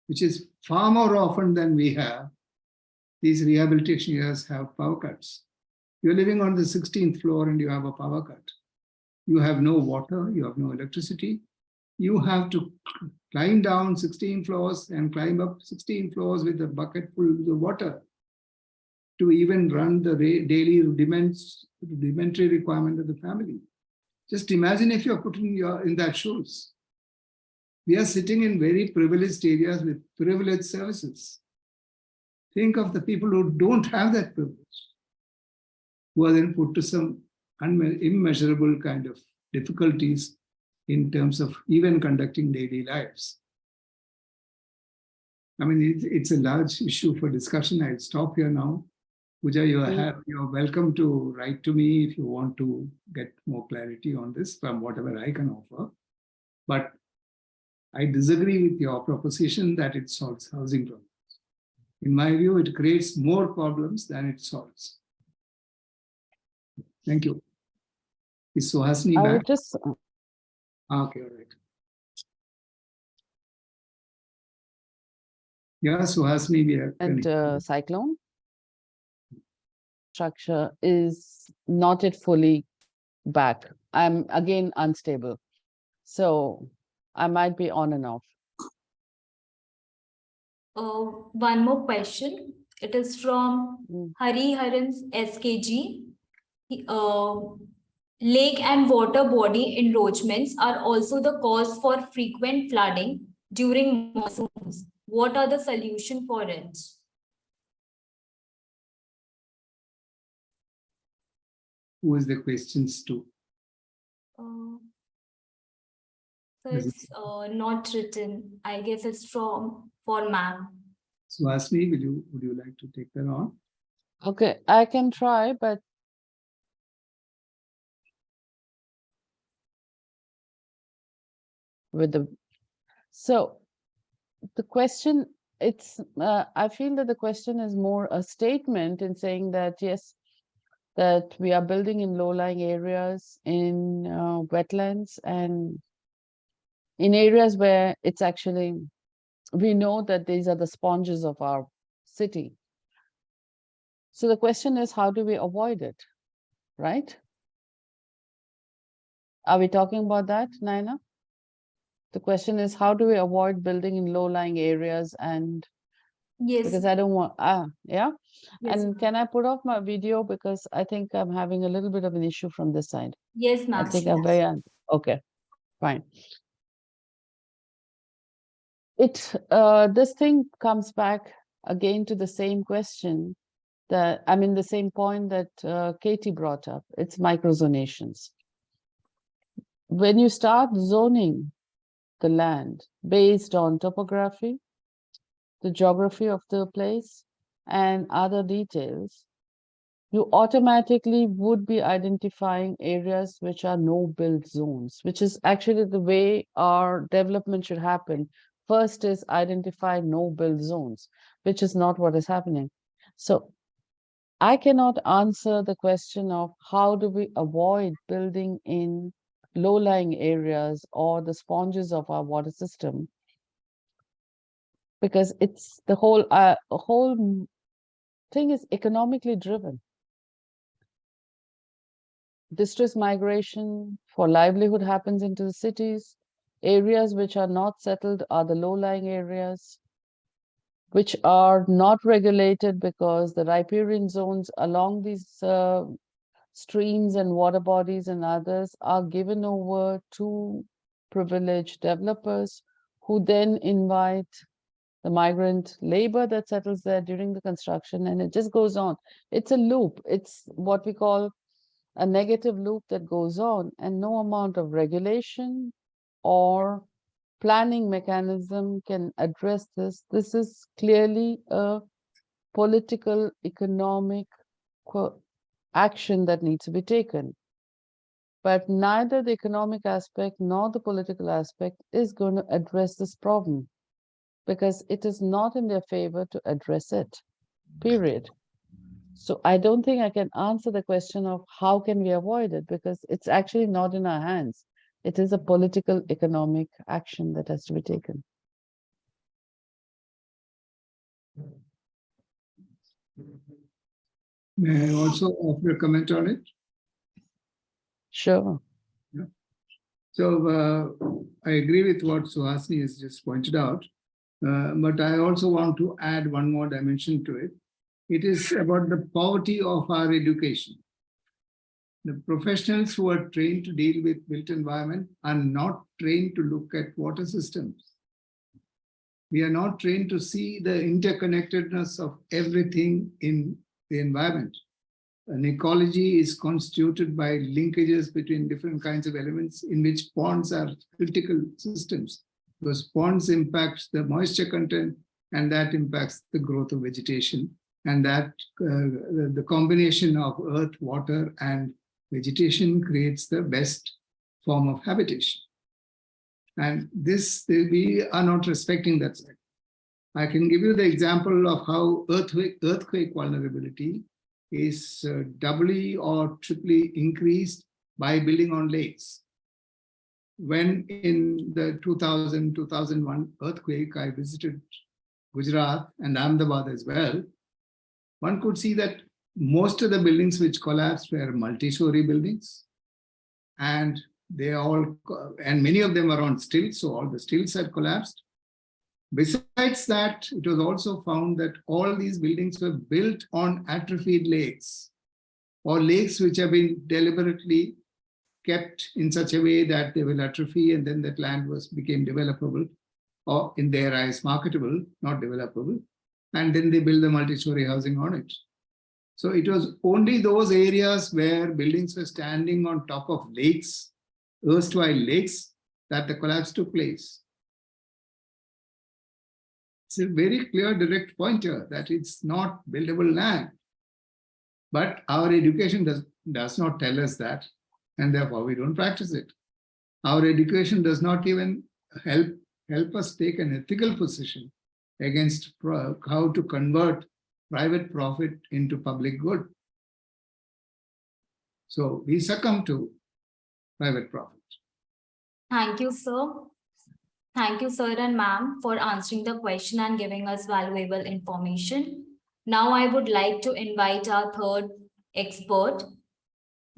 Speaker 4: which is far more often than we have. These rehabilitation areas have power cuts. You're living on the 16th floor and you have a power cut. You have no water, you have no electricity. You have to climb down 16 floors and climb up 16 floors with a bucket full of water to even run the daily rudimentary requirement of the family. Just imagine if you're put in that shoes. We are sitting in very privileged areas with privileged services. Think of the people who don't have that privilege, who are then put to some immeasurable kind of difficulties in terms of even conducting daily lives. I mean, it's a large issue for discussion. I'll stop here now. Pooja, you're welcome to write to me if you want to get more clarity on this from whatever I can offer. But I disagree with your proposition that it solves housing problems. In my view, it creates more problems than it solves. Thank you. Is Suhasini back?
Speaker 6: I would just...
Speaker 4: Okay, all right. Yeah, Suhasini, we are...
Speaker 6: And cyclone structure is not yet fully back. I'm again unstable. So I might be on and off.
Speaker 1: One more question. It is from Hari Haran's SKG. Lake and water body encroachments are also the cause for frequent flooding during monsoons. What are the solutions for it?
Speaker 4: Who is the questions to?
Speaker 1: So it's not written. I guess it's for ma'am.
Speaker 4: Suhasini, would you like to take that on?
Speaker 6: Okay, I can try, but so the question, I feel that the question is more a statement in saying that, yes, that we are building in low-lying areas, in wetlands, and in areas where it's actually, we know that these are the sponges of our city. So the question is, how do we avoid it, right? Are we talking about that, Naina? The question is, how do we avoid building in low-lying areas? And
Speaker 1: yes,
Speaker 6: because I don't want, yeah.
Speaker 1: Yes,
Speaker 6: and can I put off my video because I think I'm having a little bit of an issue from this side.
Speaker 1: yes, ma'am.
Speaker 6: I think I'm very, okay, fine. This thing comes back again to the same question the same point that Katie brought up. It's microzonations. When you start zoning the land based on topography, the geography of the place, and other details, you automatically would be identifying areas which are no-build zones, which is actually the way our development should happen. First is identify no-build zones, which is not what is happening. So I cannot answer the question of how do we avoid building in low-lying areas or the sponges of our water system, because it's the whole thing is economically driven. Distress migration for livelihood happens into the cities. Areas which are not settled are the low-lying areas, which are not regulated because the riparian zones along these streams and water bodies and others are given over to privileged developers who then invite the migrant labor that settles there during the construction, and it just goes on. It's a loop. It's what we call a negative loop that goes on, and no amount of regulation or planning mechanism can address this. This is clearly a political, economic action that needs to be taken. But neither the economic aspect nor the political aspect is going to address this problem, because it is not in their favor to address it, period. So I don't think I can answer the question of how can we avoid it, because it's actually not in our hands. It is a political, economic action that has to be taken.
Speaker 4: May I also offer a comment on it?
Speaker 6: Sure.
Speaker 4: Yeah. So I agree with what Suhasini has just pointed out, but I also want to add one more dimension to it. It is about the poverty of our education. The professionals who are trained to deal with built environment are not trained to look at water systems. We are not trained to see the interconnectedness of everything in the environment. An ecology is constituted by linkages between different kinds of elements, in which ponds are critical systems. Those ponds impact the moisture content, and that impacts the growth of vegetation. And that the combination of earth, water, and vegetation creates the best form of habitation. And this, we are not respecting that side. I can give you the example of how earthquake vulnerability is doubly or triply increased by building on lakes. When in the 2000-2001 earthquake, I visited Gujarat and Ahmedabad as well, one could see that most of the buildings which collapsed were multi-story buildings, and many of them are on stilts, so all the stilts had collapsed. Besides that, it was also found that all these buildings were built on atrophied lakes, or lakes which have been deliberately kept in such a way that they will atrophy, and then that land became developable, or in their eyes marketable, not developable, and then they build the multi-story housing on it. So it was only those areas where buildings were standing on top of lakes, erstwhile lakes, that the collapse took place. It's a very clear, direct pointer that it's not buildable land. But our education does not tell us that, and therefore we don't practice it. Our education does not even help us take an ethical position against how to convert private profit into public good. So we succumb to private profit.
Speaker 1: Thank you, sir. Thank you, sir and ma'am, for answering the question and giving us valuable information. Now I would like to invite our third expert,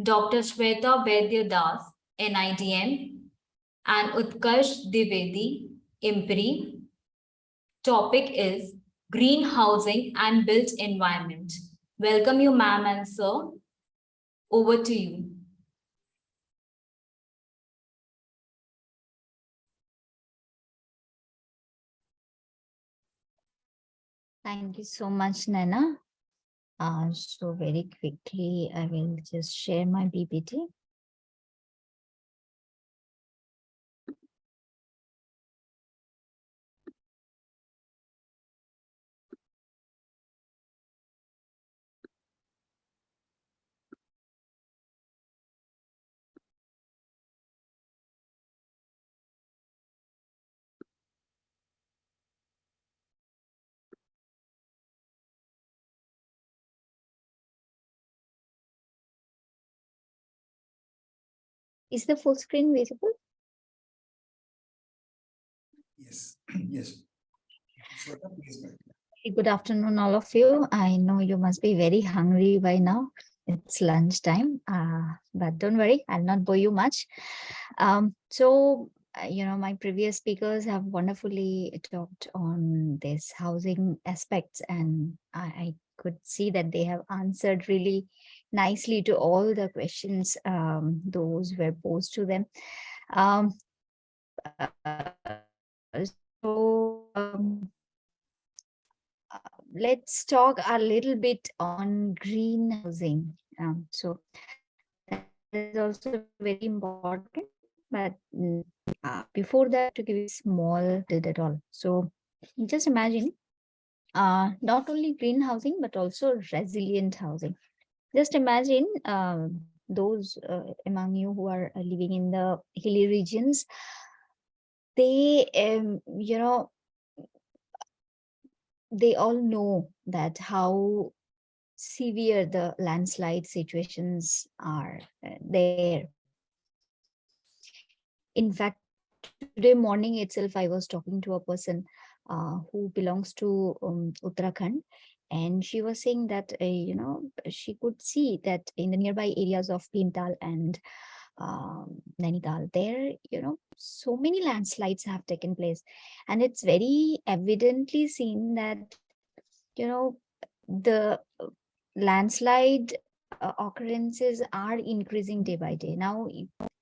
Speaker 1: Dr. Shweta Vaidya Das, NIDM, and Utkarsh Dwivedi, IMPRI. Topic is green housing and built environment. Welcome you, ma'am and sir. Over to you.
Speaker 7: Thank you so much, Naina. So very quickly, I will just share my PPT. Is the full screen visible?
Speaker 5: Yes, yes. Please.
Speaker 7: Good afternoon, all of you. I know you must be very hungry by now. It's lunchtime, but don't worry, I'll not bore you much. My previous speakers have wonderfully talked on this housing aspects, and I could see that they have answered really nicely to all the questions those were posed to them. Um, so let's talk a little bit on green housing. So that is also very important. But before that, to give you a small did it all. So just imagine not only green housing, but also resilient housing. Just imagine those among you who are living in the hilly regions, they, they all know that how severe the landslide situations are there. In fact, today morning itself, I was talking to a person who belongs to Uttarakhand, and she was saying that, she could see that in the nearby areas of Bhimtal and Nainital, there, so many landslides have taken place. And it's very evidently seen that, the landslide occurrences are increasing day by day. Now,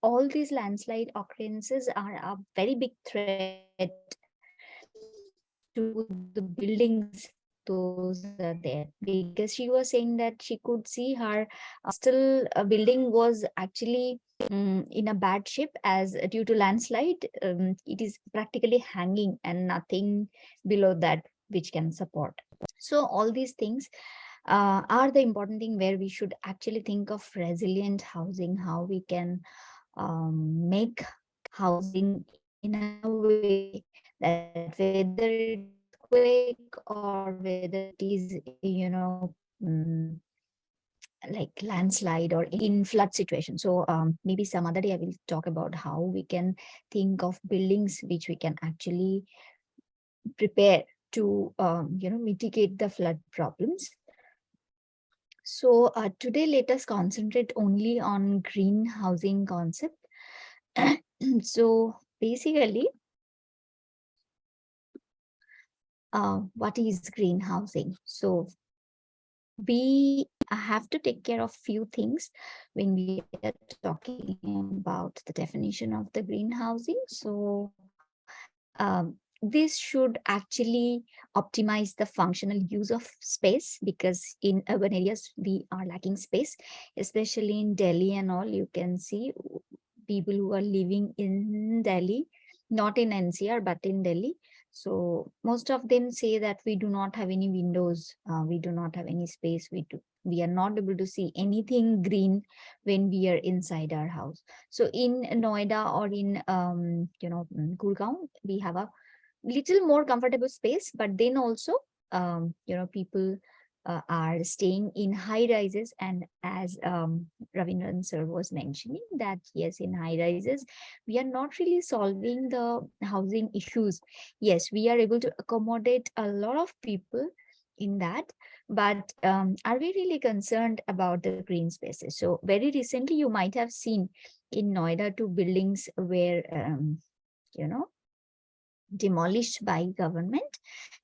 Speaker 7: all these landslide occurrences are a very big threat to the buildings those are there, because she was saying that she could see her still a building was actually in a bad shape, as due to landslide it is practically hanging and nothing below that which can support. So all these things are the important thing where we should actually think of resilient housing, how we can make housing in a way that whether it's earthquake or whether it is, like landslide or in flood situation. So maybe some other day I will talk about how we can think of buildings which we can actually prepare to, mitigate the flood problems. So today, let us concentrate only on green housing concept. So basically, what is green housing? So we have to take care of few things when we are talking about the definition of the green housing. So this should actually optimize the functional use of space, because in urban areas we are lacking space, especially in Delhi and all. You can see people who are living in Delhi, not in NCR but in Delhi. So most of them say that we do not have any windows, we do not have any space, we are not able to see anything green when we are inside our house. So in Noida or in Gurgaon, we have a little more comfortable space, but then also people are staying in high rises. And as Ravindran sir was mentioning, that yes, in high rises we are not really solving the housing issues. Yes, we are able to accommodate a lot of people in that, but are we really concerned about the green spaces? So very recently you might have seen in Noida, 2 buildings were demolished by government,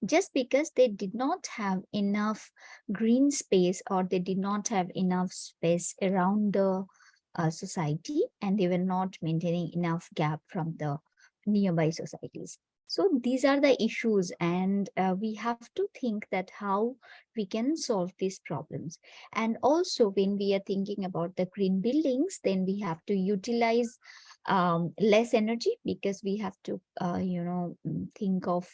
Speaker 7: just because they did not have enough green space, or they did not have enough space around the society, and they were not maintaining enough gap from the nearby societies. So these are the issues, and we have to think that how we can solve these problems. And also when we are thinking about the green buildings, then we have to utilize less energy, because we have to think of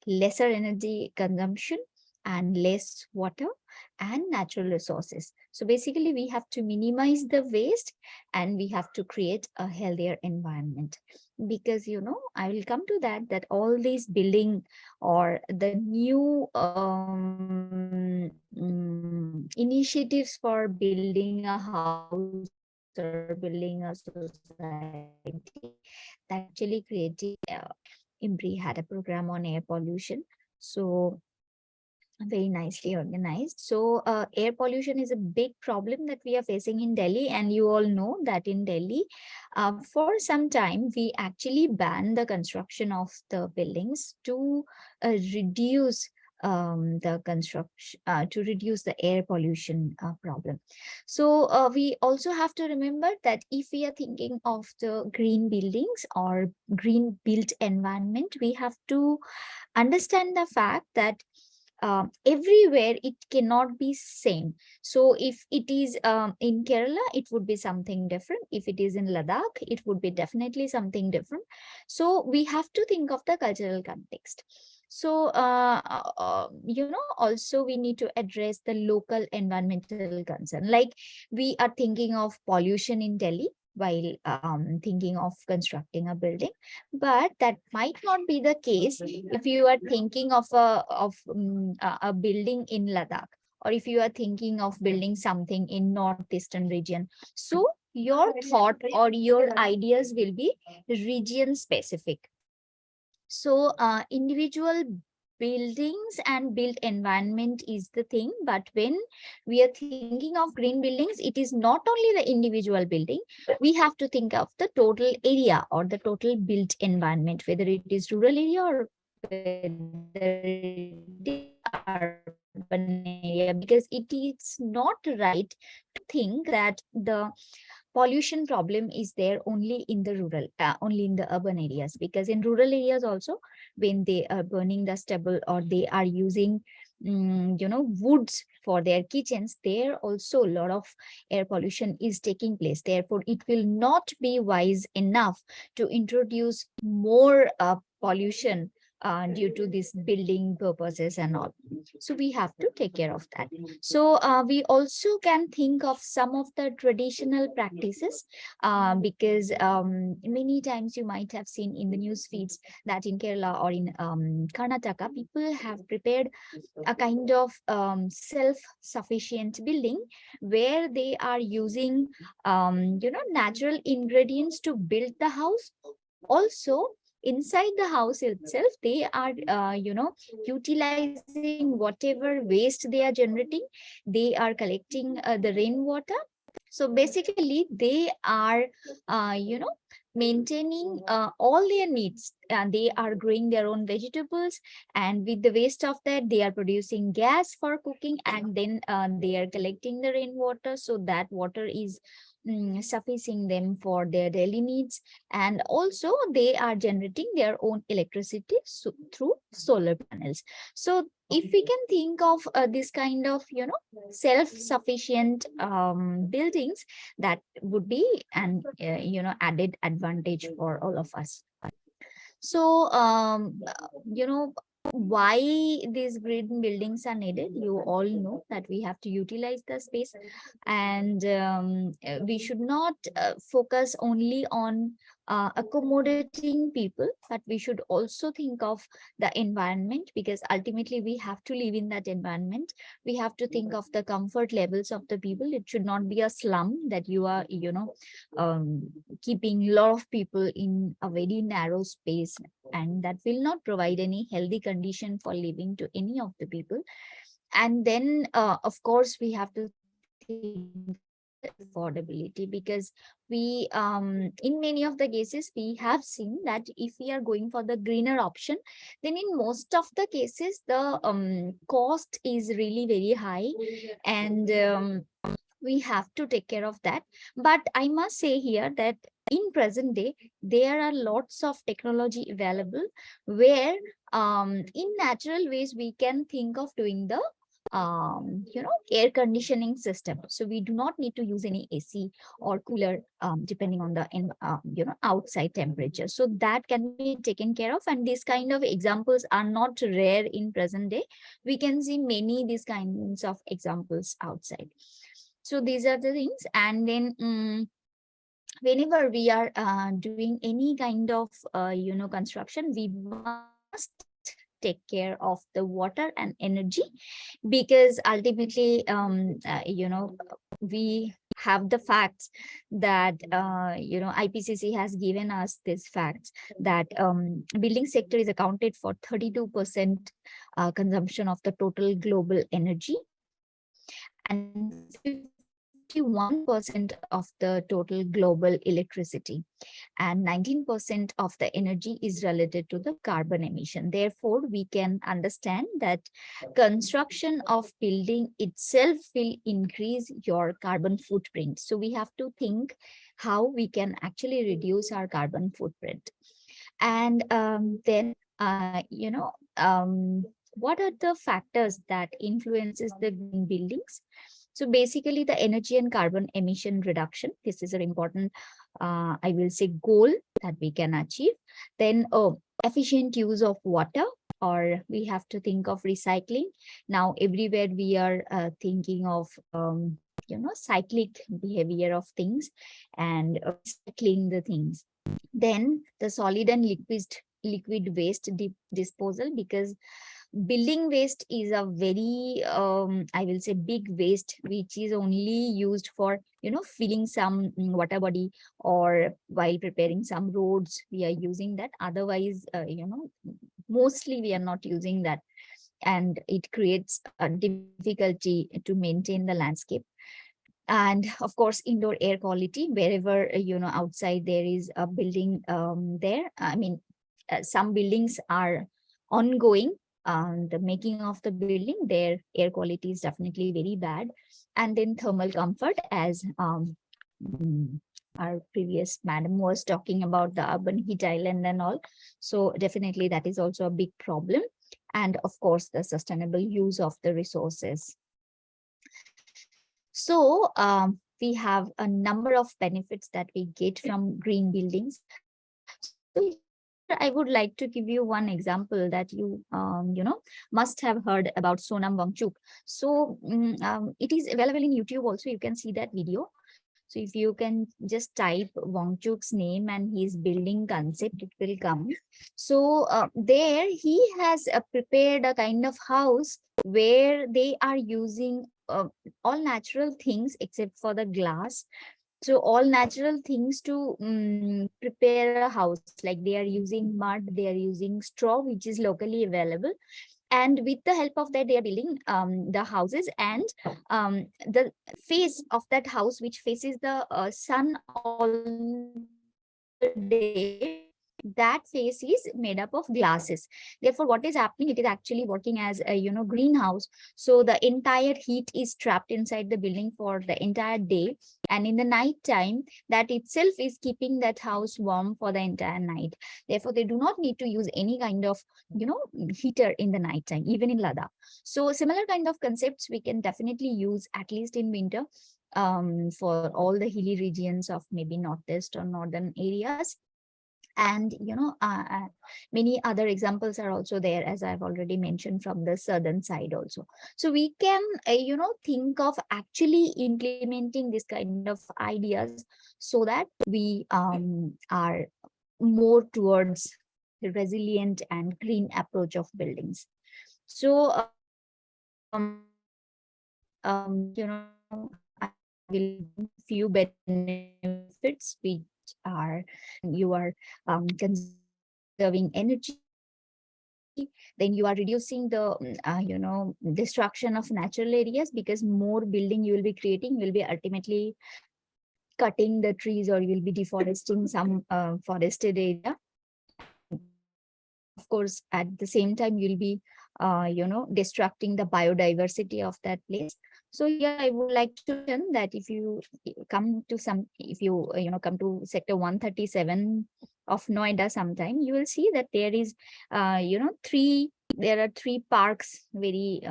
Speaker 7: lesser energy consumption and less water and natural resources. So basically we have to minimize the waste, and we have to create a healthier environment. Because I will come to that all these building or the new initiatives for building a house or building a society, that actually created IMPRI had a program on air pollution, so very nicely organized. So air pollution is a big problem that we are facing in Delhi, and you all know that in Delhi for some time we actually banned the construction of the buildings to reduce the construction to reduce the air pollution problem. So we also have to remember that if we are thinking of the green buildings or green built environment, we have to understand the fact that everywhere it cannot be same. So if it is in Kerala, it would be something different. If it is in Ladakh, it would be definitely something different. So we have to think of the cultural context. So also we need to address the local environmental concern. Like we are thinking of pollution in Delhi while thinking of constructing a building, but that might not be the case if you are thinking of a building in Ladakh, or if you are thinking of building something in northeastern region. So your thought or your ideas will be region specific. So individual buildings and built environment is the thing, but when we are thinking of green buildings, it is not only the individual building. We have to think of the total area or the total built environment, whether it is rural area or whether it is urban area, because it is not right to think that the pollution problem is there only in the rural, only in the urban areas. Because in rural areas also, when they are burning the stubble or they are using woods for their kitchens, there also a lot of air pollution is taking place. Therefore it will not be wise enough to introduce more pollution due to these building purposes and all. So we have to take care of that. So we also can think of some of the traditional practices, because many times you might have seen in the news feeds that in Kerala or in Karnataka, people have prepared a kind of self-sufficient building where they are using natural ingredients to build the house. Also inside the house itself, they are utilizing whatever waste they are generating. They are collecting the rainwater. So basically they are maintaining all their needs, and they are growing their own vegetables, and with the waste of that they are producing gas for cooking, and then they are collecting the rainwater, so that water is sufficing them for their daily needs. And also they are generating their own electricity through solar panels. So if we can think of this kind of self-sufficient buildings, that would be an added advantage for all of us. So why these green buildings are needed, you all know that we have to utilize the space, and we should not focus only on accommodating people, but we should also think of the environment, because ultimately we have to live in that environment. We have to think of the comfort levels of the people. It should not be a slum that you are keeping a lot of people in a very narrow space, and that will not provide any healthy condition for living to any of the people. And then of course we have to think affordability, because we in many of the cases we have seen that if we are going for the greener option, then in most of the cases the cost is really very high, and we have to take care of that. But I must say here that in present day, there are lots of technology available where in natural ways we can think of doing the air conditioning system. So we do not need to use any AC or cooler depending on the outside temperature. So that can be taken care of, and these kind of examples are not rare in present day. We can see many these kinds of examples outside. So these are the things. And then whenever we are doing any kind of construction, we must take care of the water and energy, because ultimately we have the facts that IPCC has given us these facts that building sector is accounted for 32% consumption of the total global energy, and 51% of the total global electricity, and 19% of the energy is related to the carbon emission. Therefore, we can understand that construction of building itself will increase your carbon footprint. So we have to think how we can actually reduce our carbon footprint. And then, what are the factors that influences the green buildings? So basically the energy and carbon emission reduction, this is an important, I will say, goal that we can achieve. Then efficient use of water, or we have to think of recycling. Now everywhere we are thinking of, cyclic behavior of things and recycling the things. Then the solid and liquid waste disposal, because building waste is a very I will say big waste, which is only used for filling some water body, or while preparing some roads we are using that. Otherwise mostly we are not using that, and it creates a difficulty to maintain the landscape. And of course indoor air quality, wherever outside there is a building there, I mean some buildings are ongoing, the making of the building, their air quality is definitely very bad. And then thermal comfort, as our previous madam was talking about the urban heat island and all. So definitely that is also a big problem. And of course the sustainable use of the resources. So we have a number of benefits that we get from green buildings. So I would like to give you one example that you must have heard about Sonam Wangchuk. So it is available in YouTube also. You can see that video. So if you can just type Wangchuk's name and his building concept, it will come. So there he has prepared a kind of house where they are using all natural things except for the glass. So all natural things to prepare a house, like they are using mud, they are using straw, which is locally available. And with the help of that, they are building the houses, and the face of that house, which faces the sun all the day, that face is made up of glasses. Therefore, what is happening, it is actually working as a greenhouse. So the entire heat is trapped inside the building for the entire day, and in the night time, that itself is keeping that house warm for the entire night. Therefore, they do not need to use any kind of heater in the night time, even in Ladakh. So similar kind of concepts we can definitely use, at least in winter, for all the hilly regions of maybe northeast or northern areas. And many other examples are also there, as I've already mentioned, from the southern side also. So we can think of actually implementing this kind of ideas, so that we are more towards the resilient and green approach of buildings. So I will few benefits, which are you are conserving energy, then you are reducing the destruction of natural areas, because more building you will be creating, you will be ultimately cutting the trees, or you will be deforesting some forested area. Of course, at the same time, you'll be destructing the biodiversity of that place. So here I would like to mention that if you come to come to sector 137 of Noida sometime, you will see that there is there are three parks very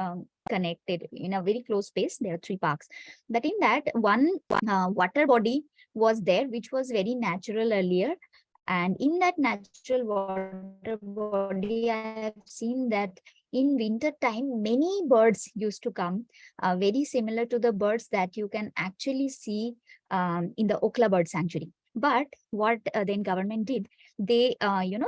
Speaker 7: connected in a very close space. There are three parks. But in that one water body was there, which was very natural earlier. And in that natural water body, I have seen that in winter time, many birds used to come, very similar to the birds that you can actually see in the Okla Bird Sanctuary. But what then government did, they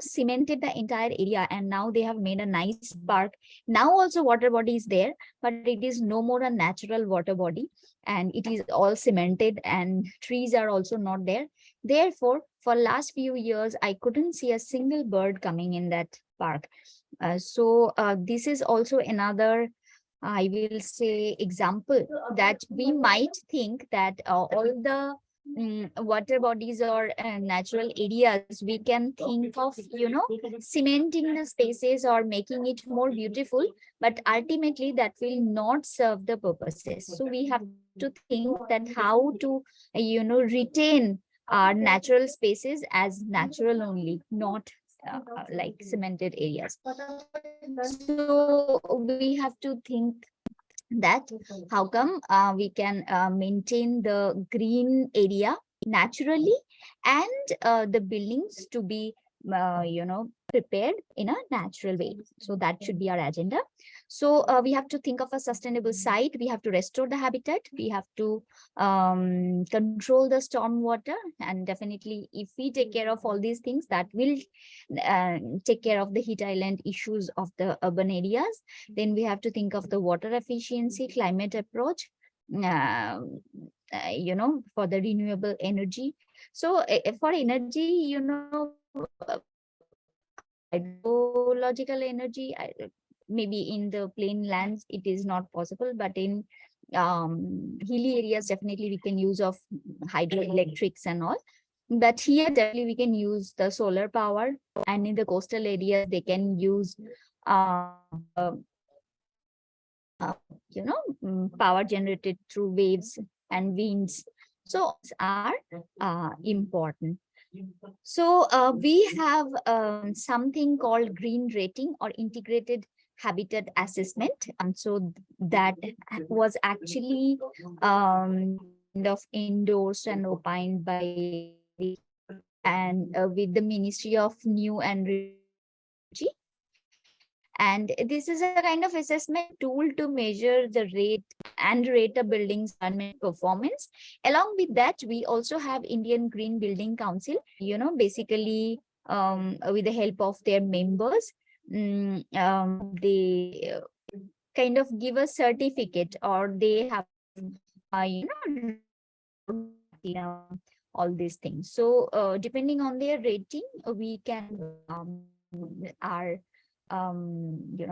Speaker 7: cemented the entire area, and now they have made a nice park. Now also water body is there, but it is no more a natural water body, and it is all cemented, and trees are also not there. Therefore, for last few years, I couldn't see a single bird coming in that park. So this is also another, I will say, example that we might think that all the water bodies or natural areas, we can think of, cementing the spaces or making it more beautiful, but ultimately that will not serve the purposes. So we have to think that how to, retain our natural spaces as natural only, not like cemented areas. So we have to think that how come we can maintain the green area naturally, and the buildings to be prepared in a natural way. So that should be our agenda. So we have to think of a sustainable site. We have to restore the habitat. We have to control the storm water, and definitely if we take care of all these things, that will take care of the heat island issues of the urban areas. Then we have to think of the water efficiency, climate approach, for the renewable energy. So for energy, hydrological energy, maybe in the plain lands it is not possible, but in hilly areas definitely we can use of hydroelectrics and all. But here definitely we can use the solar power, and in the coastal area they can use power generated through waves and winds. So are important. So we have something called green rating or integrated habitat assessment. And so that was actually kind of endorsed and opined by and with the Ministry of New and Energy. And this is a kind of assessment tool to measure the rate of buildings environment performance. Along with that, we also have Indian Green Building Council, basically with the help of their members, they kind of give a certificate, or they have, all these things. So depending on their rating, we can our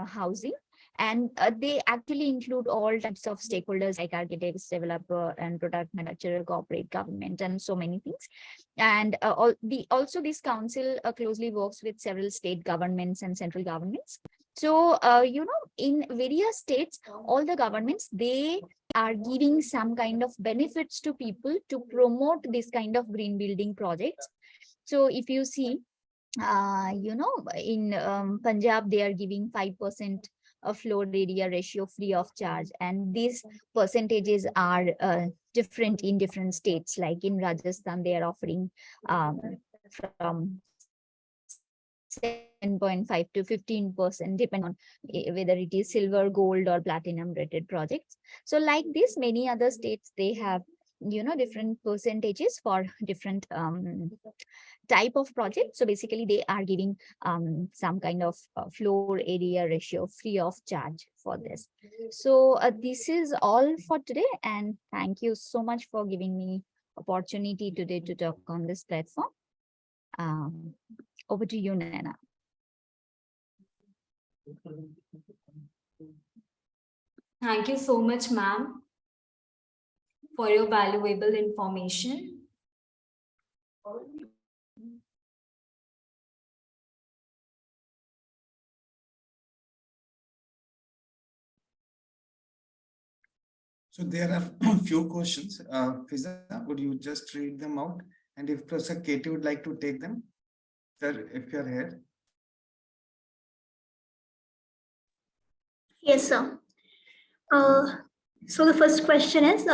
Speaker 7: housing, and they actually include all types of stakeholders like architects, developer, and product manufacturer, corporate, government, and so many things. And also this council closely works with several state governments and central governments. So in various states, all the governments, they are giving some kind of benefits to people to promote this kind of green building projects. So if you see, in Punjab, they are giving 5% of floor area ratio free of charge. And these percentages are different in different states. Like in Rajasthan, they are offering from 10.5 to 15%, depending on whether it is silver, gold, or platinum rated projects. So like this, many other states, they have different percentages for different type of project. So basically they are giving some kind of floor area ratio free of charge for this. So this is all for today, and thank you so much for giving me opportunity today to talk on this platform. Over to you, Naina.
Speaker 1: Thank you so much, ma'am, for your valuable information.
Speaker 5: So there are a few questions. Fiza, would you just read them out? And if Professor Katie would like to take them, sir, if you're here.
Speaker 8: Yes, sir. So the first question is,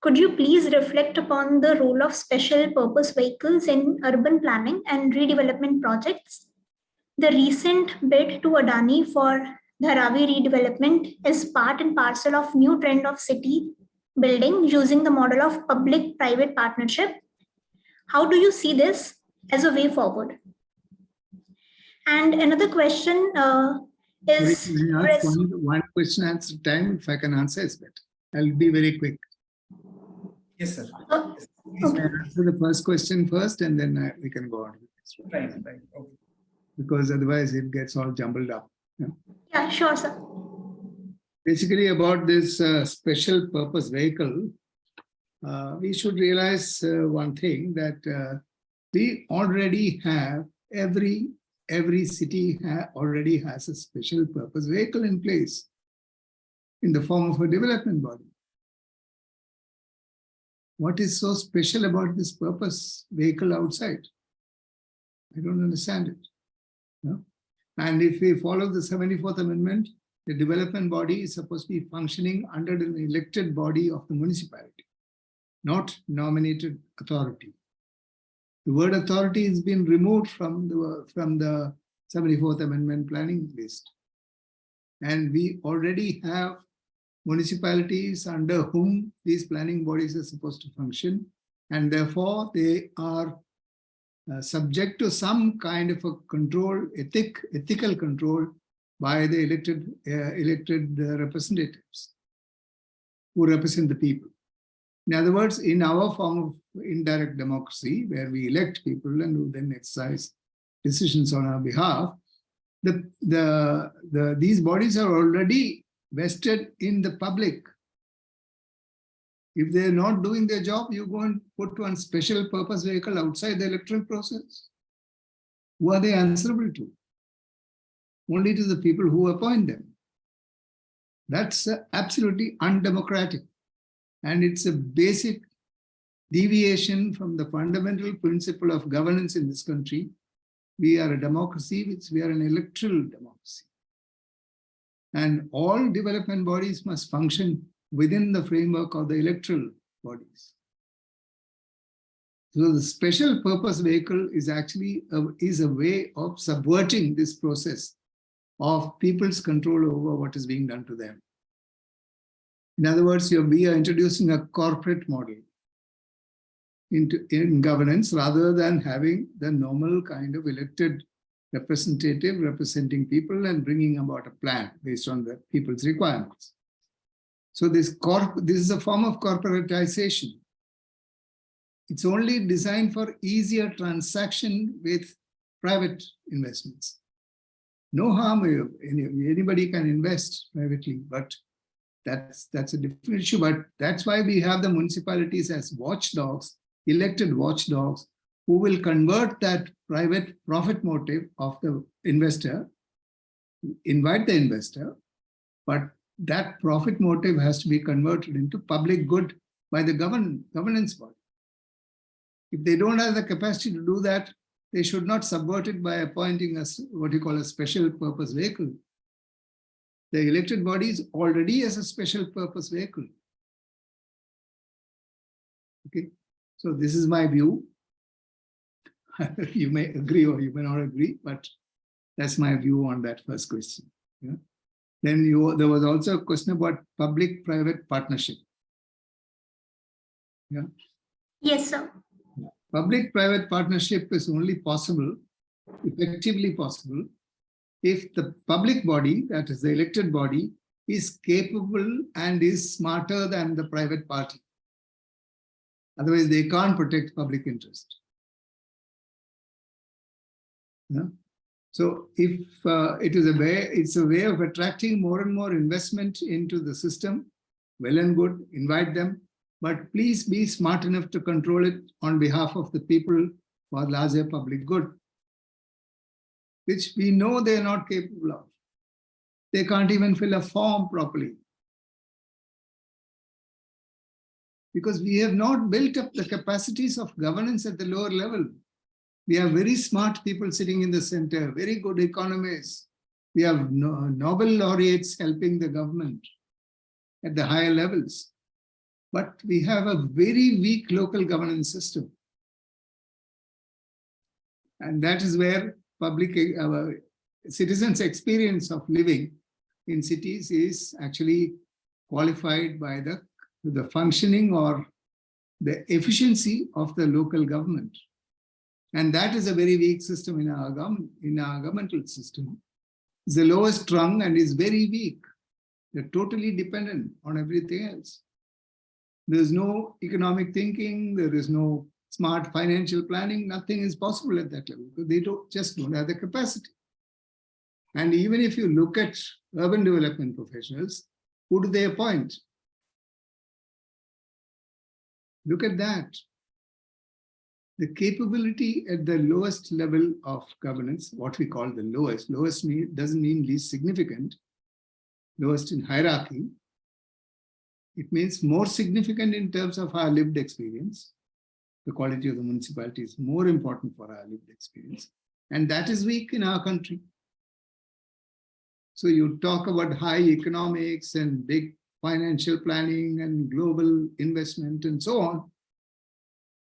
Speaker 8: could you please reflect upon the role of special purpose vehicles in urban planning and redevelopment projects? The recent bid to Adani for Dharavi redevelopment is part and parcel of new trend of city building using the model of public-private partnership. How do you see this as a way forward? And another question is...
Speaker 4: Sorry, can I ask one question answer time? If I can answer, it's better. I'll be very quick.
Speaker 5: Yes, sir.
Speaker 8: Okay.
Speaker 4: Answer the first question first, and then we can go on to the next one.
Speaker 5: Right. Okay.
Speaker 4: Because otherwise it gets all jumbled up.
Speaker 8: Yeah, sure, sir.
Speaker 4: Basically, about this special purpose vehicle, we should realize one thing, that we already have, every city already has a special purpose vehicle in place in the form of a development body. What is so special about this purpose vehicle outside? I don't understand it. No? And if we follow the 74th Amendment, the development body is supposed to be functioning under an elected body of the municipality, not nominated authority. The word authority has been removed from the 74th Amendment planning list. And we already have municipalities under whom these planning bodies are supposed to function. And therefore, they are subject to some kind of a control, ethical control by the elected representatives who represent the people. In other words, in our form of indirect democracy, where we elect people and who then exercise decisions on our behalf, these bodies are already vested in the public. If they're not doing their job, you go and put one special purpose vehicle outside the electoral process. Who are they answerable to? Only to the people who appoint them. That's absolutely undemocratic. And it's a basic deviation from the fundamental principle of governance in this country. We are a democracy, we are an electoral democracy. And all development bodies must function within the framework of the electoral bodies. So the special purpose vehicle is actually a way of subverting this process of people's control over what is being done to them. In other words, we are introducing a corporate model in governance rather than having the normal kind of elected representative representing people and bringing about a plan based on the people's requirements. So this is a form of corporatization. It's only designed for easier transaction with private investments. No harm, anybody can invest privately, but that's a different issue. But that's why we have the municipalities as watchdogs, elected watchdogs, who will convert that private profit motive of the investor, invite the investor, but that profit motive has to be converted into public good by the governance body. If they don't have the capacity to do that, they should not subvert it by appointing us what you call a special purpose vehicle. The elected body is already as a special purpose vehicle. Okay, so this is my view. You may agree or you may not agree, but that's my view on that first question. Yeah. Then there was also a question about public-private partnership. Yeah.
Speaker 8: Yes, sir.
Speaker 4: Public-private partnership is only possible, effectively possible, if the public body, that is the elected body, is capable and is smarter than the private party. Otherwise, they can't protect public interest. Yeah. So if it's a way of attracting more and more investment into the system, well and good, invite them, but please be smart enough to control it on behalf of the people for larger public good, which we know they're not capable of. They can't even fill a form properly. because we have not built up the capacities of governance at the lower level. We have very smart people sitting in the center, very good economists. We have Nobel laureates helping the government at the higher levels. But we have a very weak local governance system. And that is where citizens' experience of living in cities is actually qualified by the functioning or the efficiency of the local government. And that is a very weak system in our governmental system. It's the lowest rung and is very weak. They're totally dependent on everything else. There's no economic thinking, there is no smart financial planning, nothing is possible at that level because they just don't have the capacity. And even if you look at urban development professionals, who do they appoint? Look at that. The capability at the lowest level of governance, what we call the lowest doesn't mean least significant, lowest in hierarchy. It means more significant in terms of our lived experience. The quality of the municipality is more important for our lived experience. And that is weak in our country. So you talk about high economics and big financial planning and global investment and so on.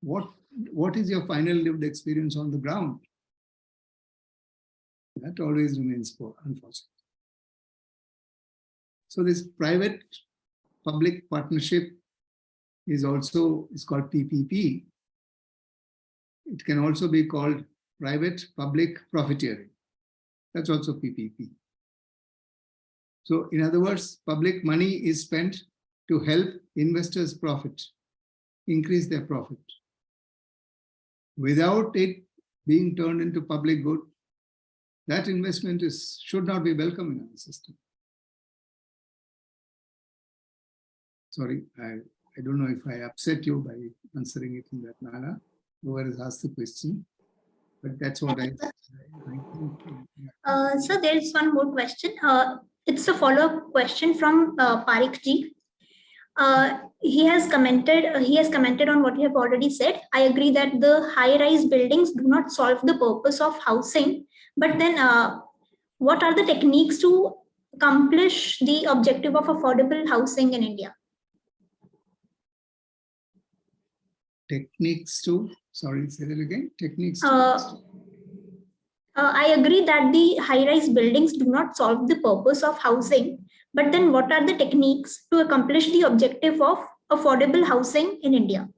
Speaker 4: What is your final lived experience on the ground? That always remains poor, unfortunately. So this private-public partnership is called PPP. It can also be called private-public profiteering. That's also PPP. So in other words, public money is spent to help investors profit, increase their profit. Without it being turned into public good, that investment should not be welcome in our system. Sorry, I don't know if I upset you by answering it in that manner. Whoever has asked the question, but that's what I
Speaker 8: So there is one more question. It's a follow-up question from Parik Ji. He has commented on what you have already said. I agree that the high-rise buildings do not solve the purpose of housing, but then what are the techniques to accomplish the objective of affordable housing in India?
Speaker 4: Techniques to, sorry, say that again, techniques
Speaker 8: to, I agree that the high-rise buildings do not solve the purpose of housing, but then what are the techniques to accomplish the objective of affordable housing in India?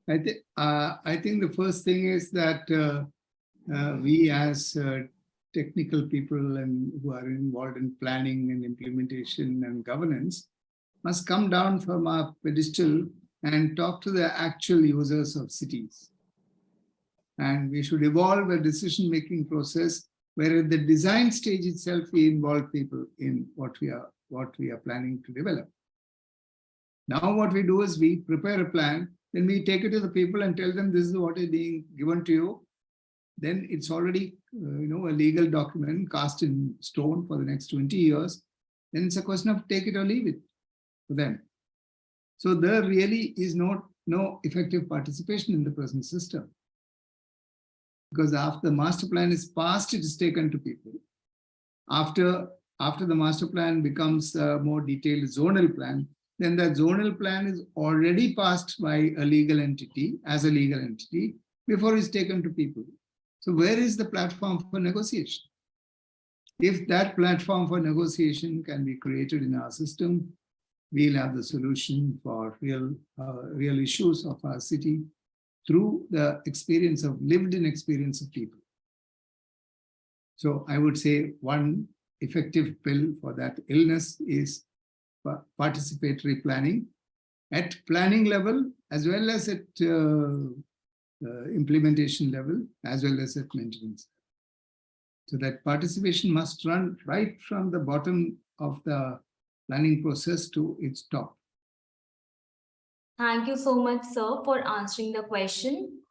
Speaker 4: I think the first thing is that we as technical people and who are involved in planning and implementation and governance must come down from our pedestal and talk to the actual users of cities. And we should evolve a decision-making process where at the design stage itself, we involve people in what we are planning to develop. Now what we do is we prepare a plan, then we take it to the people and tell them this is what is being given to you. Then it's already a legal document cast in stone for the next 20 years. Then it's a question of take it or leave it for them. So there really is no effective participation in the present system. Because after the master plan is passed, it is taken to people. After the master plan becomes a more detailed zonal plan, then that zonal plan is already passed by a legal entity, as a legal entity, before it's taken to people. So where is the platform for negotiation? If that platform for negotiation can be created in our system, we'll have the solution for real issues of our city through the lived-in experience of people. So I would say one effective pill for that illness is participatory planning at planning level, as well as at implementation level, as well as at maintenance. So that participation must run right from the bottom of the planning process to its top.
Speaker 1: Thank you so much, sir, for answering the question.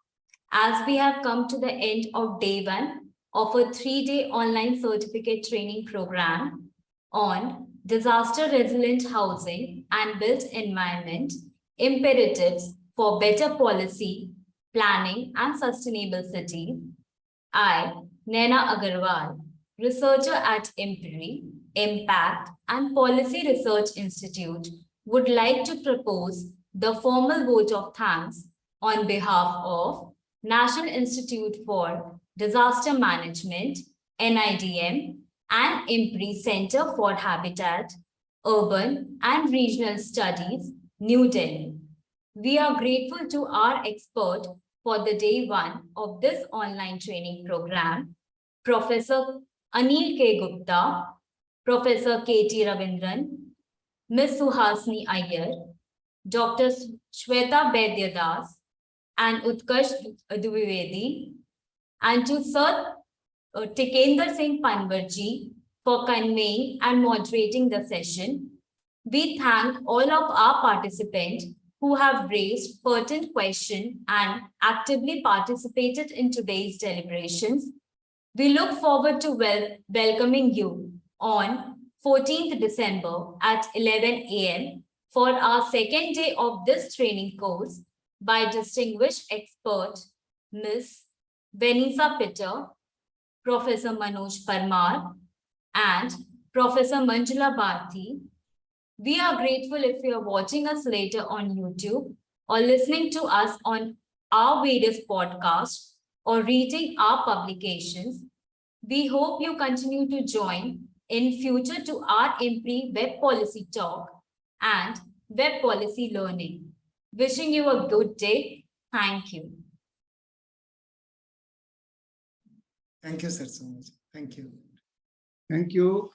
Speaker 1: As we have come to the end of day 1 of a 3-day online certificate training program on disaster resilient housing and built environment, Imperatives for Better Policy, Planning and Sustainable Cities. I, Naina Agarwal, researcher at IMPRI, Impact and Policy Research Institute, would like to propose the formal vote of thanks on behalf of National Institute for Disaster Management, NIDM, and IMPRI Center for Habitat, Urban and Regional Studies, New Delhi. We are grateful to our expert for the day one of this online training program, Professor Anil K. Gupta, Professor K.T. Ravindran, Ms. Suhasini Iyer, Dr. Shweta Bedyadas, and Utkarsh Dvivedi, and to Sir Tikendra Singh Panwarji for conveying and moderating the session. We thank all of our participants who have raised pertinent questions and actively participated in today's deliberations. We look forward to welcoming you on 14th December at 11 a.m. for our second day of this training course by distinguished expert Ms. Vanessa Pitter, Professor Manoj Parmar, and Professor Manjula Bharti. We are grateful if you are watching us later on YouTube or listening to us on our various podcasts or reading our publications. We hope you continue to join in future to our IMPRI Web Policy Talk and Web Policy Learning. Wishing you a good day. Thank you.
Speaker 5: Thank you, sir, so much. Thank you.
Speaker 4: Thank you.